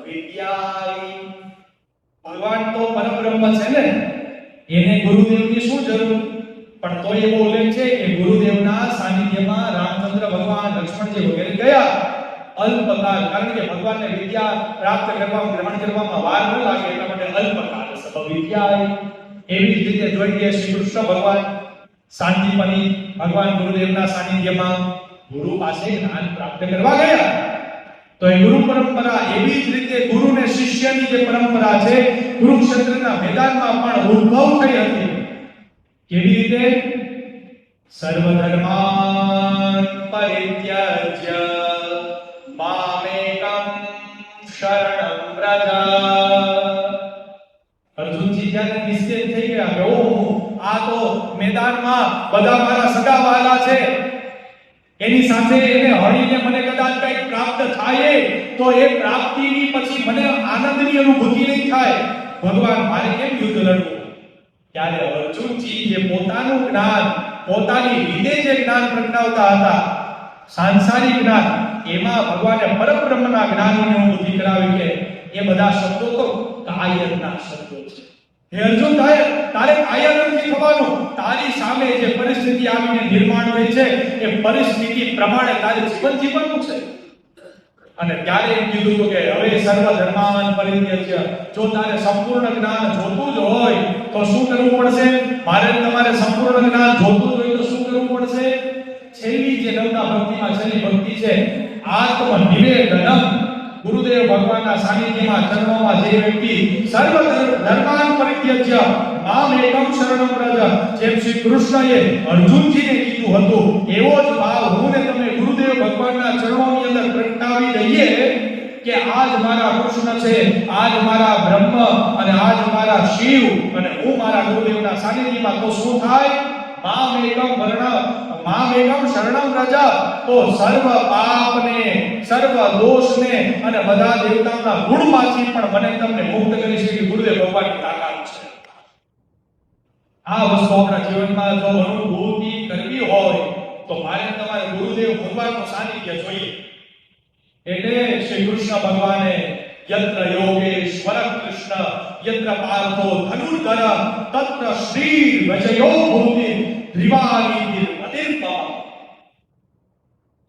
વિદ્યાઈ. ભગવાન તો પરબ્રહ્મ છે ને, એને ગુરુદેવની શું જરૂર? પણ તો એ બોલે છે કે ગુરુદેવના સાનિધ્યમાં રામચંદ્ર ભગવાન લક્ષ્મણજી વગેરે ગયા અલ્પકાલ, કારણ કે ભગવાનને વિદ્યા પ્રાપ્ત કરવામાં ગ્રહણ કરવામાં વાર ન લાગે એટલા માટે અલ્પકાલ સબ વિદ્યાય. એવી જ રીતે જોઈએ શ્રી કૃષ્ણ ભગવાન શાંતિપની ભગવાન ગુરુદેવના સાનિધ્યમાં ગુરુ પાસે જ્ઞાન પ્રાપ્ત કરવા ગયા. તો એ ગુરુ પરંપરા એવી જ રીતે ગુરુ ને શિષ્યની જે પરંપરા છે કુરુક્ષેત્રના મેદાનમાં પણ ઉદ્ભવ થઈ હતી. કેવી રીતે? સર્વધર્માન પરિત્યજ્ય મામેકમ શરણં વ્રજ. અર્જુનજી જ્યારે નિશ્ચિત થઈ ગયા કે આ તો મેદાનમાં બધા મારા સગા વહાલા છે, એની સાથે એને હળીને મને કદાચ કંઈક પ્રાપ્ત થાય તો એ પ્રાપ્તિની પછી મને આનંદની અનુભૂતિ નહીં થાય, ભગવાન મારે કેમ યુદ્ધ લડવું? ત્યારે અર્જુનજી જે પોતાનું જ્ઞાન પોતાની રીતે જે જ્ઞાન પ્રગટાવતા હતા સાંસારિક જ્ઞાન, એમાં ભગવાને પરબ્રહ્મના જ્ઞાનની અનુભૂતિ કરાવી કે એ બધા શબ્દો તો કાયરના શબ્દો છે. હે અર્જુન, તારે કાયર નથી થવાનું. તારી સામે જે પરિસ્થિતિ આવીને નિર્માણ થઈ છે એ પરિસ્થિતિ પ્રમાણે તારે જીવન જીવવાનું છે. અને ત્યારે એમ કીધું કે હવે સર્વ ધર્માન પરિત્યજ્ય, જો તારે સંપૂર્ણ જ્ઞાન જોતું જ હોય તો શું કરવું પડશે? મારે તમારે સંપૂર્ણ જ્ઞાન જોતું જ હોય તો શું કરવું પડશે? છેલ્લી જે નવના ભક્તિમાં છેલ્લી ભક્તિ છે આત્મનિવેદનમ. ગુરુદેવ ભગવાનના સાનિધ્યમાં ચરણોમાં જે વ્યક્તિ સર્વ ધર્માન પરિત્યજ્ય મામ એકમ શરણમ વ્રજ, જેમ શ્રી કૃષ્ણએ અર્જુનજીને કીધું હતું એવો જ ભાવ હું ને તમે ગુરુદેવ ભગવાનના ચરણોની અંદર પ્રગટાવી દઈએ કે આજ મારા કૃષ્ણ છે, આજ મારા બ્રહ્મ અને આજ મારા શિવ અને હું મારા ગુરુદેવના સાનિધ્યમાં, તો શું થાય? મામ એકમ શરણમ વ્રજ. તો સર્વ પાપને સર્વ દોષને અને બધા દેવતાઓના ગુણમાંથી પણ મને તમને મુક્ત કરી શકે ગુરુદેવ ભગવાનની તાકાત છે. આ વસ્તુ આપણા જીવનમાં જો અનુભૂતિ કરવી હોય તો મારે તમારે ગુરુદેવ ભગવાનનું સાનિધ્ય જોઈએ. એટલે શ્રી કૃષ્ણ ભગવાને યત્ર યોગેશ્વર કૃષ્ણ યત્ર પાર્થો ધનુર્ધર તત્ર શ્રી વજયો ભૂતિ ધ્રિવાની અતિર્પા.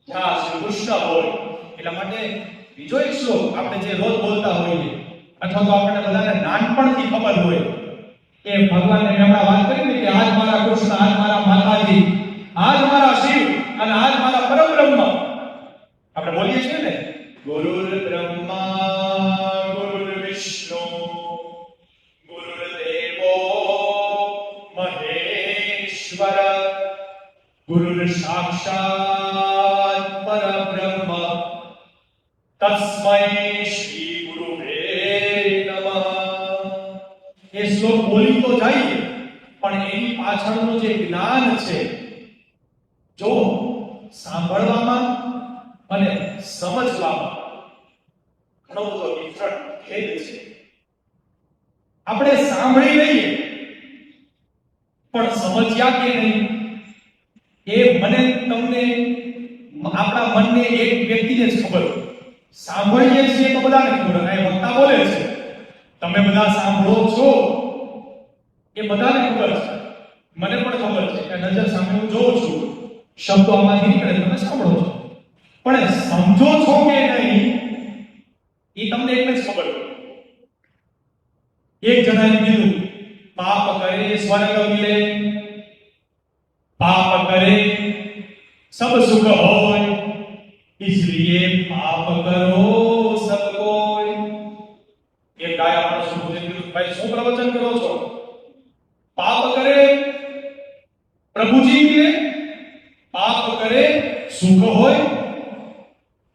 જ્યાં શ્રી કૃષ્ણ હોય. એટલા માટે બીજો એક શ્લોક આપણે જે રોજ બોલતા હોઈએ અથવા તો આપણે બધાને નાનપણથી ખબર હોય એ ભગવાનને મેં હમણાં વાત કરી ને કે આજ મારા કૃષ્ણ, આજ મારા માતાજી, આજ મારા શિવ અને આજ મારા પરબ્રહ્મ. આપણે બોલીએ છીએ ને, ગુરુર બ્રહ્મા ગુરુર વિષ્ણુ ગુરુર્દેવો મહેશ્વર ગુરુર સાક્ષાત પરબ્રહ્મ તસ્મૈ શ્રી ગુરુવે નમઃ. એ શ્લોક બોલી તો જઈએ, પણ એની પાછળનું જે જ્ઞાન છે, જો સાંભળવામાં અને સમજવામાં ઘણો બધો ડિફરન્ટ ભેદ છે. આપણે સાંભળી લઈએ પણ સમજ્યા કે નહીં, એ મને તમને આપણા મનને એક વ્યક્તિને જ ખબર હોય. સાંભળીએ છીએ તો બધાને ખબર હોય. એ વક્તા બોલે છે, તમે બધા સાંભળો છો, એ બધાને ખબર છે. મને પણ ખબર છે કે નજર સામે હું જોઉં છું, શબ્દો આમાંથી નીકળે, તમે સાંભળો છો, પણ સમજો છો કે નહીં એ તમને એકને જ ખબર હોય. એક જણાએ કીધું, પાપ કરે સ્વર્ગ મિલે, પાપ કરે सब सुख होय, इसलिए पाप करो सब कोई. एक गाया माणस બોલે કે ભાઈ શું પ્રવચન કરો છો? પાપ કરે પ્રભુજી મિલે, પાપ કરે સુખ હોય,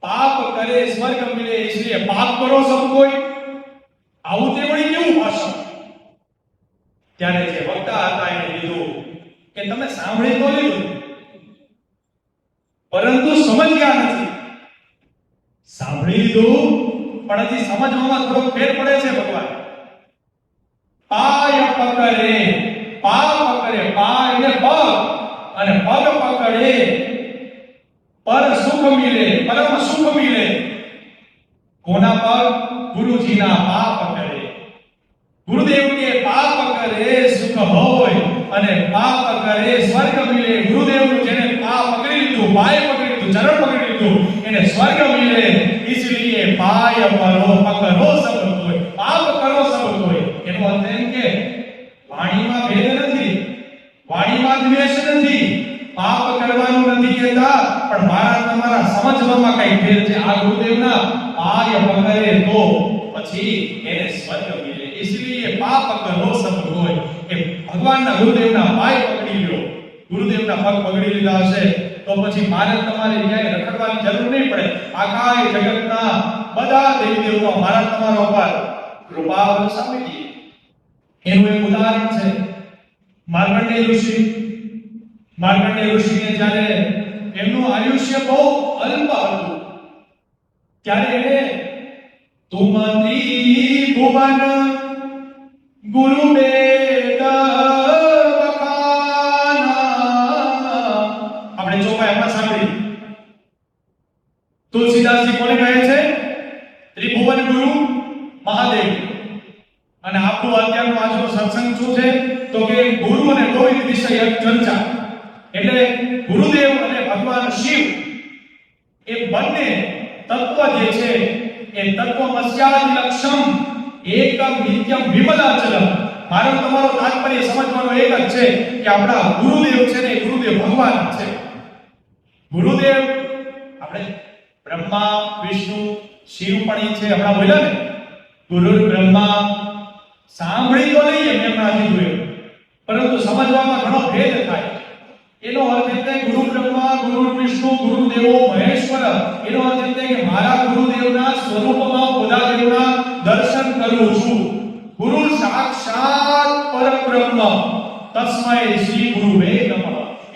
પાપ કરે સ્વર્ગ મિલે, इसलिए पाप करो सब कोई. આવું તે વળી કેવું ભાષણ? ત્યારે જે વક્તા હતા એને કીધું કે તમે સાંભળી તો લીધું, પરંતુ સમજ્યા નથી. સાંભળી લીધું પણ હજી સમજવામાં થોડો ફેર પડે છે. ભગવાન પાય પકડે, પા પકડે, પા એટલે પગ, અને પગ પકડે પર સુખ મિલે, પરમ સુખ મિલે. કોના પગ? ગુરુજીના પા પકડે. ગુરુદેવ કે પા પકડે સુખ હોય અને પા પકડે સ્વર્ગ મિલે. ગુરુદેવનું જેને પા પકડી લીધું, પાય પકડી લીધું, ચરણ પકડી લીધું, એને સ્વર્ગ મિલે. इसलिए पाय परो पकड़ो सब कोई, पाप करो सब कोई. એનો અર્થ એમ કે વાણીમાં ભેદ નથી, વાણીમાં દ્વેષ નથી, પાપ કરવાનું નથી કહેતા, પણ મારા તમારા સમજવામાં કઈ ફેર છે. આ ગુરુદેવના પાય પકડે તો પછી એને સ્વર્ગ મિલે. इसलिए पाप करो सब कोई. એ ભગવાનના ગુરુદેવના પાય પકડી લ્યો, ગુરુદેવના પગ પકડી લીધા હશે તો પછી મારે તમારે ક્યાંય રખડવાની જરૂર નહીં પડે. આખા જગતના બધા દેવી દેવતા મારા તમારા ઉપર કૃપા વરસાવી દે. એનું એક ઉદાહરણ છે માર્કંડેય ઋષિ. માર્કંડેય ઋષિને જ્યારે એમનું આયુષ્ય બહુ અલ્પ હતું, ત્યારે એને તુમતી ભુવન ગુરુ વેદ આપણે ચોપાઈ હમણાં સાંભળી. તુલસીદાસજી કોને કહે છે? ત્રિભુવન ગુરુ મહાદેવ. અને આપણું અત્યારનું આજનો સત્સંગ શું છે? તો કે ગુરુ અને ગોવિંદ વિષયક ચર્ચા. એટલે ગુરુદેવ અને ભગવાન શિવ એ બંને તત્વ જે છે એ તત્વમસ્યાદિ લક્ષમ એકમ નિત્યમ વિમલાચલમ. મારો તમારો તાત્પર્ય સમજવાનો એક જ છે કે આપણા ગુરુદેવ છે ને ગુરુદેવ ભગવાન છે. ગુરુદેવ આપણે બ્રહ્મા વિષ્ણુ શિવ પણ છે. હમણાં બોલ્યા ને ગુરુર બ્રહ્મા. સાંભળી તો લઈએ મેં હમણાં કીધું, પરંતુ સમજવામાં ઘણો ભેદ થાય. એનો અર્થ એટલે ગુરુ બ્રહ્મા ગુરુ વિષ્ણુ ગુરુદેવો મહેશ્વર. એનો અર્થ એટલે કે મારા ગુરુદેવના સ્વરૂપમાં બધા દેવના દર્શન કરું છું. ગુરુ સાક્ષાત પરબ્રહ્મ તસ્મૈ શ્રી ગુરુવે નમઃ.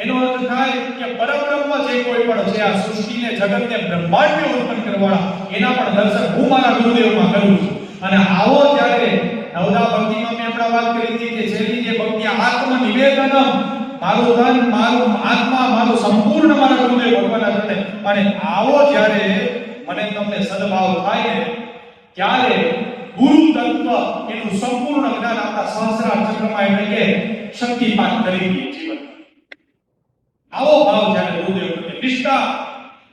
એનો અર્થ થાય કે પરબ્રહ્મ જે કોઈ પણ છે, આ સૃષ્ટિને જગતને બ્રહ્માંડને ઉત્પન્ન કરવાના, એના પણ દર્શન હું મારા ગુરુદેવમાં કરું છું. અને આવો ત્યારે નવદા ભક્તિમાં મેં હમણાં વાત કરી હતી કે છેલ્લી જે ભક્તિ આત્મ નિવેદનમ, મારું ધન, મારું આત્મા, મારું સંપૂર્ણ મારા ગુરુદેવ ભગવાનના ચરણે. અને આવો જ્યારે મને તમને સદભાવ થાય ને, ત્યારે ગુરુ તત્વ એનું સંપૂર્ણ જ્ઞાન આપણા સહસ્રાર ચક્રમાં એટલે કે શક્તિપાત કરી દે જીવન. આવો ભાવ જ્યારે ગુરુદેવ પ્રત્યે નિષ્ઠા,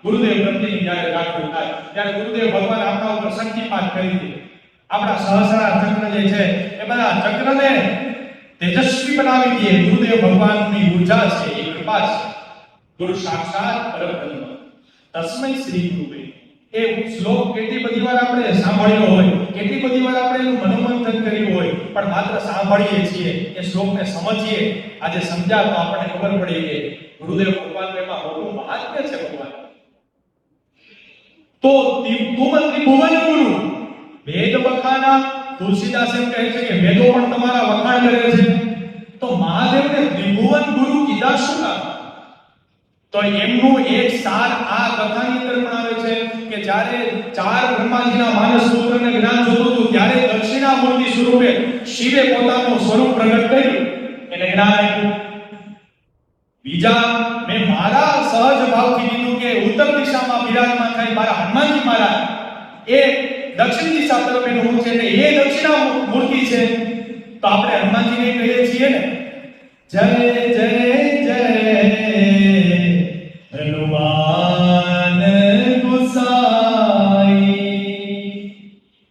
ગુરુદેવ પ્રત્યેની જ્યારે જાગૃત થાય, ત્યારે ગુરુદેવ ભગવાન આપણા ઉપર શક્તિપાત કરી દે. આપણા સહસ્રાર ચક્ર જે છે એ બધા ચક્રને તેજસ્વી બનાવી દે. ગુરુદેવ ભગવાનની ઉર્જા છે, એ કૃપા છે. ગુરુ સાક્ષાત પરબ્રહ્મ તસ્મૈ શ્રી ગુરુવે. એ શ્લોક કેટલી બધી વાર આપણે સાંભળ્યો હોય, કેટલી બધી વાર આપણે એનું મનોમંથન કર્યું હોય, પણ માત્ર સાંભળીએ છીએ, એ શ્લોકને સમજીએ. આજે સમજ્યા તો આપણને ખબર પડી કે ગુરુદેવ ભગવાનનું એમાં મોટું મહાત્મ્ય છે. ભગવાન તો તુમ ત્રિભુવન ગુરુ વેદ વખાના. તુલસીદાસ એમ કહે છે કે વેદો પણ તમારા વખાણ કરે છે. તો મહાદેવને ત્રિભુવન ગુરુ કીધા શું કામ? તો એમનું એક સાર આ કથાની અંદર પણ આવે છે કે જ્યારે ચાર બ્રહ્માજીના માનસ પુત્રને જ્ઞાન જોતું હતું, ત્યારે દક્ષિણામૂર્તિ સ્વરૂપે શિવે પોતાનું સ્વરૂપ પ્રગટ કર્યું, એને જ્ઞાન આપ્યું. બીજા મેં મારા સહજ ભાવથી કીધું કે ઉત્તર દિશામાં બિરાજમાન થાય મારા હનુમાનજી મહારાજ, એ દક્ષિણ દિશા તરફ એનું મુખ છે, એટલે એ દક્ષિણામૂર્તિ છે. તો આપણે હનુમાનજીને કહીએ છીએ ને, જય જય જય હનુમાન ગુસાઈ,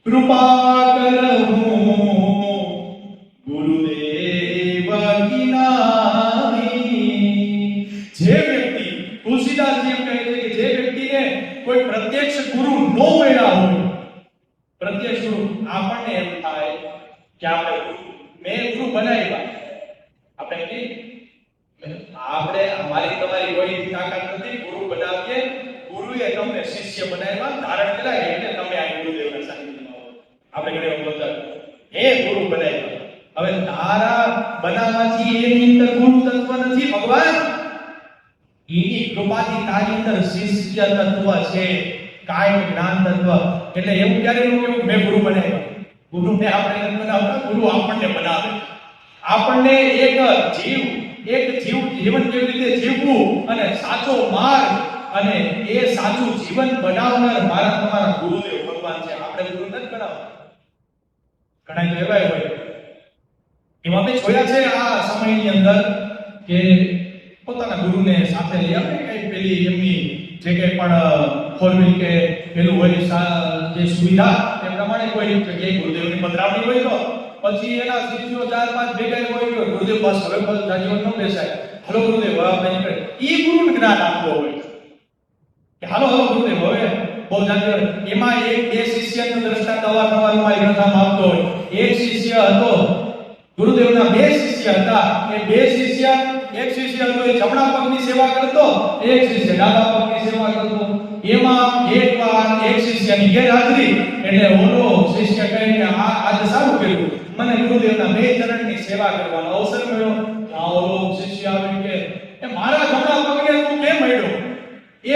કૃપા કરહું ગુરુદેવ કી નાઈ. જે વ્યક્તિ, તુલસીદાસજી એમ કહે છે કે જે વ્યક્તિને કોઈ પ્રત્યક્ષ ગુરુ ન મળ્યા હોય, પ્રત્યક્ષ ગુરુ, આપણને એમ થાય કે મેં ગુરુ બનાવ્યા, આપણે અમારી તમારી કોઈ તાકાત નથી ગુરુ બનાવીએ, ગુરુએ તમને શિષ્ય બનાવ્યા, ધારણ કરાય એટલે તમે આ ગુરુદેવના સાનિધ્યમાં આવો. આપણે ઘરે બોલતા હે ગુરુ બનાવ્યા. હવે તારા બનાવવાથી એની અંદર ગુરુ તત્વ નથી ભગવાન, એની કૃપાથી તારી અંદર શિષ્ય તત્વ છે, કાયમ જ્ઞાન તત્વ. એટલે એવું ક્યારે ન કહેવું મેં ગુરુ બનાવ્યા. ગુરુને આપણે નથી બનાવતા, ગુરુ આપણને બનાવે. આપણને એક જીવન કેવી રીતે જીવવું અને સાચો માર્ગ અને એ સાચું જીવન બનાવનાર મારા તમારા ગુરુદેવ ભગવાન છે. આપણે ગુરુ નથી બનાવતા. ઘણા તો એવા હોય, એમાં મેં જોયા છે આ સમયની અંદર કે પોતાના ગુરુને સાથે લઈ આવે, કઈ પેલી એમની જે કઈ પણ ફોરવ્હીલ કે પેલું હોય જે સુવિધા એ પ્રમાણે કોઈ જગ્યાએ ગુરુદેવની પધરામણી હોય તો પછી એના શિષ્યો ચાર પાંચ ભેગા હોય ગયો, ગુરુદેવ બસ હવે જીવન ન બેસાય, હાલો ગુરુદેવ આપણે નીકળે. ઈ ગુરુને જ્ઞાન આપવો હોય કે હાલો ગુરુદેવ હવે બહુ જાજો. એમાં એક બે શિષ્યનો દ્રષ્ટાંત અવારનવાર ગ્રંથમાં આપતો હોય. એક શિષ્ય હતો, ગુરુદેવના બે શિષ્ય હતા. એ બે શિષ્ય, એક શિષ્ય હતો એ જમણા પગની સેવા કરતો, એક શિષ્ય ડાબા પગની સેવા કરતો. એમાં એકવાર એક શિષ્યની ગેરહાજરી, એટલે ઓલો શિષ્ય કહે કે આજે સારું કર્યું, મને ગુરુદેવના બે ચરણની સેવા કરવાનો અવસર મળ્યો. આ ઓલો શિષ્ય આવે કે એ મારા જમણા પગને તું કેમ મળ્યો?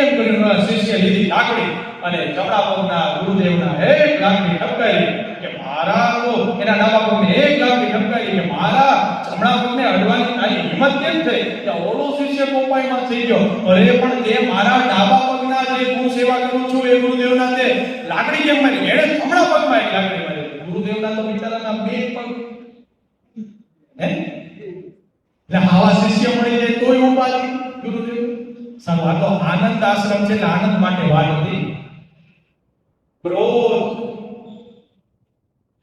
એમ કરીને શિષ્ય લીધી લાકડી અને જમણા પગના ગુરુદેવના એક લાકડી ઠપકારી કે મારા તો એના ડાબા પગને એક લાકડી ઠપકારી કે મારા જમણા પગને અડવાની તારી હિંમત કેમ થઈ? કે ઓલો શિષ્ય કોપાઈમાં થઈ ગયો, અરે પણ તે મારા ડાબા પગના જે હું સેવા કરું છું એ ગુરુદેવના તે લાકડી કેમ મારી? એણે જમણા પગમાં એક લાકડી મારી. ગુરુદેવના તો બિચારાના બે પગ હે, એટલે આવા શિષ્ય મળી જાય તોય ઉપાધિ ગુરુદેવ. સારું, આ તો આનંદ આશ્રમ છે, આનંદ માટે વાત હતી. ક્રોધ,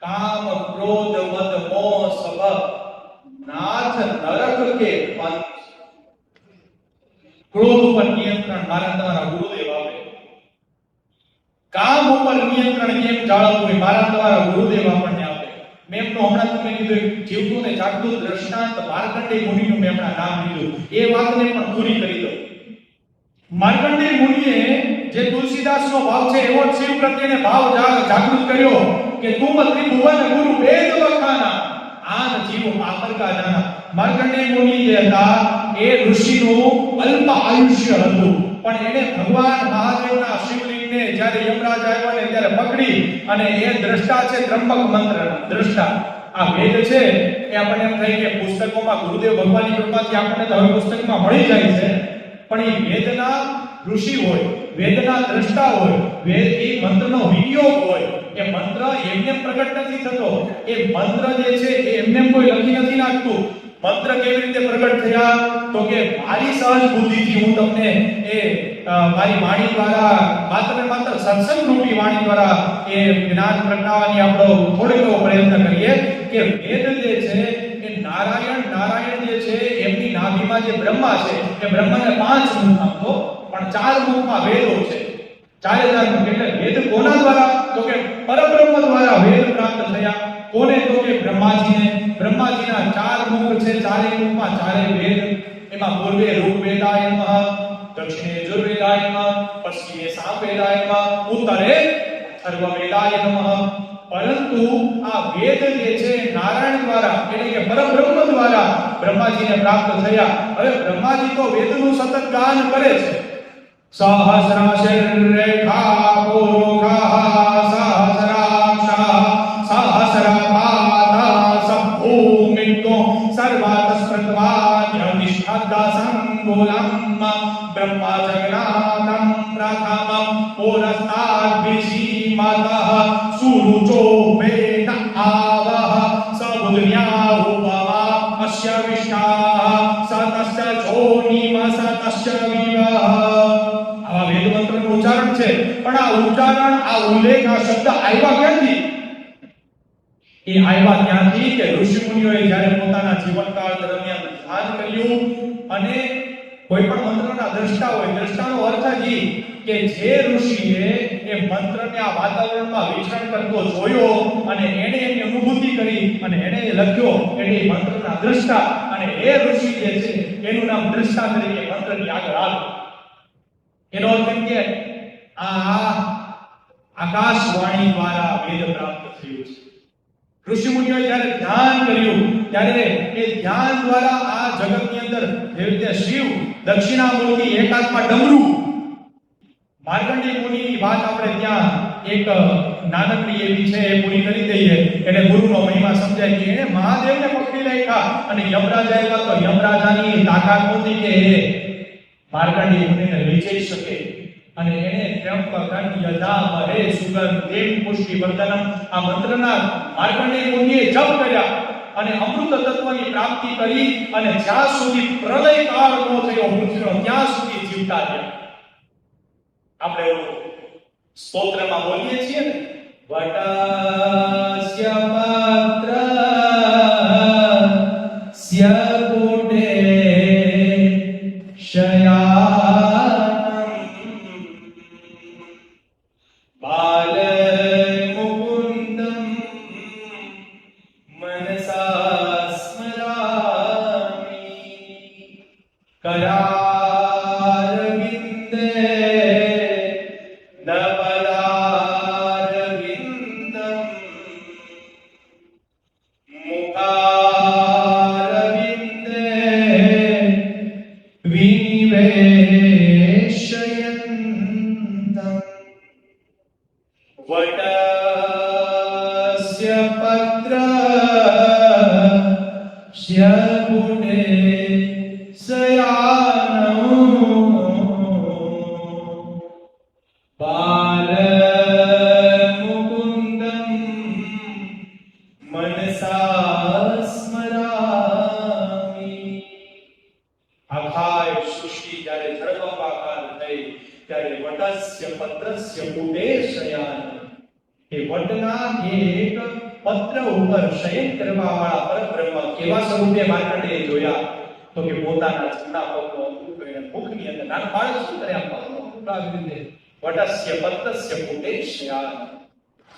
કામ, ક્રોધ, મદ, મોહ, સભ, નાથ, નરક કે પંથ. ક્રોધ ઉપર નિયંત્રણ મારા તમારા ગુરુદેવ આપે. કામ ઉપર નિયંત્રણ કેમ જાળવવું એ મારા તમારા ગુરુદેવ આપણને આપે. મેં એમનું હમણાં તમને કીધું જીવતું ને જાગતું દ્રષ્ટાંત માર્કંડેય મુનિનું મેં હમણાં નામ લીધું, એ વાતને પણ પૂરી કરી દઉં. માર્કંડેય મુનિએ જે તુલસીદાસનો ભાવ છે એવો શિવ પ્રત્યેને ભાવ જાગૃત કર્યો કે તુમ ત્રિભુવન ગુરુ વેદ વખાના આન જીવ આમર કા જાના. માર્કંડેય મુનિ જે હતા એ ઋષિનું અલ્પ આયુષ્ય હતું, પણ એને ભગવાન મહાદેવના શિવલિંગને જ્યારે યમરાજ આવ્યા ને ત્યારે પકડી અને એ દ્રષ્ટા છે ત્રંબક મંત્રના દ્રષ્ટા. આ વેદ છે એ આપણને એમ થાય કે પુસ્તકોમાં ગુરુદેવ ભગવાનની કૃપાથી આપણને તો હવે પુસ્તકમાં મળી જાય છે, પણ એ વેદના ઋષિ હોય, વેદના દ્રષ્ટા હોય, વેદ એ મંત્રનો વિનિયોગ હોય. એ મંત્ર એમને પ્રગટ નથી થતો, એ મંત્ર જે છે એ એમને કોઈ લખી નથી નાખતું. મંત્ર કેવી રીતે પ્રગટ થયા? તો કે મારી સહજ બુદ્ધિથી હું તમને એ મારી વાણી દ્વારા માત્ર સત્સંગ રૂપી વાણી દ્વારા એ જ્ઞાન પ્રગટાવવાની આપણો થોડો પ્રયત્ન કરીએ કે વેદ જે છે એ નારાયણ જે છે એમની નાભીમાં જે બ્રહ્મા છે એ બ્રહ્માને 5 મુખ આપતો, પણ 4 મુખમાં વેદો છે. 4000 મુખ. એટલે વેદ કોના દ્વારા? તો કે પરબ્રહ્મ દ્વારા વેદ પ્રાપ્ત થયા. કોને? તો કે બ્રહ્માજીને. બ્રહ્માજીના 4 મુખ છે, 4 મુખમાં 4 વેદ. એમાં પૂર્વે ઋગ્વેદાય નમઃ, દક્ષિણે યજુર્વેદાય નમઃ, પશ્ચિમે સામવેદાય નમઃ, ઉત્તરે અથર્વવેદાય નમઃ. પરંતુ આ વેદ જે છે નારાયણ દ્વારા એટલે કે પરબ્રહ્મ દ્વારા બ્રહ્માજીને પ્રાપ્ત થયા. હવે બ્રહ્માજી તો વેદનું સતત ગાન કરે છે. સહસ્રશિરેખા પુરુષા સહસ્રાક્ષા સહસ્રપાદા સભૂમિકો સર્વાતસ્પ્રત્વાદ્યનિષ્ઠાદાસંગોલમ બ્રહ્મા જગન્નાથં પ્રથમં પુરસ્તાદ્વિષીમતઃ સુરુચો વેદ આવઃ સબુદ્ધ્યારૂપમા અસ્ય વિષ્ણાઃ સતસ્ય જોનિમ સતસ્ય વિવઃ. આ વેદ મંત્રનું ઉચ્ચારણ છે, પણ આ ઉચ્ચારણ, આ ઉલ્લેખ, આ શબ્દ આવ્યા ક્યાંથી? એ આવ્યા ત્યાંથી કે ઋષિ મુનિઓએ જ્યારે પોતાના જીવનકાળ દરમિયાન ધ્યાન કર્યું અને કોઈ પણ મંત્રના દ્રષ્ટા હોય, દ્રષ્ટાનો અર્થ જ કે જે ઋષિએ એ મંત્રને આ વાતાવરણમાં વિચરણ કરતો જોયો અને એને એની અનુભૂતિ કરી અને એને લખ્યો એટલે મંત્રના દ્રષ્ટા, અને એ ઋષિ જે છે એનું નામ દ્રષ્ટા તરીકે મંત્રની આગળ આવ્યું. એનો અર્થ એમ કે આ આકાશવાણી દ્વારા વેદ પ્રાપ્ત થયું છે. ઋષિ મુનિઓએ જ્યારે ધ્યાન કર્યું ત્યારે એ ધ્યાન દ્વારા આ જગતની અંદર જે રીતે શિવ દક્ષિણામૂર્તિ, એક હાથમાં ડમરૂ. માર્કંડેય મુનિની વાત આપણે ત્યાં એક નાનકડી એવી છે એ પૂરી કરી દઈએ એટલે ગુરુનો મહિમા સમજાય કે એને મહાદેવને પકડી રાખ્યા અને યમરાજા આવ્યા તો યમરાજાની તાકાત નહોતી કે એ માર્કંડેય મુનિને વિજય શકે, અને એને ત્રંબકં યજામહે સુગંધિમ પુષ્ટિવર્ધનમ આ મંત્રના માર્કંડેય મુનિએ જપ કર્યા અને અમૃત તત્વની પ્રાપ્તિ કરી અને જ્યાં સુધી પ્રલય કાળ ન થયો પૃથ્વીનો ત્યાં સુધી જીવતા રહ્યા. આપણે સ્તોત્રમાં બોલીએ છીએ ને, વટસ્ય પત્રસ્ય પુટે શયાનમ બાલમુકુંદમ મનસા સ્મરામિ કરારવિંદે નવલારવિંદમ મુખારવિંદે વિનિવેશયંતમ વટસ્ય પત્રસ્ય પુટે શયાનમ બાલમુકુંદમ મનસા સ્મરામિ. આખા સૃષ્ટિ જ્યારે જળબંબાકાર થઈ ત્યારે વટસ્ય પત્રસ્ય પુટે શયાનમ, એ વટના એક પત્ર ઉપર શયન કરવા વાળા પરબ્રહ્મ કેવા સ્વરૂપે માર્કંડેયે જોયા? તો કે પોતાના જૂના પગનો અંગૂઠો એને મુખની અંદર, નાના બાળક શું કરે આ પગનો અંગૂઠો આવી રીતે વટસ્ય પત્રસ્ય પુટે શયાનમ,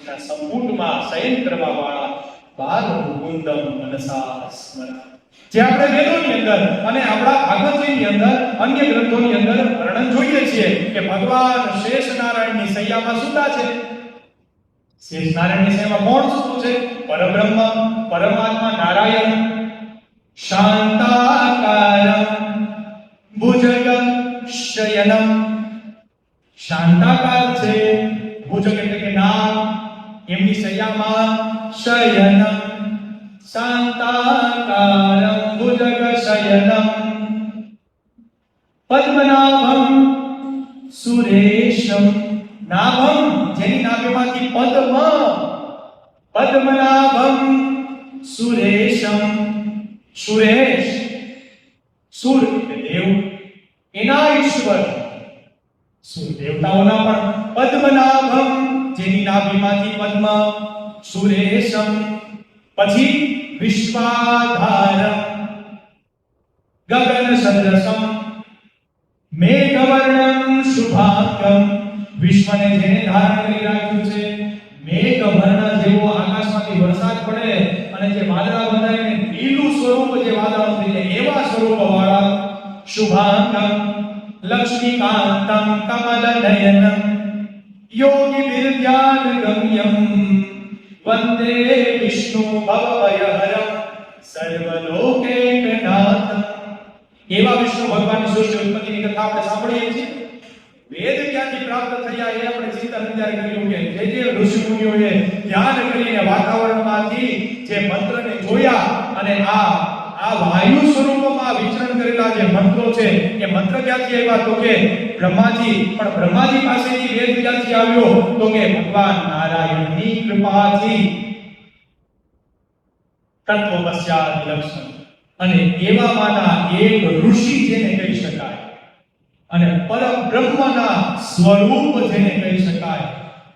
એના સંપૂર્ણમાં શયન કરવા વાળા બાલ મુકુંદમ મનસા સ્મરા. જે આપણે વેદોની અંદર અને આપણા ભાગવતની અંદર અન્ય ગ્રંથોની અંદર વર્ણન જોઈએ છીએ કે ભગવાન શેષ નારાયણની સૈયામાં સૂતા છે. શેષ નારાયણની સૈયામાં કોણ સૂતું છે? પરબ્રહ્મ, પરમાત્મા નારાયણ. શાંતાકારમ ભુજગ શયનમ, શાંતાકાર છે, ભુજગ એટલે કે નામ, એમની સૈયામાં શયનમ. શાંતાકારમ ભુજગ શયનમ પદ્મનાભમ સુરેશમ. નાભમ જેની નાભીમાંથી પદ્મ, પદ્મનાભમ સુરેશમ. સુરેશ, સુર એટલે દેવ, એના ઈશ્વર, સુર દેવતાઓના પણ. પદ્મનાભમ જેની નાભીમાંથી પદ્મ, સુરેશમ પછી વિશ્વાધારમ ગગન સદૃશમ મેઘવર્ણમ શુભાંગમ, વિશ્વને જેને ધારણ કરી રાખ્યું છે, મેઘવર્ણ જેવો આકાશમાંથી વરસાદ પડે અને જે વાદળા બંધાઈને નીલું સ્વરૂપ જે વાદળો થઈ જાય એવા સ્વરૂપ વાળા શુભાંગમ લક્ષ્મીકાંતમ કમલનયનમ યોગી વિદ્યાન ગમ્યમ વંદે વિષ્ણુ ભવભયહરમ સર્વલોકૈકનાથમ. એવા વિષ્ણુ ભગવાનની સૃષ્ટિ ઉત્પત્તિની કથા આપણે સાંભળીએ છીએ. વેદ ક્યાંથી પ્રાપ્ત થયા એ આપણે ચિંતન વિચાર કર્યું કે જે ઋષિ મુનિઓએ ધ્યાન કરીને વાતાવરણમાંથી જે મંત્રને જોયા અને આ વાયુ સ્વરૂપમાં વિચરણ કરેલા જે મંત્રો છે એ મંત્ર ક્યાંથી આવ્યા તો કે બ્રહ્માજી. પણ બ્રહ્માજી પાસેથી વેદ ક્યાંથી આવ્યો તો કે ભગવાન નારાયણની કૃપાથી. તત્વપશ્ચાદ લક્ષણ, અને એવામાંના એક ઋષિ જેને કહી શકાય અને પરબ્રહ્મના સ્વરૂપ જેને કહી શકાય,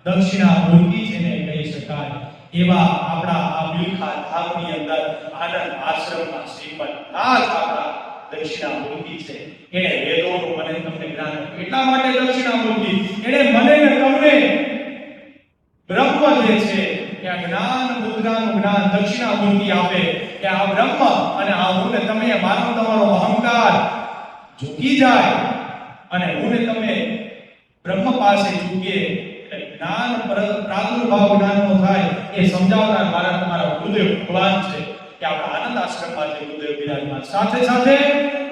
દક્ષિણામૂર્તિ જેને કહી શકાય, એવા આપણા આ બિલખા ધામની અંદર આનંદ આશ્રમમાં શ્રીમદ નાથ આપણા દક્ષિણામૂર્તિ છે. એને વેદોનું મને તમને જ્ઞાન આપ્યું. એટલા માટે દક્ષિણામૂર્તિ એને મને ને તમને બ્રહ્મ જે છે કે આ જ્ઞાન મુદ્રાનું જ્ઞાન દક્ષિણામૂર્તિ આપે કે આ બ્રહ્મ અને આ હું ને તમે માનો તમારો અહંકાર ઝૂકી જાય અને હું ને તમે બ્રહ્મ પાસે ઝૂકીએ, જ્ઞાન પ્રાદુર્ભાવ જ્ઞાનનો થાય એ સમજાવનાર મારા તમારા ગુરુદેવ ભગવાન છે કે આપણા આનંદ આશ્રમમાં જે ગુરુદેવ બિરાજમાન. સાથે સાથે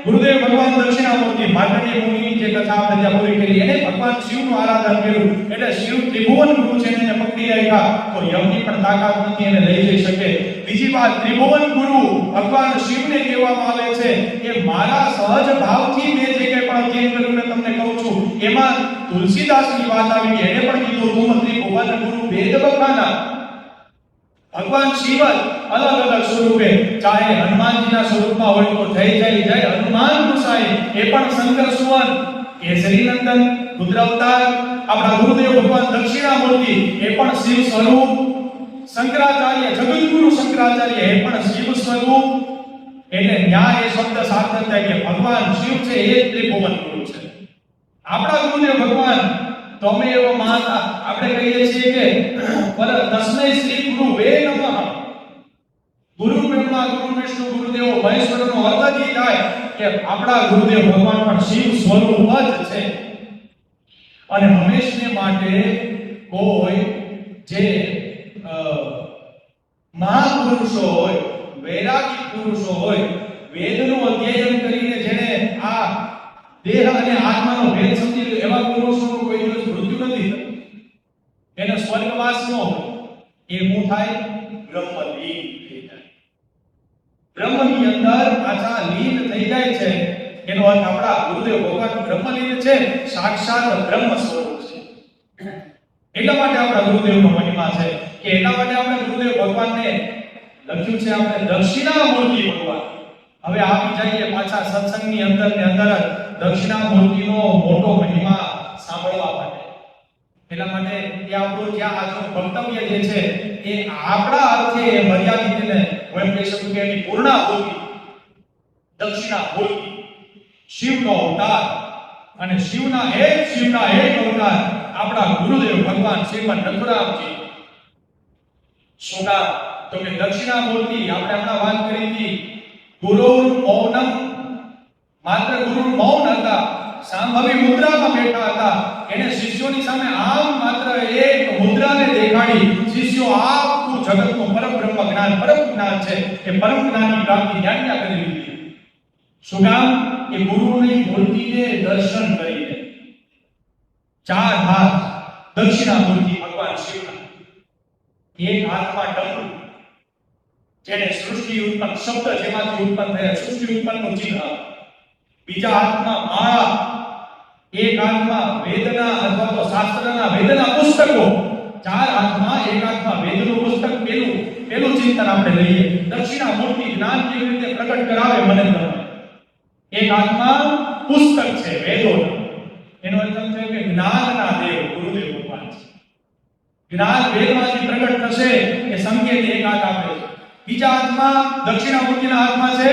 ગુરુદેવ ભગવાન દક્ષિણામૂર્તિ માર્કંડેય મુનિની જે કથા આપણે ત્યાં પૂરી કરી, એને ભગવાન શિવનું આરાધન કર્યું એટલે શિવ ત્રિભુવન ગુરુ છે એને પકડી રાખ્યા તો યમની પણ તાકાત નથી એને લઈ જઈ શકે. બીજી વાત, ત્રિભુવન ગુરુ ભગવાન શિવને કહેવામાં આવે છે કે મારા સહજ ભાવથી મેં જે કંઈ પણ અધ્યયન કર્યું ને તમને કહું છું એમાં તુલસીદાસની વાત આવી, એને પણ કીધું તું ત્રિભુવન ગુરુ વેદ વખાના. ભગવાન શિવ અલગ અલગ સ્વરૂપે, ચાહે હનુમાનજીના સ્વરૂપમાં હોય તો જય હનુમાન ગુસાઈ, એ પણ શંકર સુવન, કેસરી નંદન, રુદ્ર અવતાર, આપણા ગુરુદેવ ભગવાન દક્ષિણામૂર્તિ એ પણ શિવ સ્વરૂપ, શંકરાચાર્ય જગતગુરુ શંકરાચાર્ય એ પણ શિવ સ્વરૂપ. એટલે ન્યાય એ શબ્દ સાર્થક થાય કે ભગવાન શિવ છે એ ત્રિભુવન ગુરુ છે. આપણા ગુરુદેવ ભગવાન તમે એવો મહાન આપણે કહીએ છીએ કે પર તસ્મૈ શ્રી ગુરુવે નમઃ. ગુરુ બ્રહ્મા ગુરુ વિષ્ણુ ગુરુદેવો મહેશ્વરનો અર્થ જ થાય કે આપણા ગુરુદેવ ભગવાન પણ શિવ સ્વરૂપ જ છે. અને હંમેશને માટે કોઈ જે મહાપુરુષો હોય, વૈરાગી પુરુષો હોય, વેદનું અધ્યયન કરીને જેને આ દેહ અને આત્માનો ભેદ સમજી લીધો એવા પુરુષોનું કોઈ દિવસ મૃત્યુ નથી થતું. એને સ્વર્ગવાસ ન હોય. એ શું થાય? બ્રહ્મલીન થઈ જાય. બ્રહ્મની અંદર પાછા લીન થઈ જાય છે. એનો અર્થ આપણા ગુરુદેવ ભગવાન બ્રહ્મલીન છે, સાક્ષાત બ્રહ્મ સ્વરૂપ છે. એટલા માટે આપણા ગુરુદેવનો મહિમા છે કે એટલા માટે આપણે ગુરુદેવ ભગવાનને લખ્યું છે આપણે દક્ષિણામૂર્તિ ભગવાન. હવે આવી જઈએ પાછા સત્સંગની અંદર ને અંદર દક્ષિણામૂર્તિનો મોટો મહિમા સાંભળવા માટે. એટલા માટે એ આપણું જ્યાં આજનું વક્તવ્ય જે છે એ આપણા અર્થે એ મર્યાદિત ને હું એમ કહી શકું કે એની પૂર્ણાહુતિ દક્ષિણામૂર્તિ, શિવનો અવતાર, અને શિવના એક અવતાર આપણા ગુરુદેવ ભગવાન શ્રીમદ રઘુરામજી. શું કામ? તો કે દક્ષિણામૂર્તિ આપણે હમણાં વાત કરી હતી, ગુરુર મૌનમ, માત્ર ગુરુ મૌન હતા, સાંભવી મુદ્રામાં બેઠા હતા. એને શિષ્યોની સામે આમ માત્ર એક મુદ્રાને દેખાડી શિષ્યો આખું જગતનું પરબ્રહ્મ જ્ઞાન, પરમ જ્ઞાન છે એ પરમ જ્ઞાનની પ્રાપ્તિ જ્ઞાનના કરી લીધી. શું કામ? એ ગુરુની મૂર્તિને દર્શન કરીને. ચાર હાથ દક્ષિણામૂર્તિ ભગવાન શિવના, એક હાથમાં ડમરું જેને સૃષ્ટિ ઉત્પન્ન શબ્દ જેમાંથી ઉત્પન્ન થયા સૃષ્ટિ ઉત્પન્નનું ચિહ્ન, બીજા હાથમાં માળા, એક હાથમાં વેદના અથવા તો શાસ્ત્રના વેદના પુસ્તકો, ચાર હાથમાં, એક હાથમાં વેદનું પુસ્તક, પેલું ચિંતન આપણે લઈએ. દક્ષિણામૂર્તિ જ્ઞાન કેવી રીતે પ્રગટ કરાવે મને તમને. એક હાથમાં પુસ્તક છે વેદોનું, એનો અર્થ એમ થયો કે જ્ઞાનના દેવ ગુરુદેવ ભગવાન છે. જ્ઞાન વેદમાંથી પ્રગટ થશે એ સંકેત એક હાથ આપે છે. બીજા હાથમાં દક્ષિણામૂર્તિના હાથમાં છે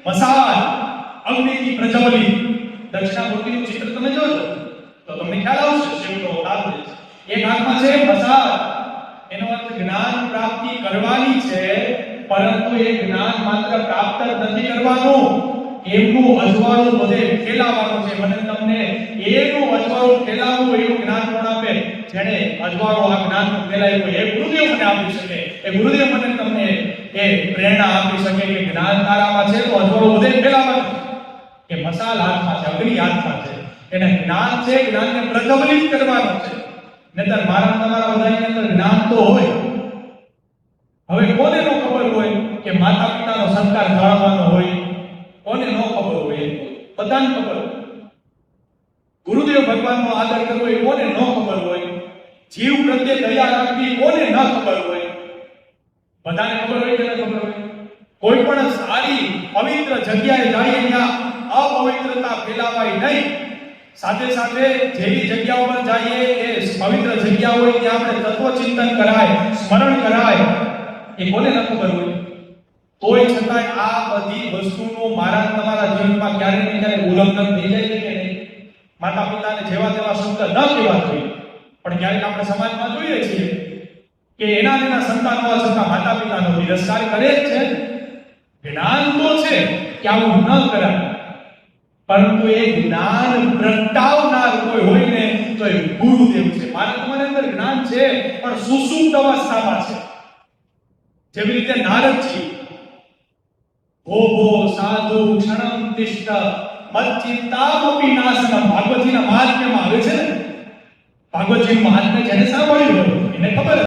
મશાલ, અગ્નિથી પ્રજ્વલિત. દક્ષિણામૂર્તિનું ચિત્ર તમે જોજો તો તમને ખ્યાલ આવશે શિવનો હાથ છે. એક હાથમાં છે મશાલ, એનો અર્થ જ્ઞાન પ્રાપ્તિ કરવાની છે, પરંતુ એ જ્ઞાન માત્ર પ્રાપ્ત નથી કરવાનું, એમનું અજવાળું બધે ફેલાવવાનું છે. મને તમને એનું અજવાળું ફેલાવવું એવું જ્ઞાન કોણ આપે? જેણે અજવાળું આ જ્ઞાનનું ફેલાવ્યું એ ગુરુદેવ મને આપી શકે. એ ગુરુદેવ મને તમને એ પ્રેરણા આપી શકે કે જ્ઞાન તારામાં છે તો અજવાળું બધે ફેલાવવાનું છે. કે મશાલ હાથમાં છે, અગ્નિ હાથમાં છે, એને જ્ઞાન છે, જ્ઞાનને પ્રજ્વલિત કરવાનું છે. નહીતર મારા તમારા બધાની અંદર જ્ઞાન તો હોય. હવે કોને નો ખબર હોય કે માતા પિતાનો સંસ્કાર જાળવવાનો હોય? કોને નો ખબર હોય? બધાને ખબર હોય. ગુરુદેવ ભગવાનનો આદર કરવો એ કોને નો ખબર હોય? જીવ પ્રત્યે દયા રાખવી કોને ન ખબર હોય? બધાને ખબર હોય કે ન ખબર હોય? કોઈ પણ સારી પવિત્ર જગ્યાએ જઈએ ત્યાં અપવિત્રતા ફેલાવાય નહીં. સાથે સાથે જેવી જગ્યાઓ પર જઈએ એ પવિત્ર જગ્યા હોય ત્યાં આપણે તત્વચિંતન કરાય, સ્મરણ કરાય, એ કોને ન ખબર હોય? તોય છતાંય આ બધી વસ્તુનું મારા તમારા જીવનમાં ક્યારે ને ક્યારે ઉલ્લંઘન થઈ જાય છે કે નહીં? માતા પિતાને જેવા તેવા શબ્દ ન કહેવા જોઈએ, પણ ક્યારેક આપણે સમાજમાં જોઈએ છીએ કે એના સંતાનો છતાં માતા પિતાનો તિરસ્કાર કરે જ છે. જ્ઞાન તો છે કે આવું ન કરાય, પરંતુ એ જ્ઞાન પ્રગટાવનાર કોઈ હોય ને તો એ ગુરુદેવ છે. મારા તમારી અંદર જ્ઞાન છે પણ સુસુપ્ત અવસ્થામાં છે. જેવી રીતે નારદજી ભો સાધુ ક્ષણમ તિષ્ઠ મચ્ચિંતામપી નાશનમ ભાગવતજીના મહાત્મ્યમાં આવે છે ને. ભાગવતજીનું મહાત્મ્ય જેને સાંભળ્યું હોય એને ખબર